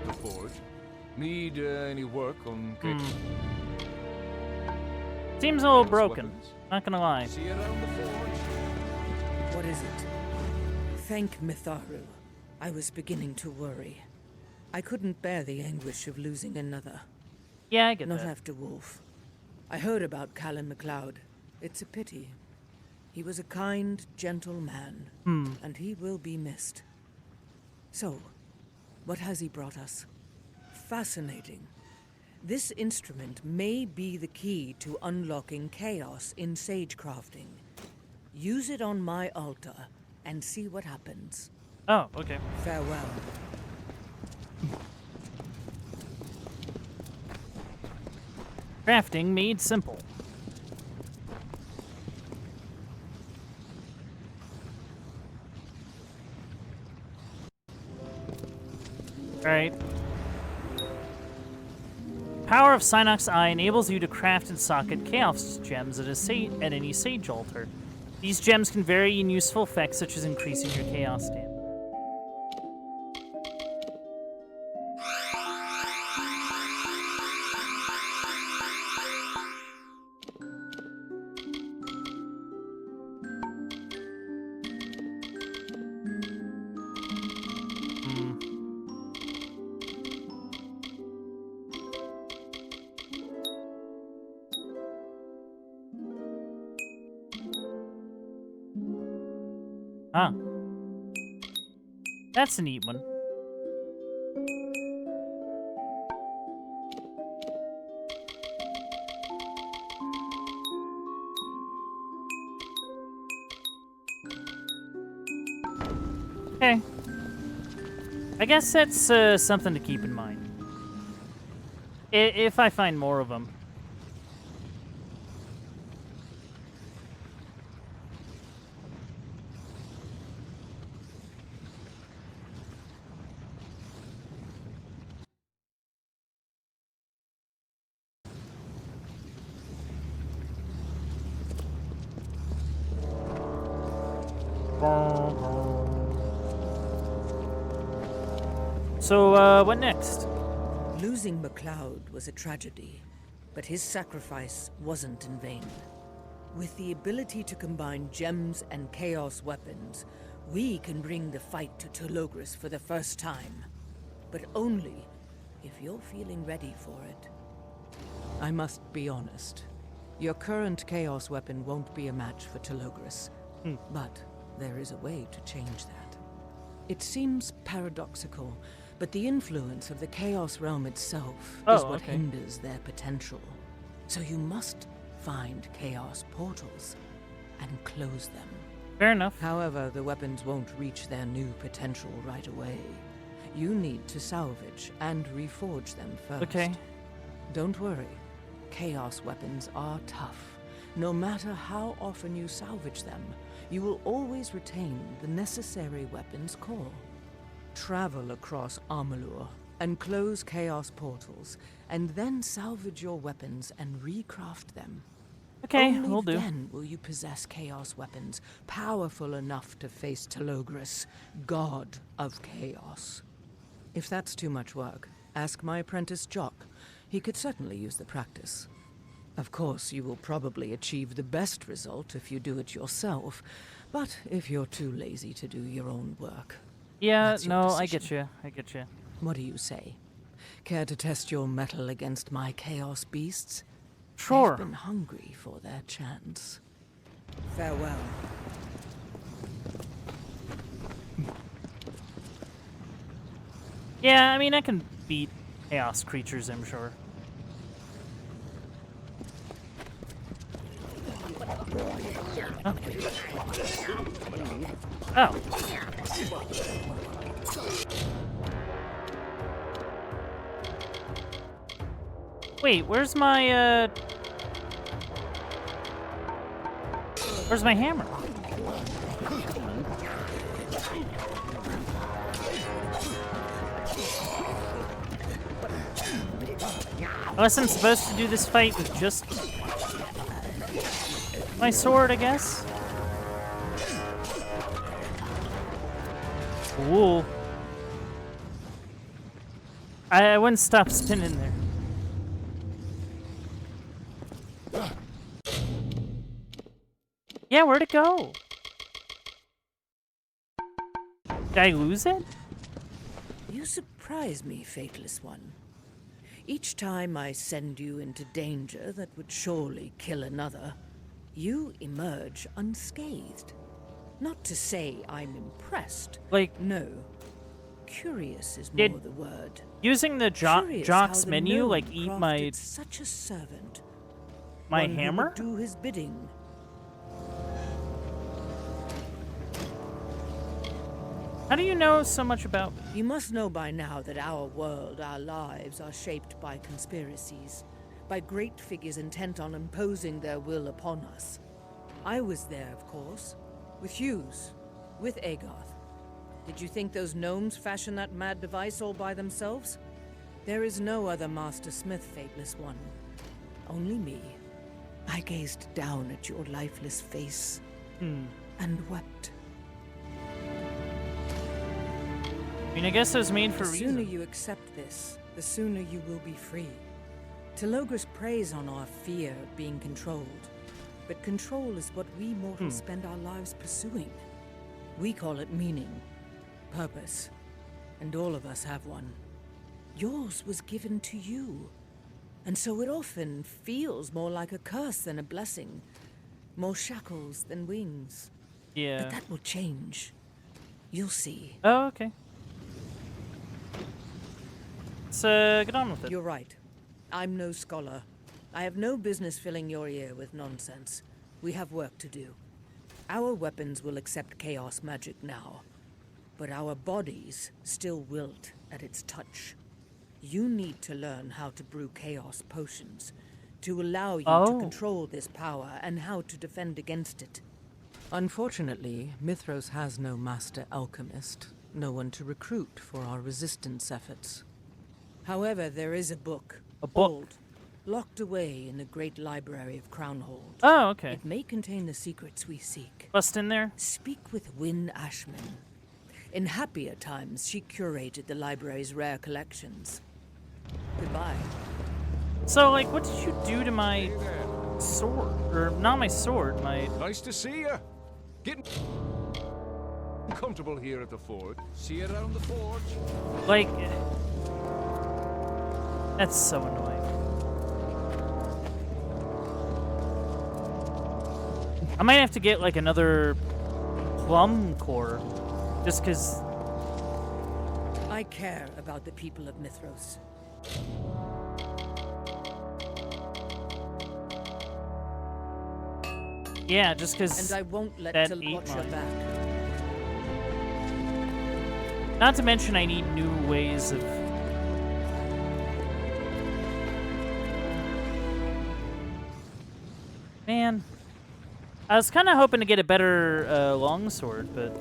The forge. Need any work on? Seems a little Chaos broken. weapons? Not gonna lie. See you around the forge. What is it? Thank Mitharu. I was beginning to worry. I couldn't bear the anguish of losing another. Yeah, I get Not that. after Wolf. I heard about Callan MacLeod. It's a pity. He was a kind, gentle man, and he will be missed. So, what has he brought us? Fascinating. This instrument may be the key to unlocking chaos in sagecrafting. Use it on my altar and see what happens. Oh, okay. Farewell. Crafting made simple. Alright. Power of Synox Eye enables you to craft and socket Chaos Gems at any Sage altar. These gems can vary in useful effects such as increasing your Chaos stamina. Huh. That's a neat one. Okay. I guess that's something to keep in mind. If I find more of them. So, what next? Losing MacLeod was a tragedy, but his sacrifice wasn't in vain. With the ability to combine gems and chaos weapons, we can bring the fight to Telogris for the first time. But only if you're feeling ready for it. I must be honest. Your current chaos weapon won't be a match for Telogris. But there is a way to change that. It seems paradoxical, but the influence of the Chaos Realm itself is what hinders their potential. So you must find Chaos portals and close them. Fair enough. However, the weapons won't reach their new potential right away. You need to salvage and reforge them first. Okay. Don't worry. Chaos weapons are tough. No matter how often you salvage them, you will always retain the necessary weapons core. Travel across Amalur and close Chaos portals, and then salvage your weapons and recraft them. Okay, Only will do. then will you possess Chaos weapons powerful enough to face Telogris, God of Chaos. If that's too much work, ask my apprentice Jock. He could certainly use the practice. Of course, you will probably achieve the best result if you do it yourself, but if you're too lazy to do your own work... Yeah, no, I get you. I get you. What do you say? Care to test your mettle against my Chaos beasts? Sure. They've been hungry for their chance. Farewell. Yeah, I mean, I can beat Chaos creatures, I'm sure. Oh. Wait, where's my hammer? Unless I'm supposed to do this fight with just my sword, I guess? Cool. I wouldn't stop spinning there. Yeah, where'd it go? Did I lose it? You surprise me, Faithless One. Each time I send you into danger that would surely kill another, you emerge unscathed. Not to say I'm impressed. Like, no. Curious is more the word. Using the Jock's menu, like, eat my... such a servant. My One hammer? Who would do his bidding. How do you know so much about me? You must know by now that our world, our lives, are shaped by conspiracies. By great figures intent on imposing their will upon us. I was there, of course. With Hughes. With Agarth. Did you think those gnomes fashioned that mad device all by themselves? There is no other Master Smith, Faithless One. Only me. I gazed down at your lifeless face. And wept. I mean, I guess it was made for a reason. The sooner you accept this, the sooner you will be free. Telogris preys on our fear of being controlled. But control is what we mortals spend our lives pursuing. We call it meaning, purpose, and all of us have one. Yours was given to you, and so it often feels more like a curse than a blessing. More shackles than wings. Yeah. But that will change. You'll see. Oh, okay. Let's get on with it. You're right. I'm no scholar. I have no business filling your ear with nonsense. We have work to do. Our weapons will accept chaos magic now, but our bodies still wilt at its touch. You need to learn how to brew chaos potions, to allow you to control this power and how to defend against it. Unfortunately, Mithros has no master alchemist, no one to recruit for our resistance efforts. However, there is a book. A book? Old, locked away in the great library of Crownhold. Oh, okay. It may contain the secrets we seek. Bust in there? Speak with Wynne Ashman. In happier times, she curated the library's rare collections. Goodbye. So, like, what did you do to my sword? Or, not my sword, my... Nice to see you. Getting comfortable here at the forge. See you around the forge. Like... That's so annoying. I might have to get, like, another plum core. Just because... I care about the people of Mithros. Yeah, just because and I won't let that Til ate watch your mine. back. Not to mention I need new ways of... Man. I was kind of hoping to get a better longsword, but...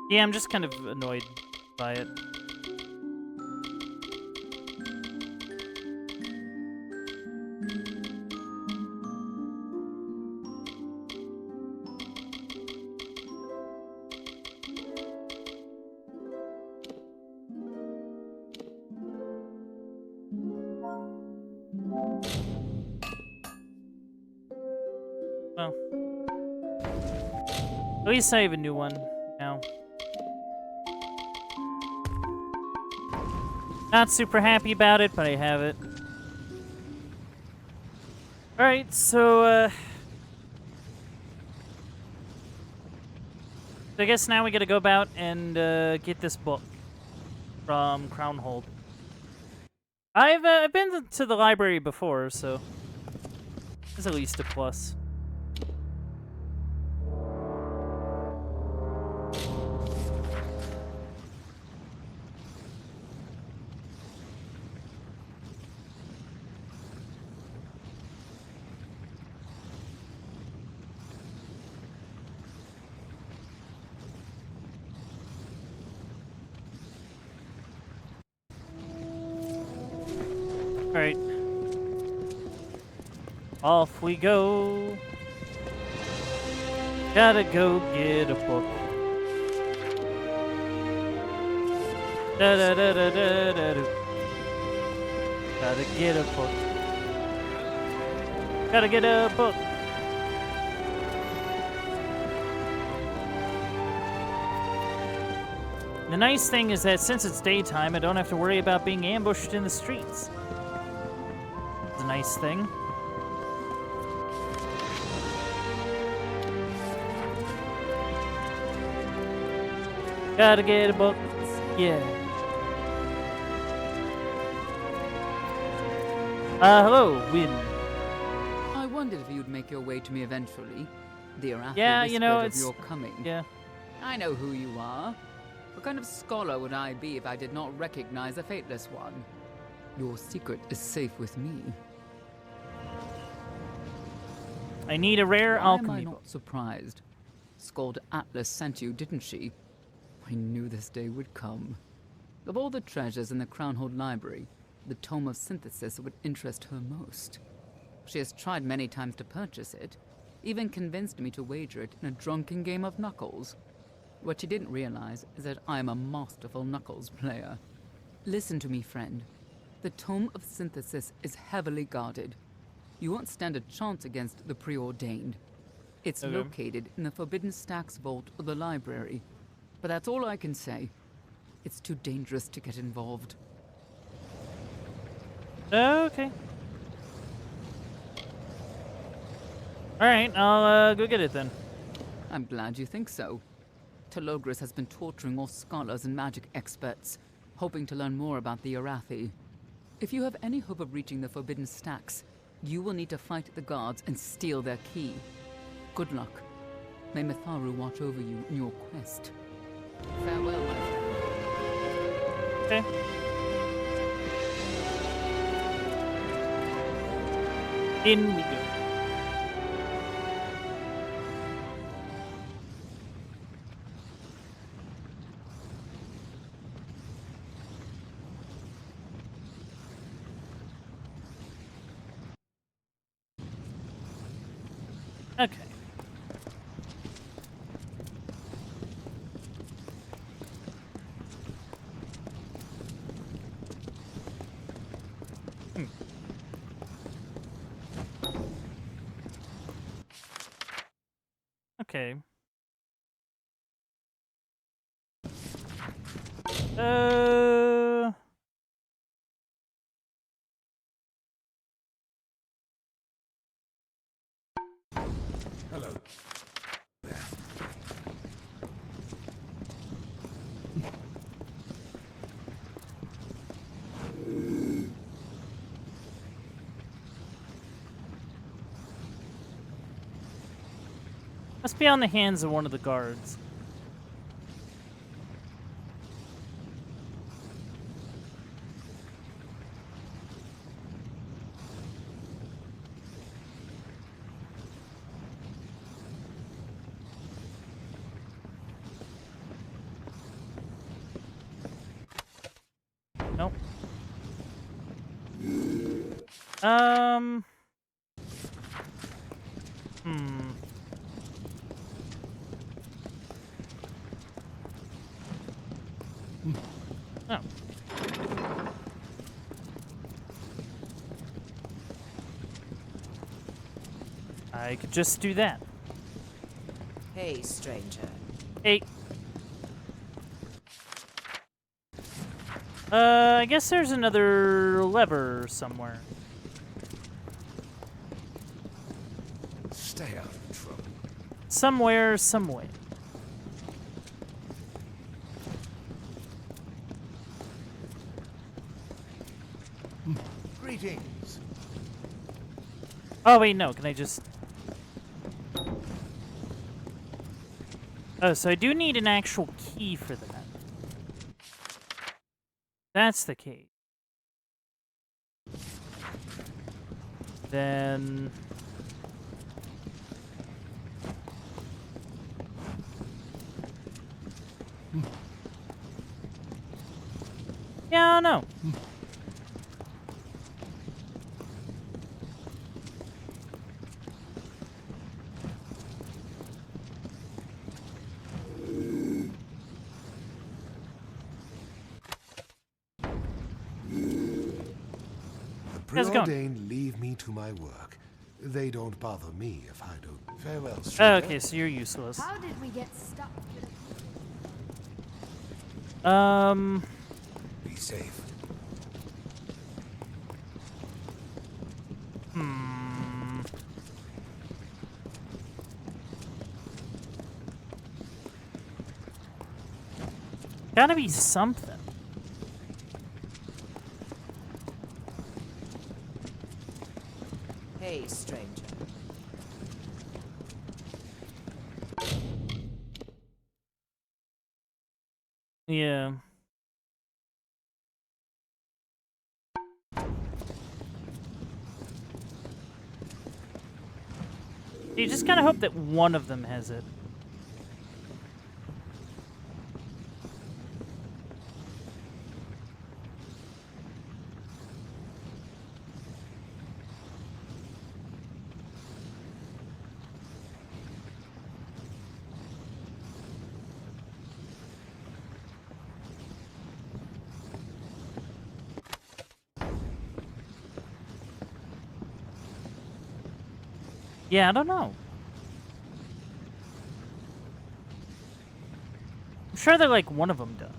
Yeah, I'm just kind of annoyed by it. Well, at least I have a new one now. Not super happy about it, but I have it. Alright, so, I guess now we gotta go about and, get this book from Crownhold. I've been to the library before, so it's at least a plus. Alright. Off we go. Gotta go get a book. Da da da da da da da. Gotta get a book. Gotta get a book. The nice thing is that since it's daytime, I don't have to worry about being ambushed in the streets. It's a nice thing. Gotta get a book. Yeah. Hello, Wynne. I wondered if you'd make your way to me eventually. The Arathi Yeah, you know, whispered it's... of your coming. Yeah. I know who you are. What kind of scholar would I be if I did not recognize a fateless one? Your secret is safe with me. I need a rare Why alchemy am I book. not surprised? Skald Atlas sent you, didn't she? I knew this day would come. Of all the treasures in the Crownhold Library, the Tome of Synthesis would interest her most. She has tried many times to purchase it, even convinced me to wager it in a drunken game of knuckles. What she didn't realize is that I am a masterful knuckles player. Listen to me, friend. The Tome of Synthesis is heavily guarded. You won't stand a chance against the Preordained. It's Okay. located in the Forbidden Stacks vault of the library. But that's all I can say. It's too dangerous to get involved. Okay. Alright, I'll go get it then. I'm glad you think so. Telogris has been torturing all scholars and magic experts, hoping to learn more about the Arathi. If you have any hope of reaching the Forbidden Stacks, you will need to fight the guards and steal their key. Good luck. May Mitharu watch over you in your quest. Farewell, my friend. Okay. In we go. Okay. Okay. Hello. Must be on the hands of one of the guards. Nope. Oh. I could just do that. Hey, stranger. Hey. I guess there's another lever somewhere. Stay out of trouble. Somewhere, somewhere. Greetings. Oh, wait, no. Can I just... Oh, so I do need an actual key for that. That's the key. Then... Yeah, I don't know. How's it going? Preordained leave me to my work. They don't bother me if I don't. Farewell, stranger. Okay, so you're useless. How did we get stuck? Be safe. Gotta be something. Hey, stranger. Yeah. You just kind of hope that one of them has it. Yeah, I don't know. I'm sure that, like, one of them does.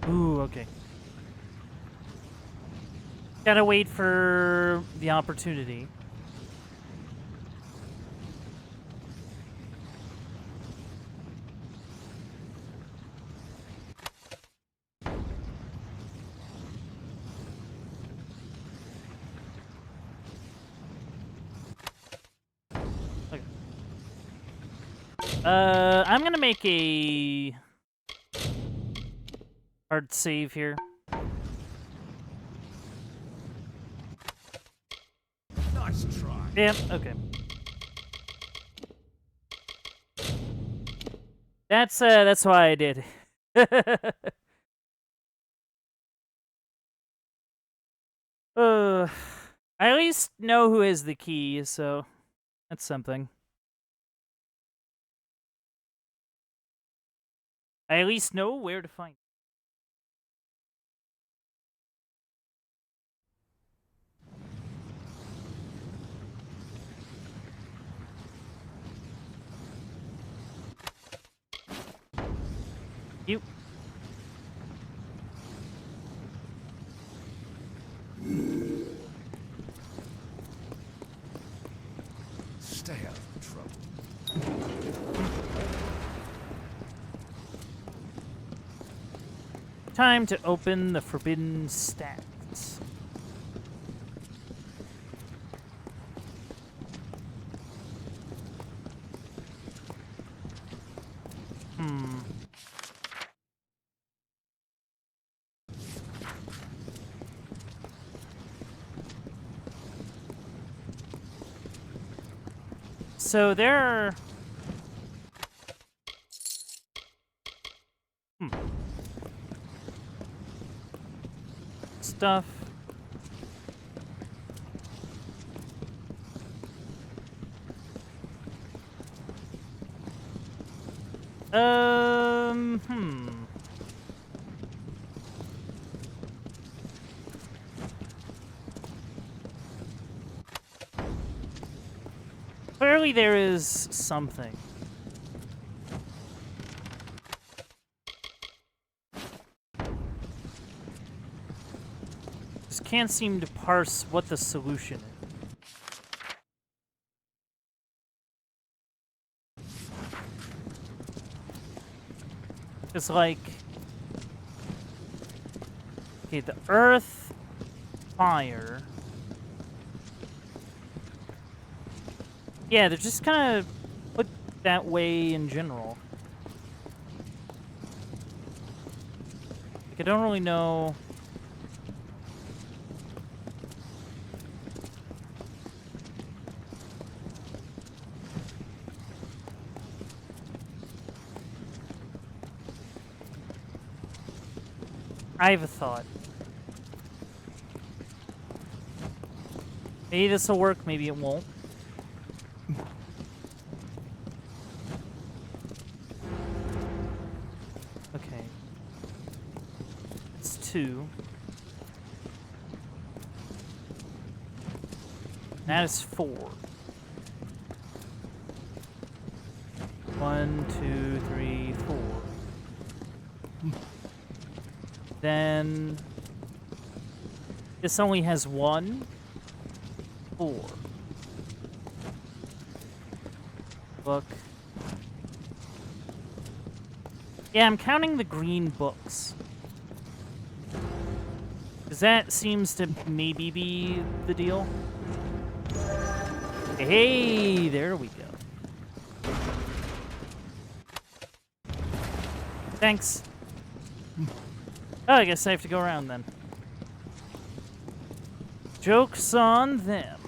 Ooh, okay. Gotta wait for the opportunity. Okay. I'm gonna make a hard save here. Nice try. Yeah, okay. That's why I did. I at least know who has the key, so that's something. I at least know where to find it. You. Stay out of trouble. Time to open the forbidden stacks. So there are... Stuff. Clearly there is something. Just can't seem to parse what the solution is. It's like... Okay, the earth, fire... Yeah, they're just kind of put that way in general. Like, I don't really know... I have a thought. Maybe this will work, maybe it won't. Okay. It's 2. That is 4. 1, 2, 3, 4. Then this only has 1, 4. Book. Yeah, I'm counting the green books. Because that seems to maybe be the deal. Hey, there we go. Thanks. Oh, I guess I have to go around then. Joke's on them.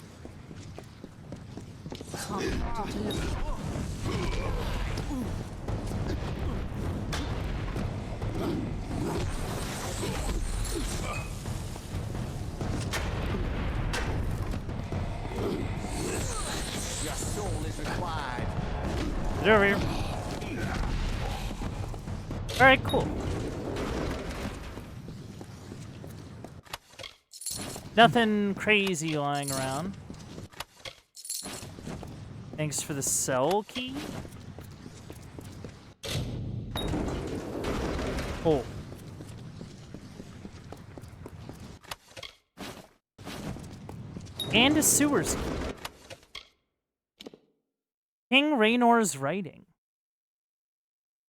Your soul is required. Get over here. Alright, cool. Nothing crazy lying around. Thanks for the cell key. Oh. And a sewers key. King Raynor's writing.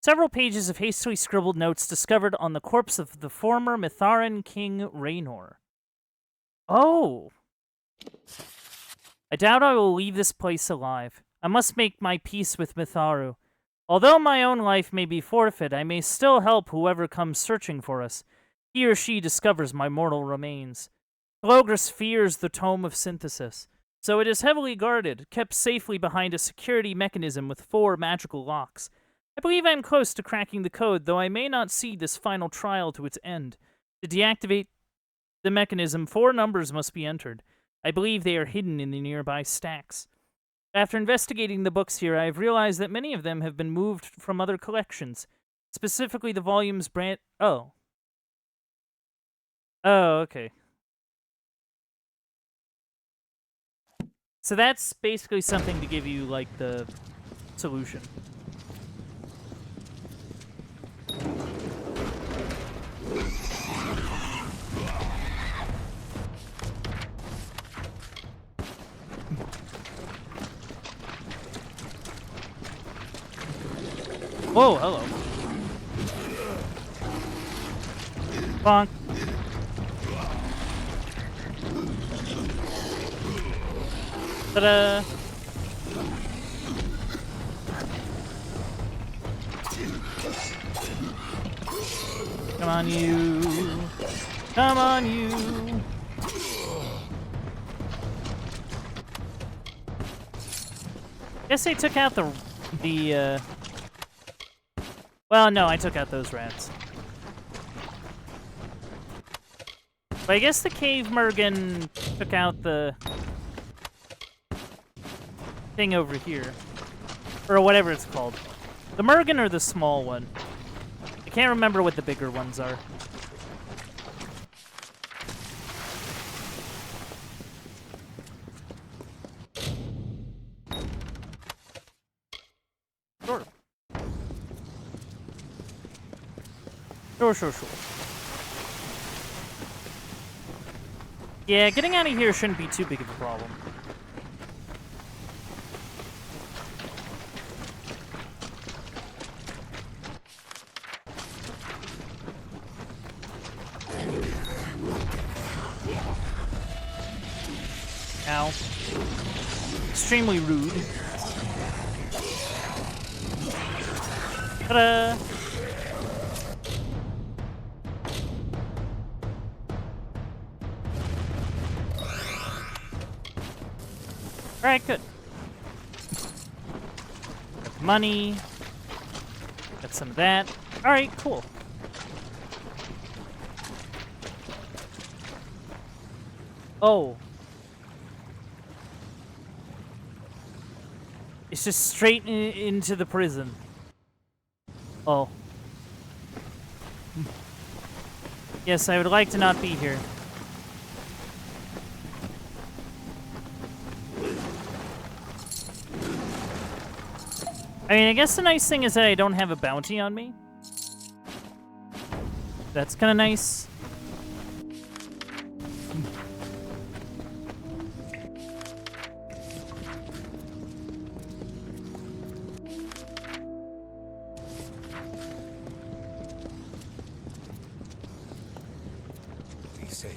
Several pages of hastily scribbled notes discovered on the corpse of the former Mitharan King Raynor. Oh! I doubt I will leave this place alive. I must make my peace with Mitharu. Although my own life may be forfeit, I may still help whoever comes searching for us. He or she discovers my mortal remains. Logris fears the Tome of Synthesis, so it is heavily guarded, kept safely behind a security mechanism with 4 magical locks. I believe I am close to cracking the code, though I may not see this final trial to its end. To deactivate the mechanism, 4 numbers must be entered. I believe they are hidden in the nearby stacks. After investigating the books here, I have realized that many of them have been moved from other collections, specifically the volumes Oh. Oh, okay. So that's basically something to give you, like, the solution. Whoa, hello. Bonk. Ta-da! Come on, you. Come on, you. Guess they took out the well, no, I took out those rats. But I guess the cave mergen took out the thing over here. Or whatever it's called. The mergen or the small one? I can't remember what the bigger ones are. Sure. Sure. Yeah, getting out of here shouldn't be too big of a problem. Ow. Extremely rude. Ta-da! Alright, good. Got money. Got some of that. Alright, cool. Oh. It's just straight into the prison. Oh. Yes, I would like to not be here. I mean, I guess the nice thing is that I don't have a bounty on me. That's kind of nice. Be safe.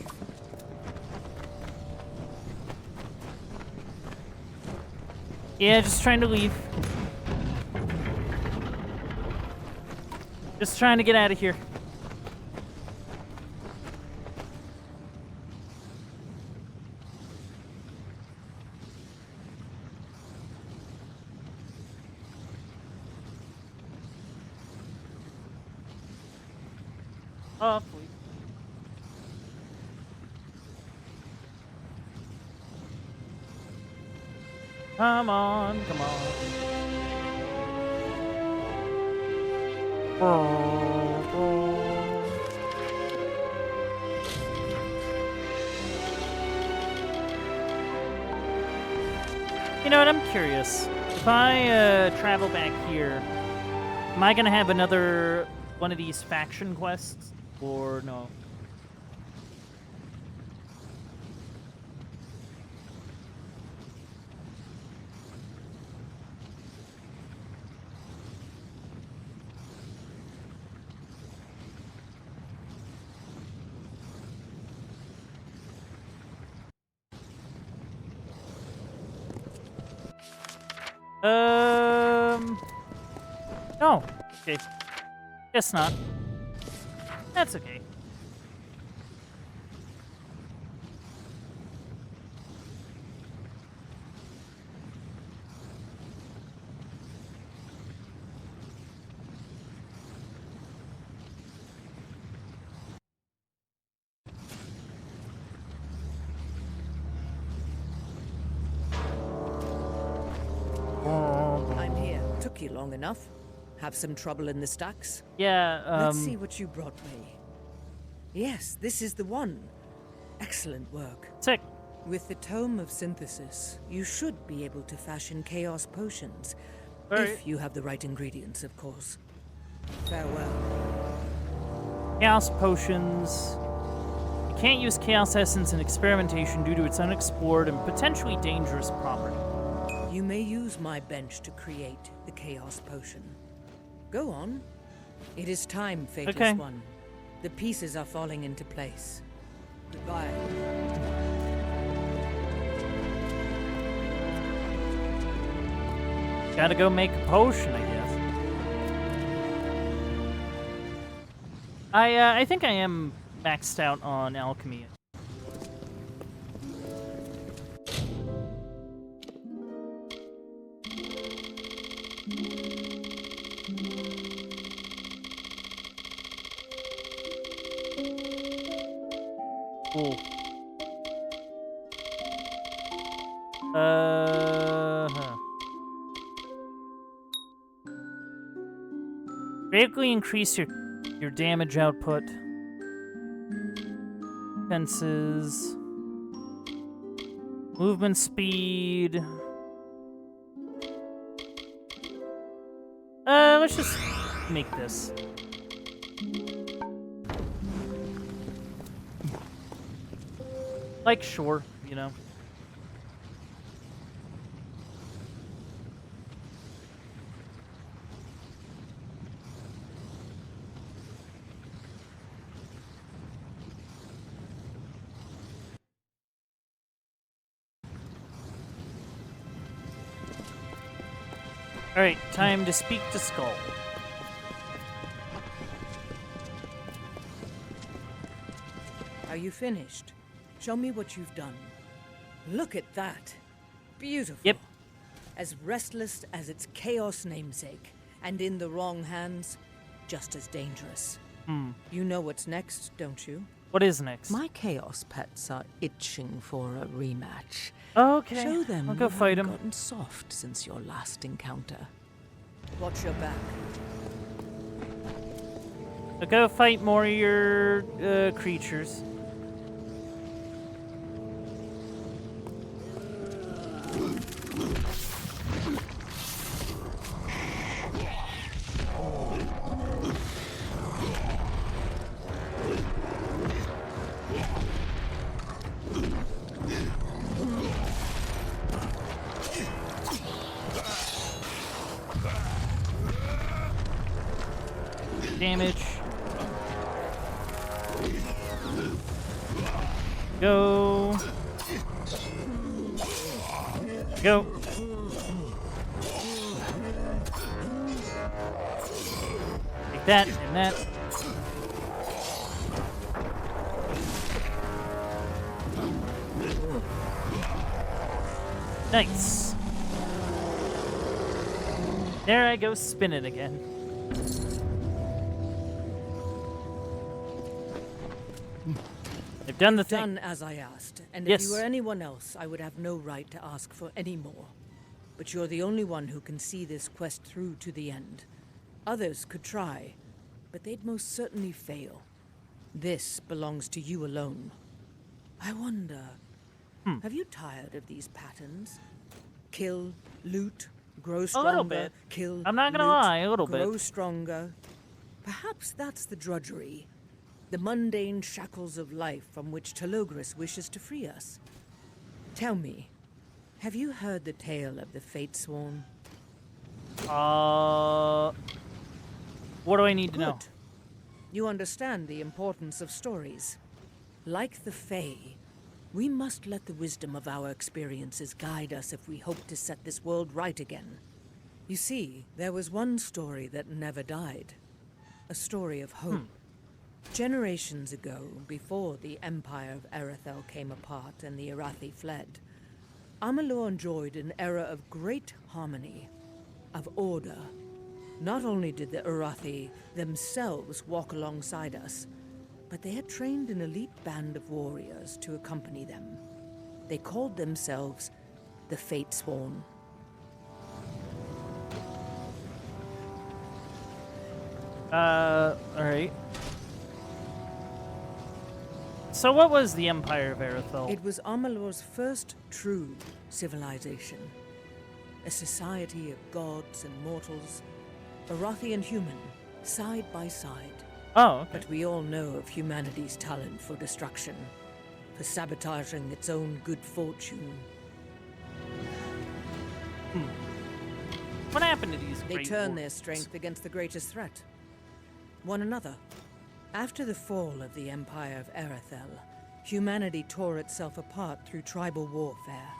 Yeah, just trying to leave. Just trying to get out of here. Hopefully. Come on, come on. You know what? I'm curious. If I travel back here, am I gonna have another one of these faction quests, or no? No. Okay. Guess not. That's okay. I'm here. Took you long enough. Have some trouble in the stacks? Yeah, Let's see what you brought me. Yes, this is the one. Excellent work. Sick. With the Tome of Synthesis, you should be able to fashion chaos potions. Right. If you have the right ingredients, of course. Farewell. Chaos potions. You can't use chaos essence in experimentation due to its unexplored and potentially dangerous property. You may use my bench to create the chaos potion. Go on. It is time, Faithless Okay. One. The pieces are falling into place. Goodbye. Gotta go make a potion, I guess. I think I am maxed out on alchemy. Cool. Huh. Greatly increase your damage output. Defenses. Movement speed. Let's just make this. Like, sure, you know. Alright, time to speak to Skull. Are you finished? Show me what you've done. Look at that. Beautiful. Yep. As restless as its chaos namesake, and in the wrong hands, just as dangerous. You know what's next, don't you? What is next? My chaos pets are itching for a rematch. Okay. Show them I'll go fight him. gotten soft since your last encounter. Watch your back. I'll go fight more of your creatures. Damage. Go. Go. Take that and that. Nice. There I go spinning again. I've done the thing. Done as I asked, and Yes. if you were anyone else, I would have no right to ask for any more. But you're the only one who can see this quest through to the end. Others could try, but they'd most certainly fail. This belongs to you alone. I wonder, have you tired of these patterns? Kill, loot, grow A stronger. little bit. Kill, I'm not gonna loot, lie, a little bit. grow stronger. Perhaps that's the drudgery. The mundane shackles of life from which Telogris wishes to free us. Tell me, have you heard the tale of the Fatesworn? What do I need to know? Good. You understand the importance of stories. Like the Fae, we must let the wisdom of our experiences guide us if we hope to set this world right again. You see, there was one story that never died. A story of hope. Generations ago, before the Empire of Erethel came apart and the Arathi fled, Amalur enjoyed an era of great harmony, of order. Not only did the Arathi themselves walk alongside us, but they had trained an elite band of warriors to accompany them. They called themselves the Fatesworn. Alright. So what was the Empire of Erethel? It was Amalur's first true civilization. A society of gods and mortals, Arathi and human, side by side. Oh, okay. But we all know of humanity's talent for destruction, for sabotaging its own good fortune. What happened to these They great turn warriors? their strength against the greatest threat. One another. After the fall of the Empire of Erethel, humanity tore itself apart through tribal warfare.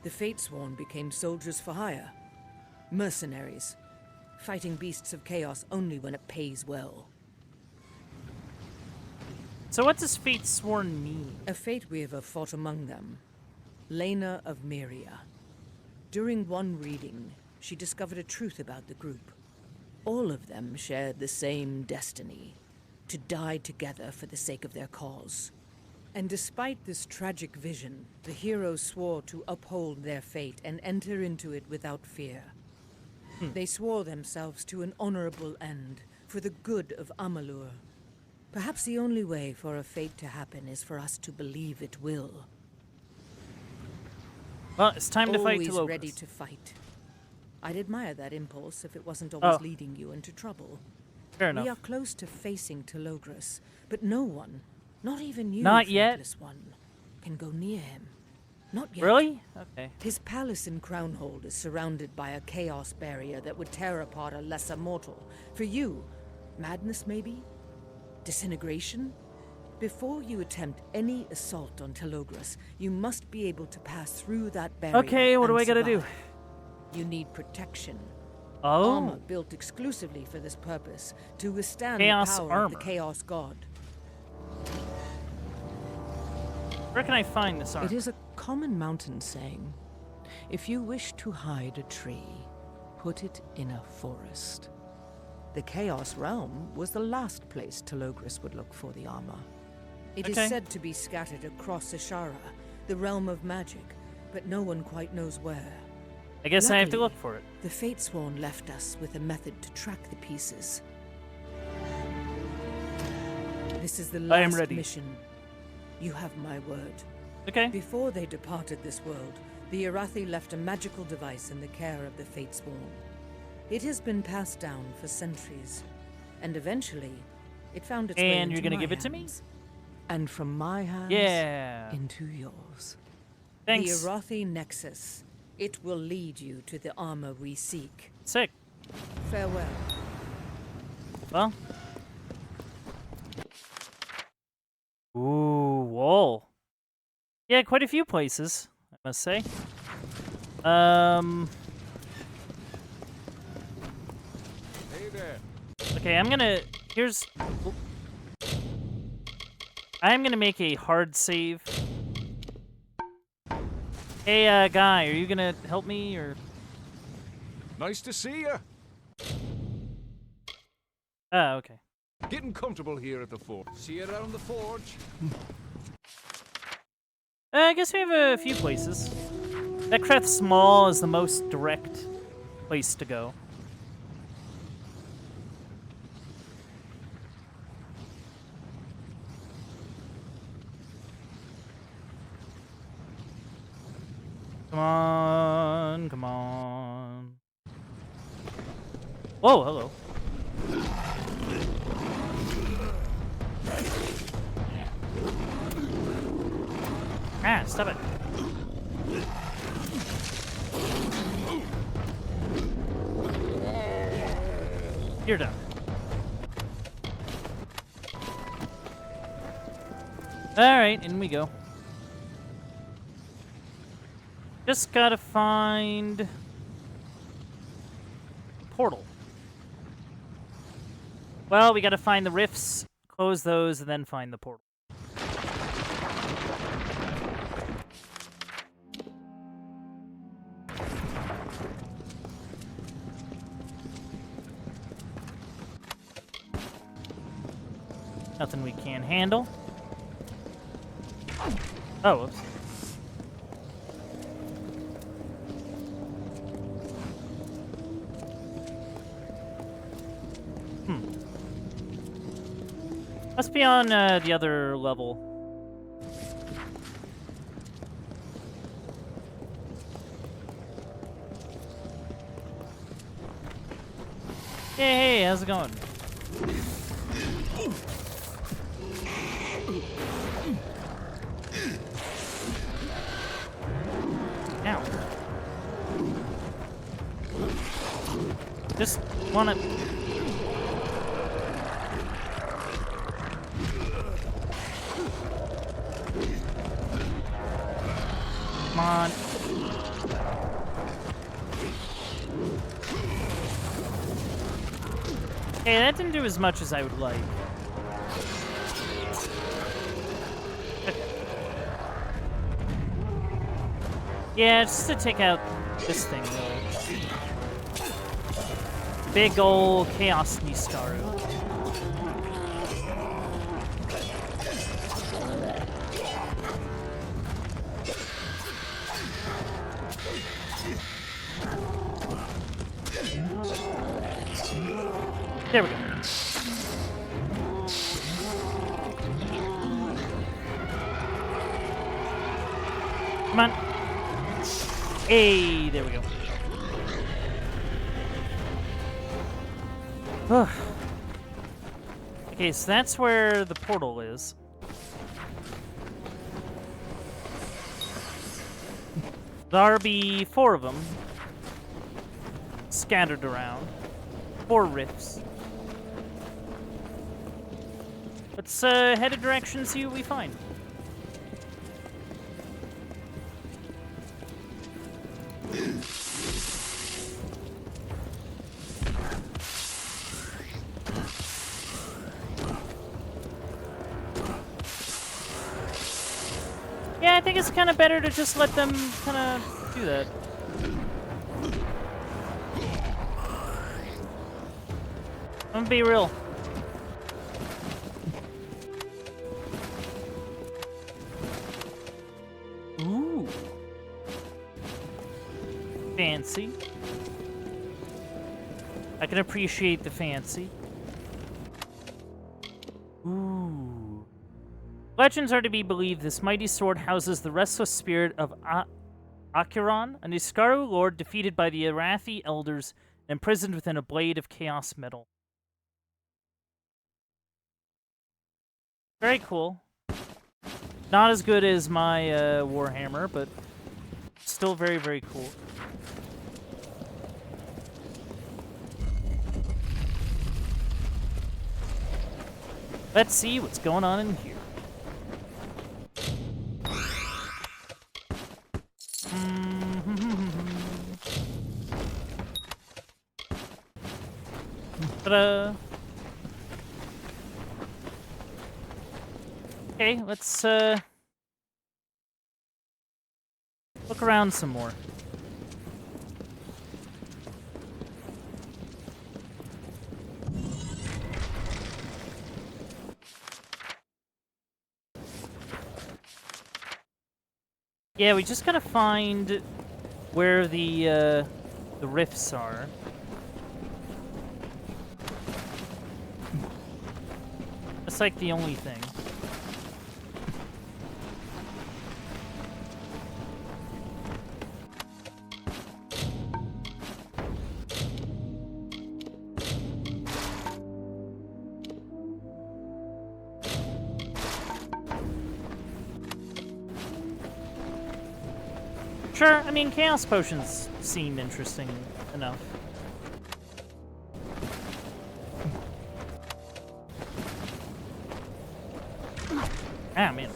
The Fatesworn became soldiers for hire. Mercenaries. Fighting beasts of chaos only when it pays well. So what does Fatesworn mean? A Fate Weaver fought among them. Lena of Myria. During one reading, she discovered a truth about the group. All of them shared the same destiny. To die together for the sake of their cause. And despite this tragic vision, the heroes swore to uphold their fate and enter into it without fear. They swore themselves to an honorable end for the good of Amalur. Perhaps the only way for a fate to happen is for us to believe it will. Well, it's time to fight Always Telogris. ready to fight. I'd admire that impulse if it wasn't always Oh. leading you into trouble. Fair enough. We are close to facing Telogris, but no one, not even you, Not yet. Faithless One, can go near him. Not yet. Really? Okay. His palace in Crownhold is surrounded by a chaos barrier that would tear apart a lesser mortal. For you, madness maybe? Disintegration? Before you attempt any assault on Telogris, you must be able to pass through that barrier. Okay, what do and I gotta do? survive. You need protection. Oh. Armor built exclusively for this purpose, to withstand Chaos the power of the armor. Chaos God. Where can I find this armor? It is a common mountain saying, if you wish to hide a tree, put it in a forest. The Chaos Realm was the last place Telogris would look for the armor. It is Okay. said to be scattered across Ishara, the realm of magic, but no one quite knows where. I guess I have to Luckily, look for it. The Fatesworn left us with a method to track the pieces. This is the I am last ready. mission. You have my word. Okay. Before they departed this world, the Arathi left a magical device in the care of the Fatesworn. It has been passed down for centuries, and eventually, it found its way And you're into gonna my give it to me? hands. And from my hands Yeah. into yours. Thanks. The Arathi Nexus. It will lead you to the armor we seek. Sick. Farewell. Well. Ooh, whoa. Yeah, quite a few places, I must say. Hey there. Okay, I'm gonna... Here's... I'm gonna make a hard save. Hey, guy, are you gonna help me, or... Nice to see you. Ah, okay. Getting comfortable here at the forge. See you around the forge. I guess we have a few places. That Kreth Small is the most direct place to go. Come on. on, come on. Whoa, hello. Ah, stop it. You're done. Alright, in we go. Just gotta find... portal. Well, we gotta find the rifts, close those, and then find the portal. Nothing we can't handle. Oh, whoops. Must be on the other level. Hey, how's it going? Ow. Just wanna... Come on. Hey, that didn't do as much as I would like. Yeah, just to take out this thing, really. Big ol' Chaos Nistaru. There we go. Come on. Hey, there we go. Okay, so that's where the portal is. There'll be 4 of them scattered around. 4 rifts. Let's head a direction, see what we find. Yeah, I think it's kind of better to just let them kind of do that. I'm gonna be real. Ooh. Fancy. I can appreciate the fancy. Ooh. Legends are to be believed this mighty sword houses the restless spirit of Acheron, a Niskaru lord defeated by the Arathi elders and imprisoned within a blade of chaos metal. Very cool. Not as good as my Warhammer, but still very, very cool. Let's see what's going on in here. Ta-da! Okay, let's look around some more. Yeah, we just gotta find where the rifts are. That's like the only thing. Sure, I mean, chaos potions seem interesting enough. Ah, man.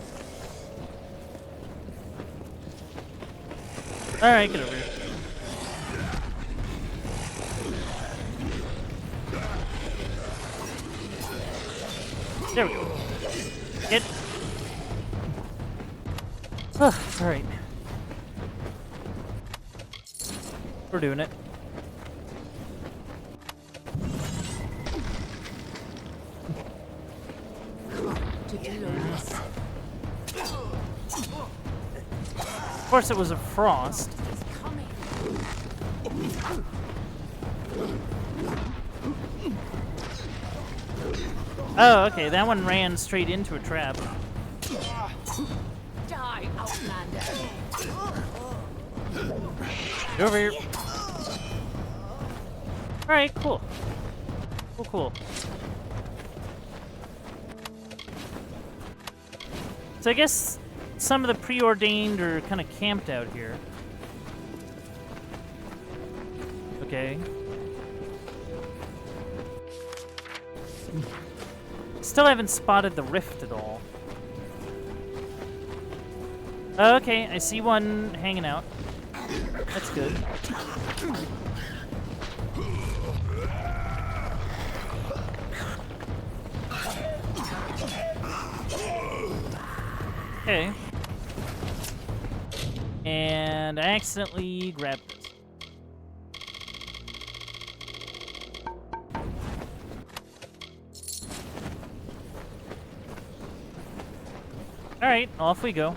Alright, get over here. There we go. Get. Alright. We're doing it. Of course, it was a frost. Oh, okay. That one ran straight into a trap. Die, Outlander. Get over here. Alright, cool. Cool. So I guess some of the preordained are kind of camped out here. Okay. Still haven't spotted the rift at all. Okay, I see one hanging out. That's good. Okay. And I accidentally grabbed this. Alright, off we go.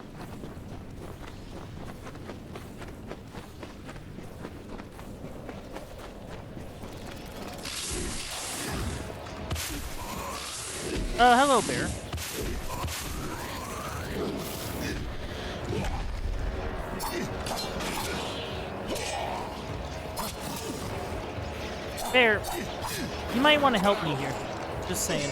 Hello, bear. Bear, you might want to help me here. Just saying.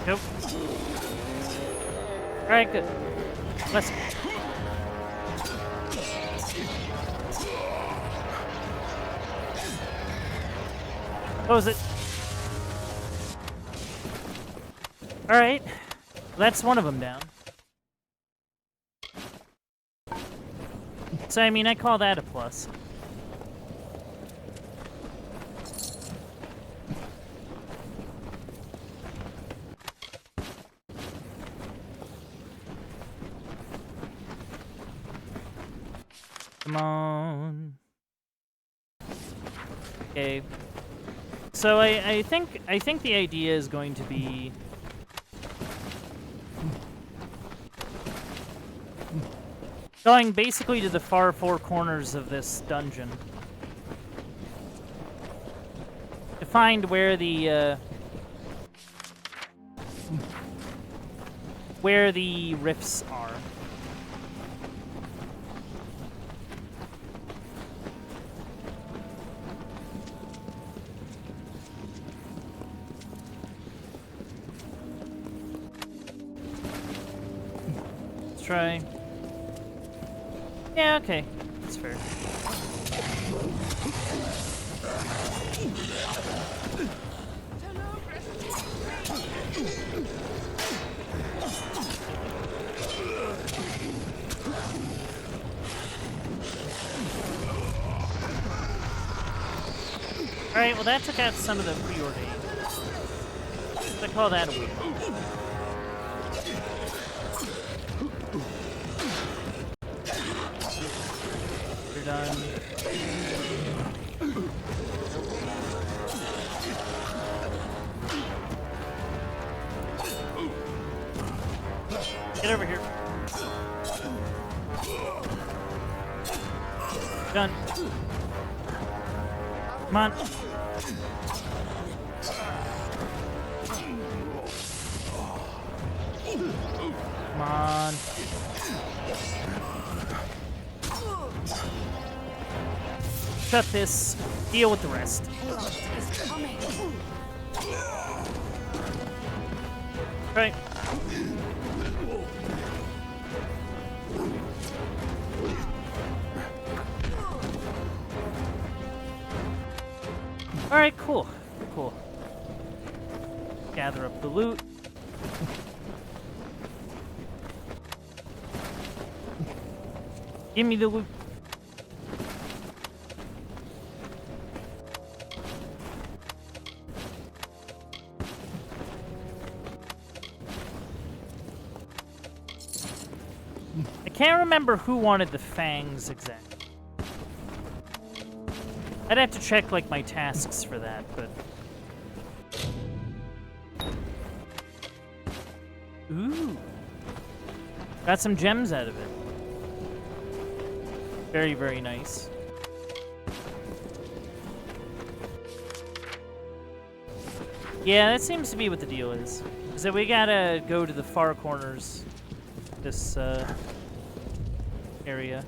Nope. Alright, good. Let's go. Close it. Alright. That's one of them down. So, I mean, I call that a plus. Come on. Okay. So I think the idea is going to be going basically to the far four corners of this dungeon to find where the rifts are. Try. Yeah, okay. That's fair. Alright, well that took out some of the preordained. I call that a win. Done. Get over here. Done. Come on. Come on. shut this, deal with the rest. Right. Alright, cool. Cool. Gather up the loot. Give me the loot. I can't remember who wanted the fangs exactly. I'd have to check, like, my tasks for that, but... Ooh. Got some gems out of it. Very, very nice. Yeah, that seems to be what the deal is. Is that we gotta go to the far corners. This, area.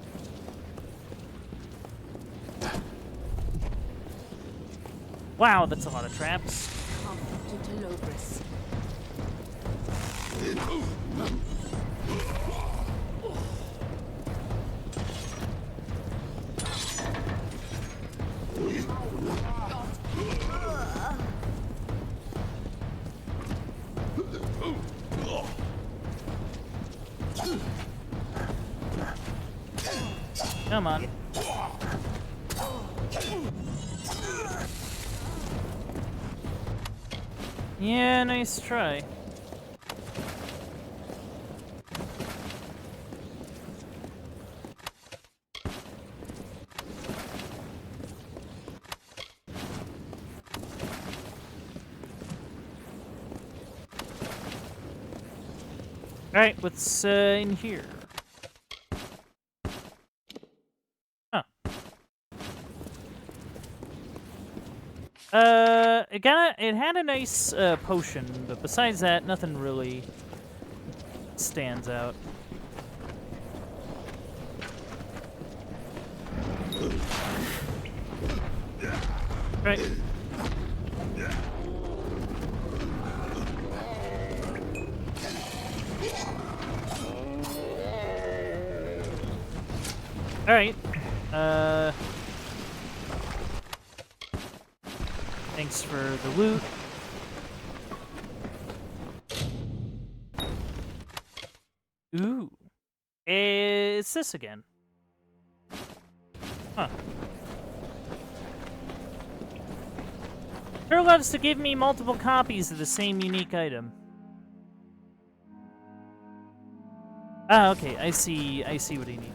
Wow, that's a lot of traps. Come on. Yeah, nice try. Alright, what's in here? Huh. It had a nice potion, but besides that, nothing really stands out. Right. Alright. Thanks for the loot. Ooh. It's this again. Huh. Sure loves to give me multiple copies of the same unique item. Ah, okay. I see what he needs.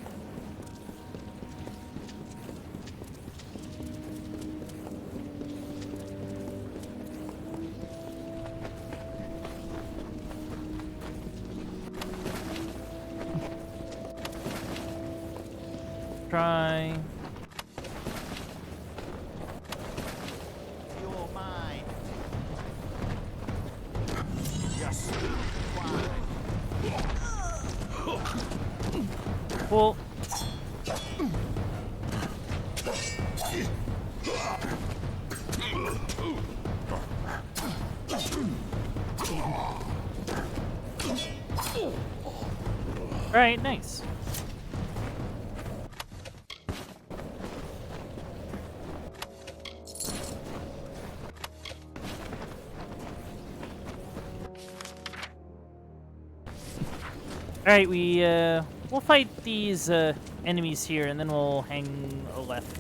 Try. You're mine. Yes. Cool. Alright, nice. Alright, we'll fight these enemies here, and then we'll hang a left.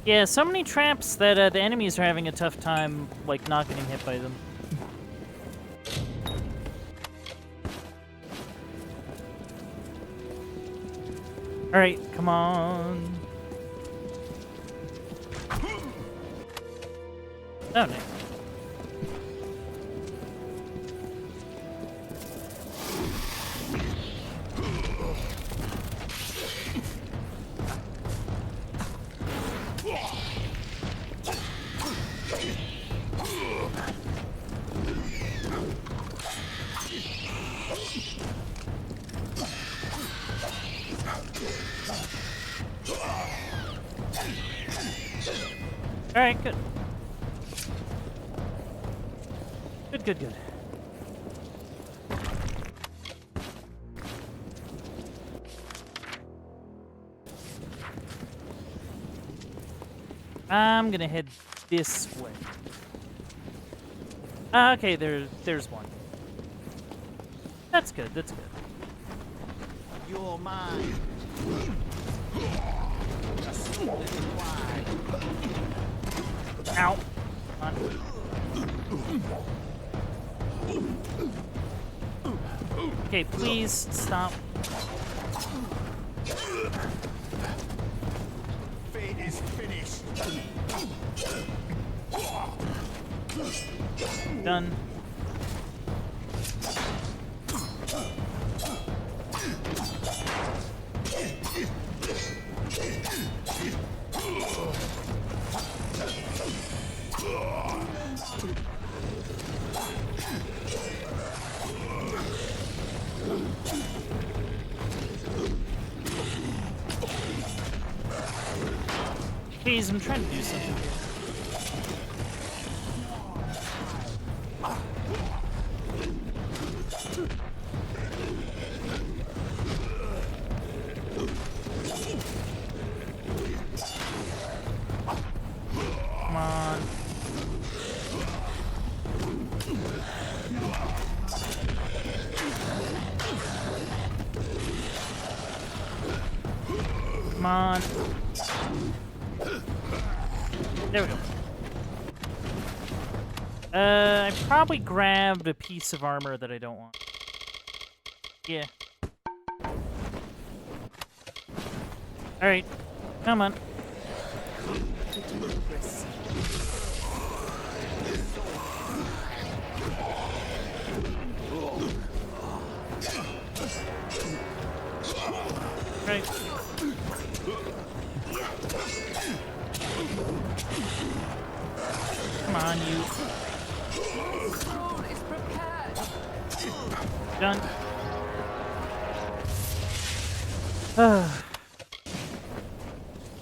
Yeah, so many traps that the enemies are having a tough time, like, not getting hit by them. Alright, come on. Oh, nice. Alright, good. Good, good, good. I'm gonna head this way. Okay, there's one. That's good, that's good. You're mine. Just a little wide. Ow. Come on. Okay, please stop. Fate is finished. Done. Please, I'm trying to do something here. Come on. Come on. There we go. I probably grabbed a piece of armor that I don't want. Yeah. Alright. Come on. Right. Come on, you. Done.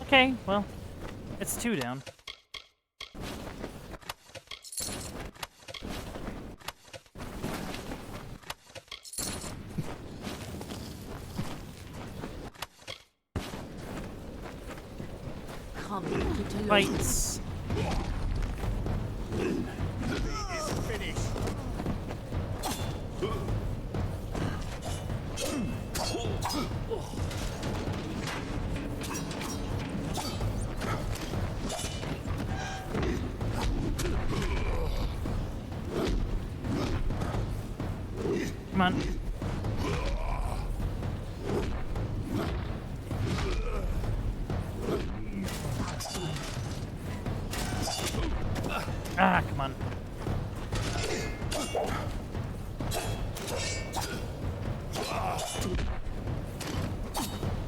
Okay, well, it's 2 down. Fights. Come on. Ah, come on.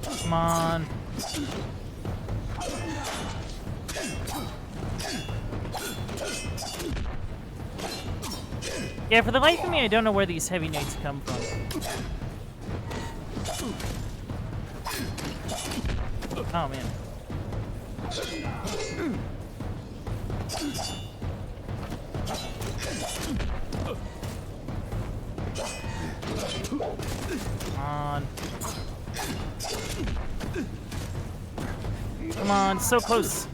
Come on. Yeah, for the life of me, I don't know where these heavy knights come from. Oh, man. Come on. Come on, so close.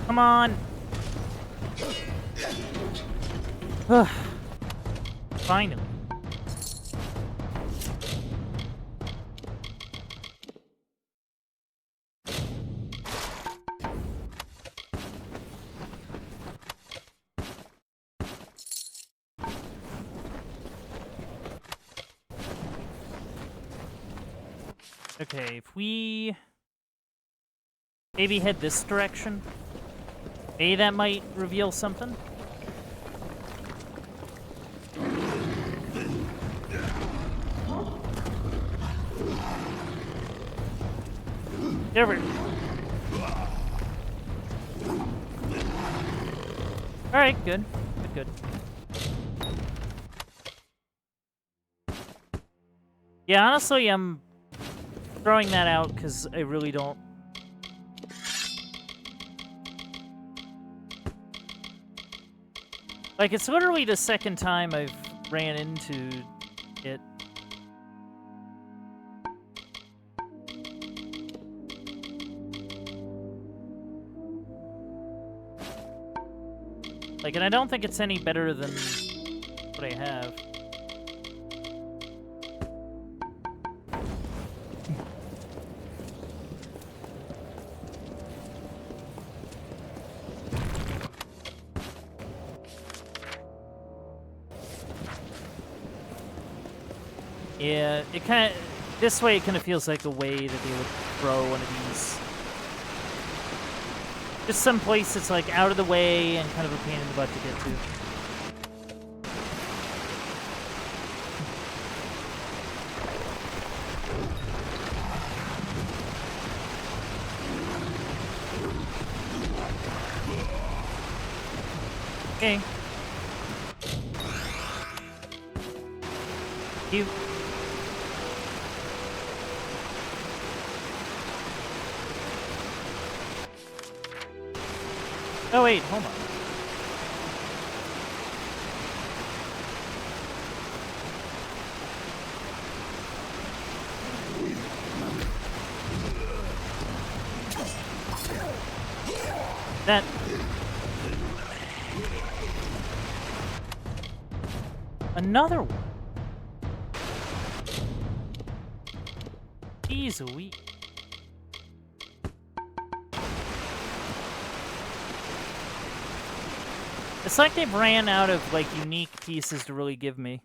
Come on. Finally. Okay, if we maybe head this direction, maybe that might reveal something. There we go. Alright, good. Good, good. Yeah, honestly, I'm throwing that out because I really don't. Like, it's literally the second time I've ran into it. Like, and I don't think it's any better than what I have. Yeah, it kind of, this way it kind of feels like a way that they would throw one of these. Just some place that's like out of the way and kind of a pain in the butt to get to. Okay. You. Oh wait, hold on. That. Another one. Jeez, a week. It's like they've ran out of, like, unique pieces to really give me.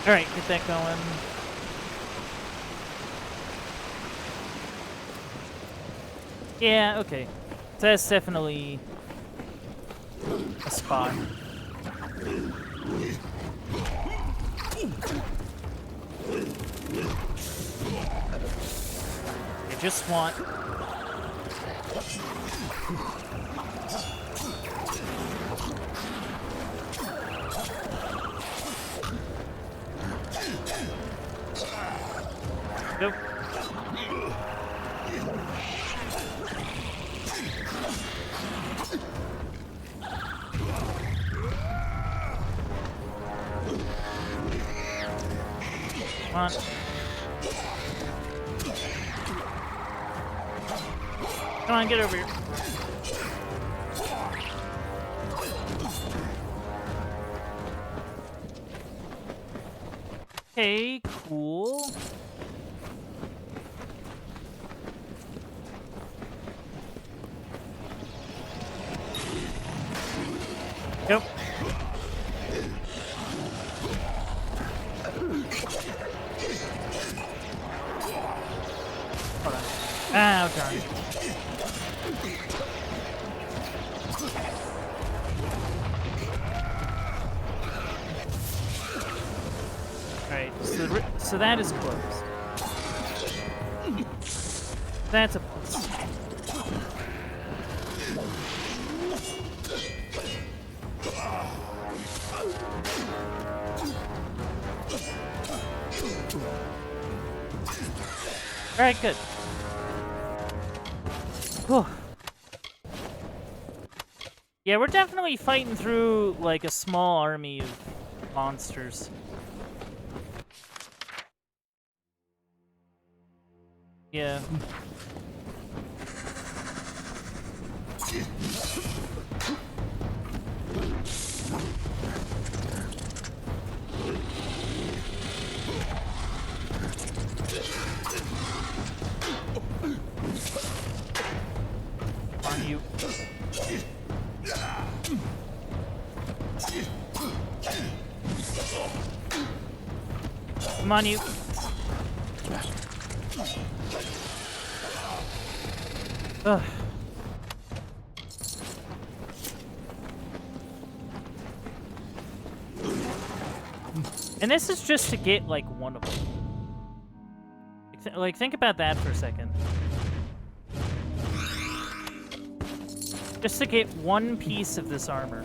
Alright, get that going. Yeah, okay. So that's definitely a spot. I just want... Nope. Come on. Come on, get over here. Okay, cool. Yep. Hold on. Oh, darn it. Alright, so that is closed. That's a plus. Alright, good. Whew. Yeah, we're definitely fighting through, like, a small army of monsters. Yeah. On you. Come on, you. Ugh. And this is just to get, like, one of them. Like, think about that for a second. Just to get one piece of this armor.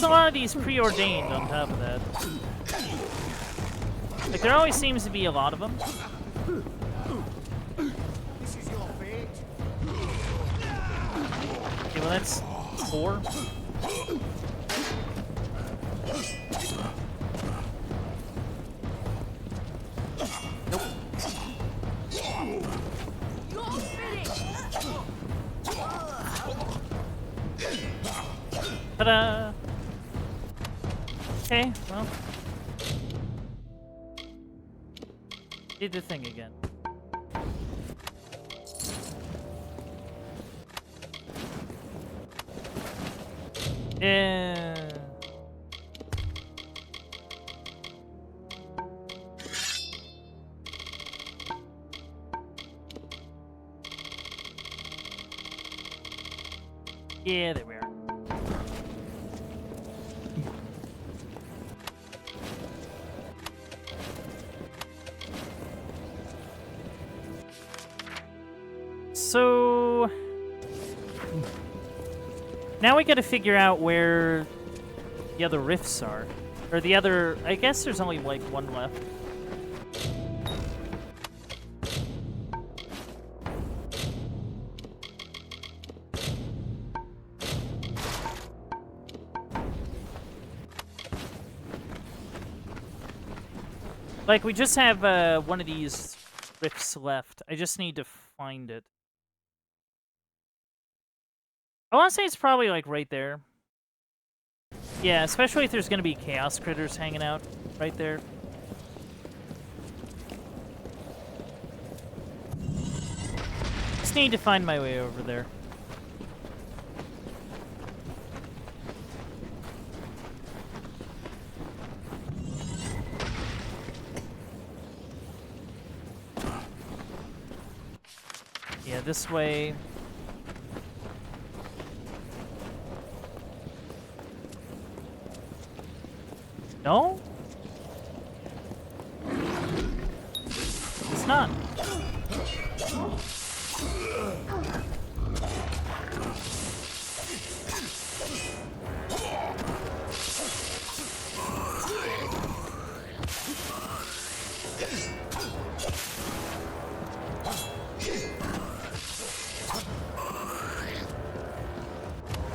a lot of these preordained on top of that. Like, there always seems to be a lot of them. This is your fate. Okay, well, that's 4. Nope. Ta-da! Okay, well. Did the thing again. Yeah. Yeah, there we are. So now we gotta figure out where the other rifts are. Or the other... I guess there's only, like, one left. Like, we just have one of these rifts left. I just need to find it. I want to say it's probably, like, right there. Yeah, especially if there's going to be chaos critters hanging out right there. Just need to find my way over there. Yeah, this way. No? It's not.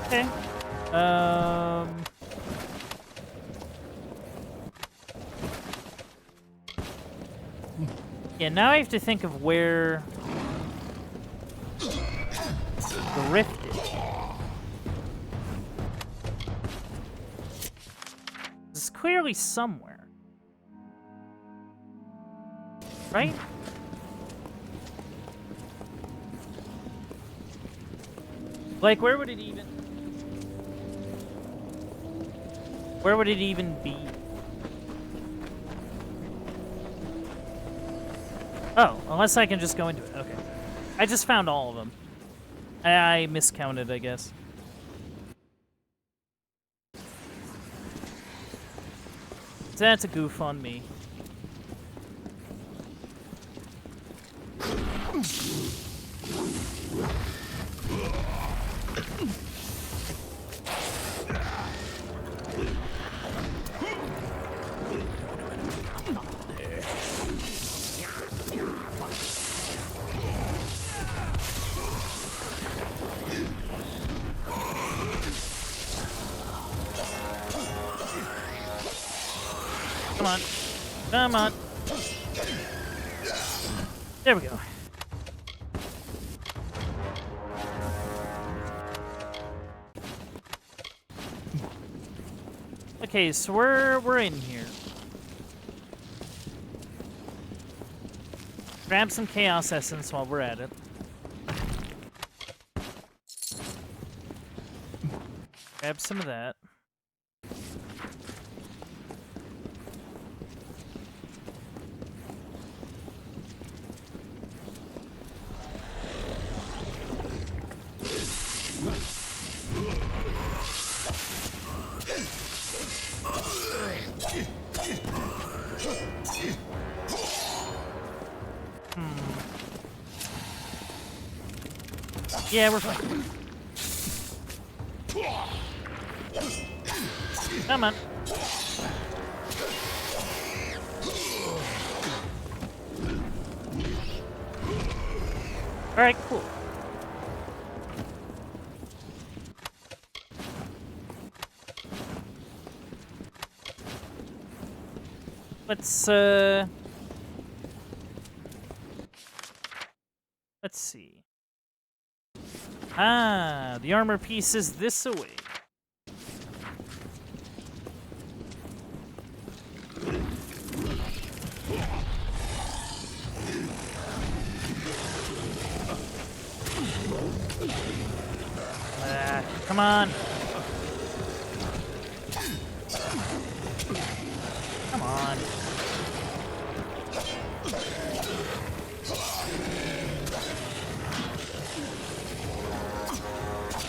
Okay. Yeah, now I have to think of where the rift is. It's clearly somewhere. Right? Like, where would it even... Where would it even be? Oh, unless I can just go into it. Okay. I just found all of them. I miscounted, I guess. That's a goof on me. Come on. Come on. There we go. Okay, so we're in here. Grab some Chaos Essence while we're at it. Grab some of that. Yeah, we're fine. Come on. Alright, cool. Let's see. Ah, the armor piece is this away. Come on. Come on.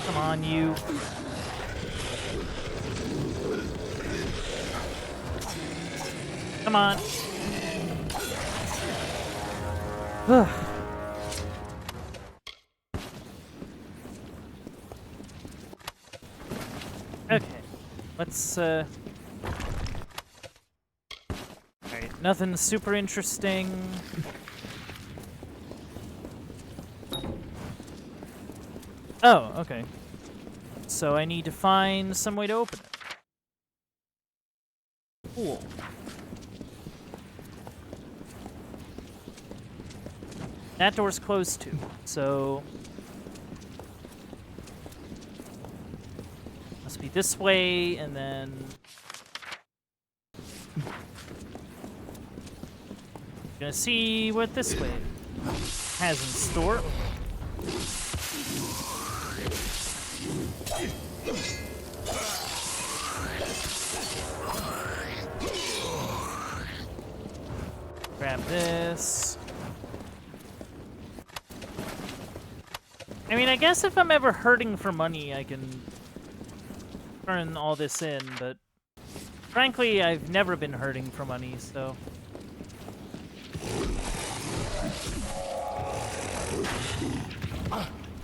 Come on, you. Come on. Ugh. Okay. Let's, Alright, nothing super interesting. Oh, okay. So I need to find some way to open it. Cool. That door's closed too, so... Must be this way, and then... Gonna see what this way has in store. Grab this. I mean, I guess if I'm ever hurting for money, I can turn all this in, but frankly, I've never been hurting for money, so...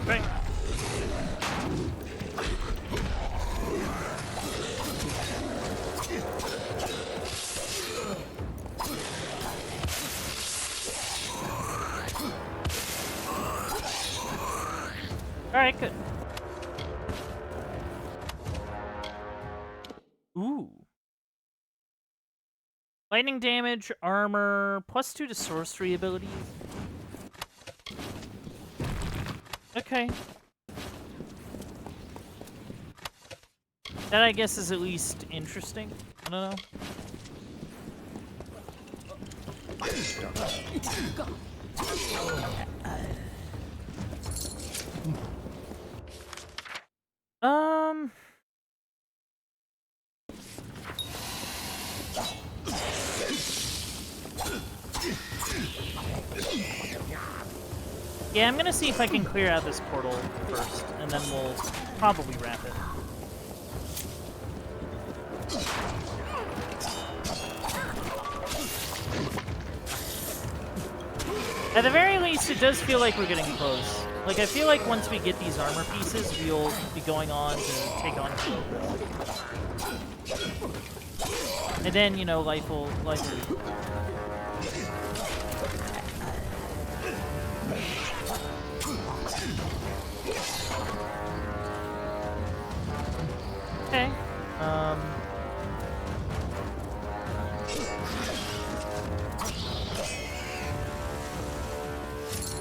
Right. Alright, good. Ooh. Lightning damage, armor, +2 to sorcery abilities. Okay. That, I guess, is at least interesting. I don't know. Yeah, I'm gonna see if I can clear out this portal first, and then we'll probably wrap it. At the very least, it does feel like we're getting close. Like, I feel like once we get these armor pieces, we'll be going on to take on Cobra. And then, you know, life will... Okay.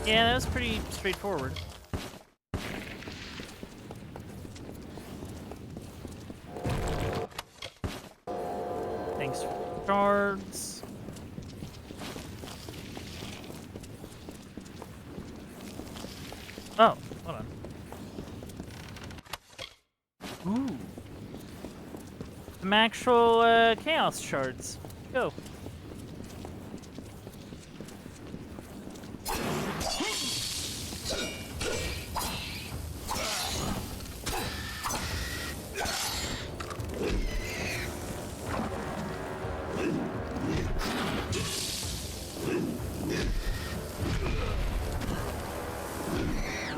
Yeah, that was pretty straightforward. Thanks for the shards. Oh, hold on. Ooh. Some actual chaos shards. Go.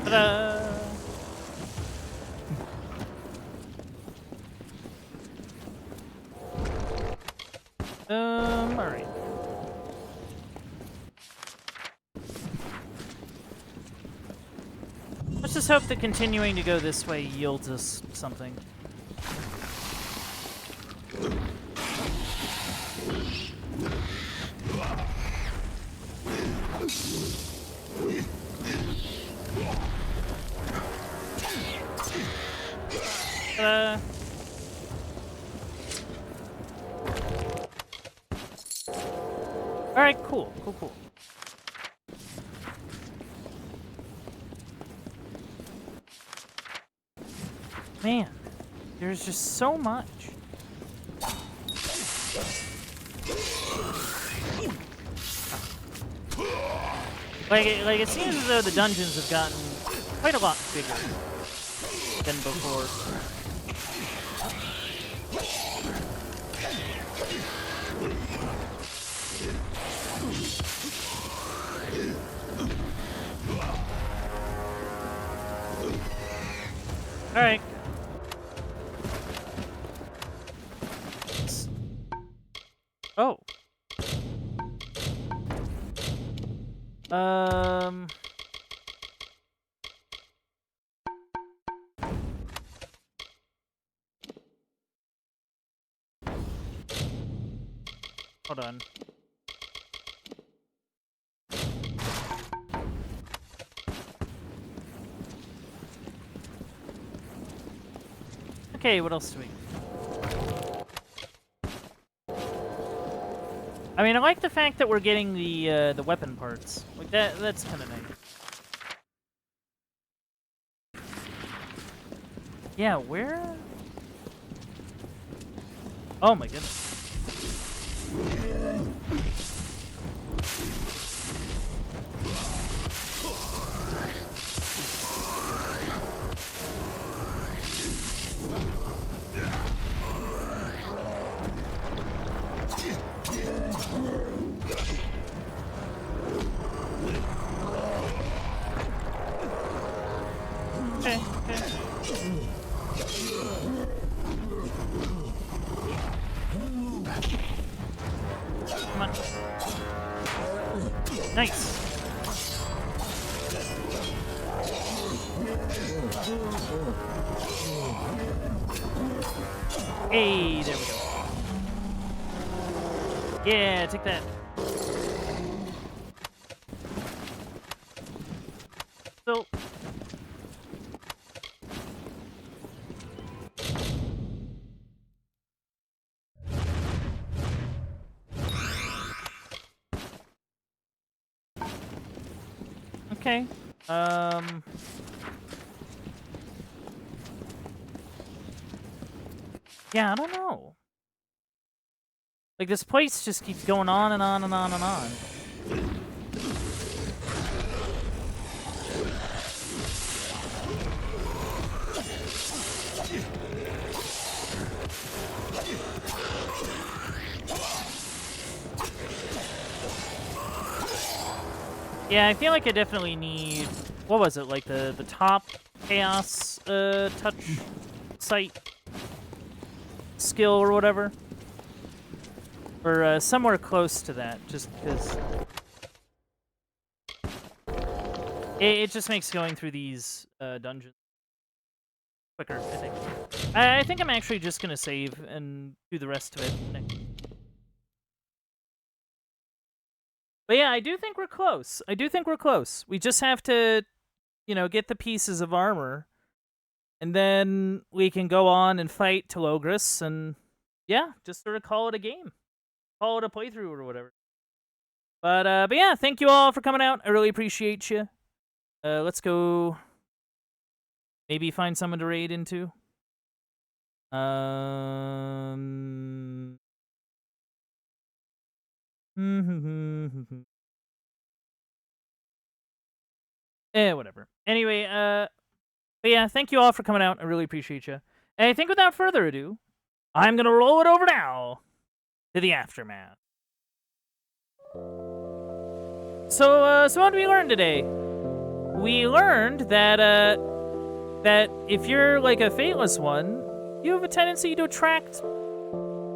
Ta-da! Let's just hope that continuing to go this way yields us something. Alright, cool. Man, there's just so much. Like it seems as though the dungeons have gotten quite a lot bigger than before. All right. Oh. Hold on. Okay, what else do we? I mean, I like the fact that we're getting the weapon parts. Like that's kind of nice. Yeah, where? Oh my goodness. Okay. Come on. Nice. Hey, there we go. Yeah, take that. So. Okay. Yeah, I don't know. Like, this place just keeps going on and on and on and on. Yeah, I feel like I definitely need... What was it? Like, the top chaos touch sight skill or whatever? Or somewhere close to that, just because... It just makes going through these dungeons quicker, I think. I think I'm actually just going to save and do the rest of it next. But yeah, I do think we're close. We just have to, you know, get the pieces of armor. And then we can go on and fight Telogris and, yeah, just sort of call it a game. Call it a playthrough or whatever. But yeah, thank you all for coming out. I really appreciate you. Let's go maybe find someone to raid into. Whatever. Anyway, but yeah, thank you all for coming out. I really appreciate you. And I think without further ado, I'm gonna roll it over now to the aftermath. So what did we learn today? We learned that that if you're like a Fateless one, you have a tendency to attract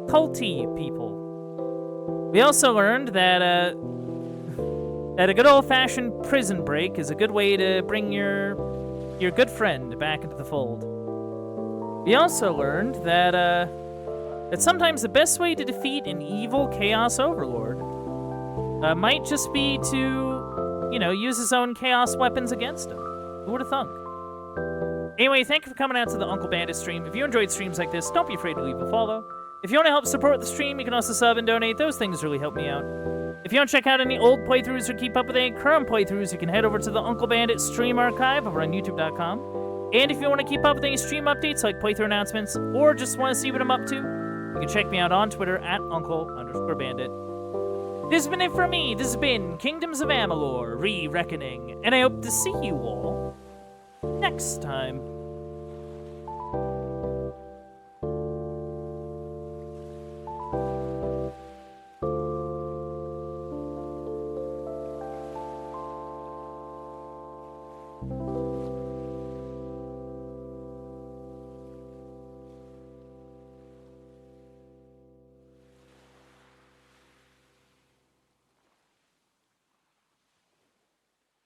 culty people. We also learned that that a good old-fashioned prison break is a good way to bring your your good friend back into the fold. We also learned that that sometimes the best way to defeat an evil Chaos Overlord might just be to, you know, use his own Chaos weapons against him. Who would have thunk? Anyway, thank you for coming out to the Uncle Bandit stream. If you enjoyed streams like this, don't be afraid to leave a follow. If you want to help support the stream, you can also sub and donate. Those things really help me out. If you want to check out any old playthroughs or keep up with any current playthroughs, you can head over to the Uncle Bandit stream archive over on youtube.com. And if you want to keep up with any stream updates like playthrough announcements, or just want to see what I'm up to, you can check me out on Twitter at Uncle_Bandit. This has been it for me. This has been Kingdoms of Amalur, Re-Reckoning, and I hope to see you all next time.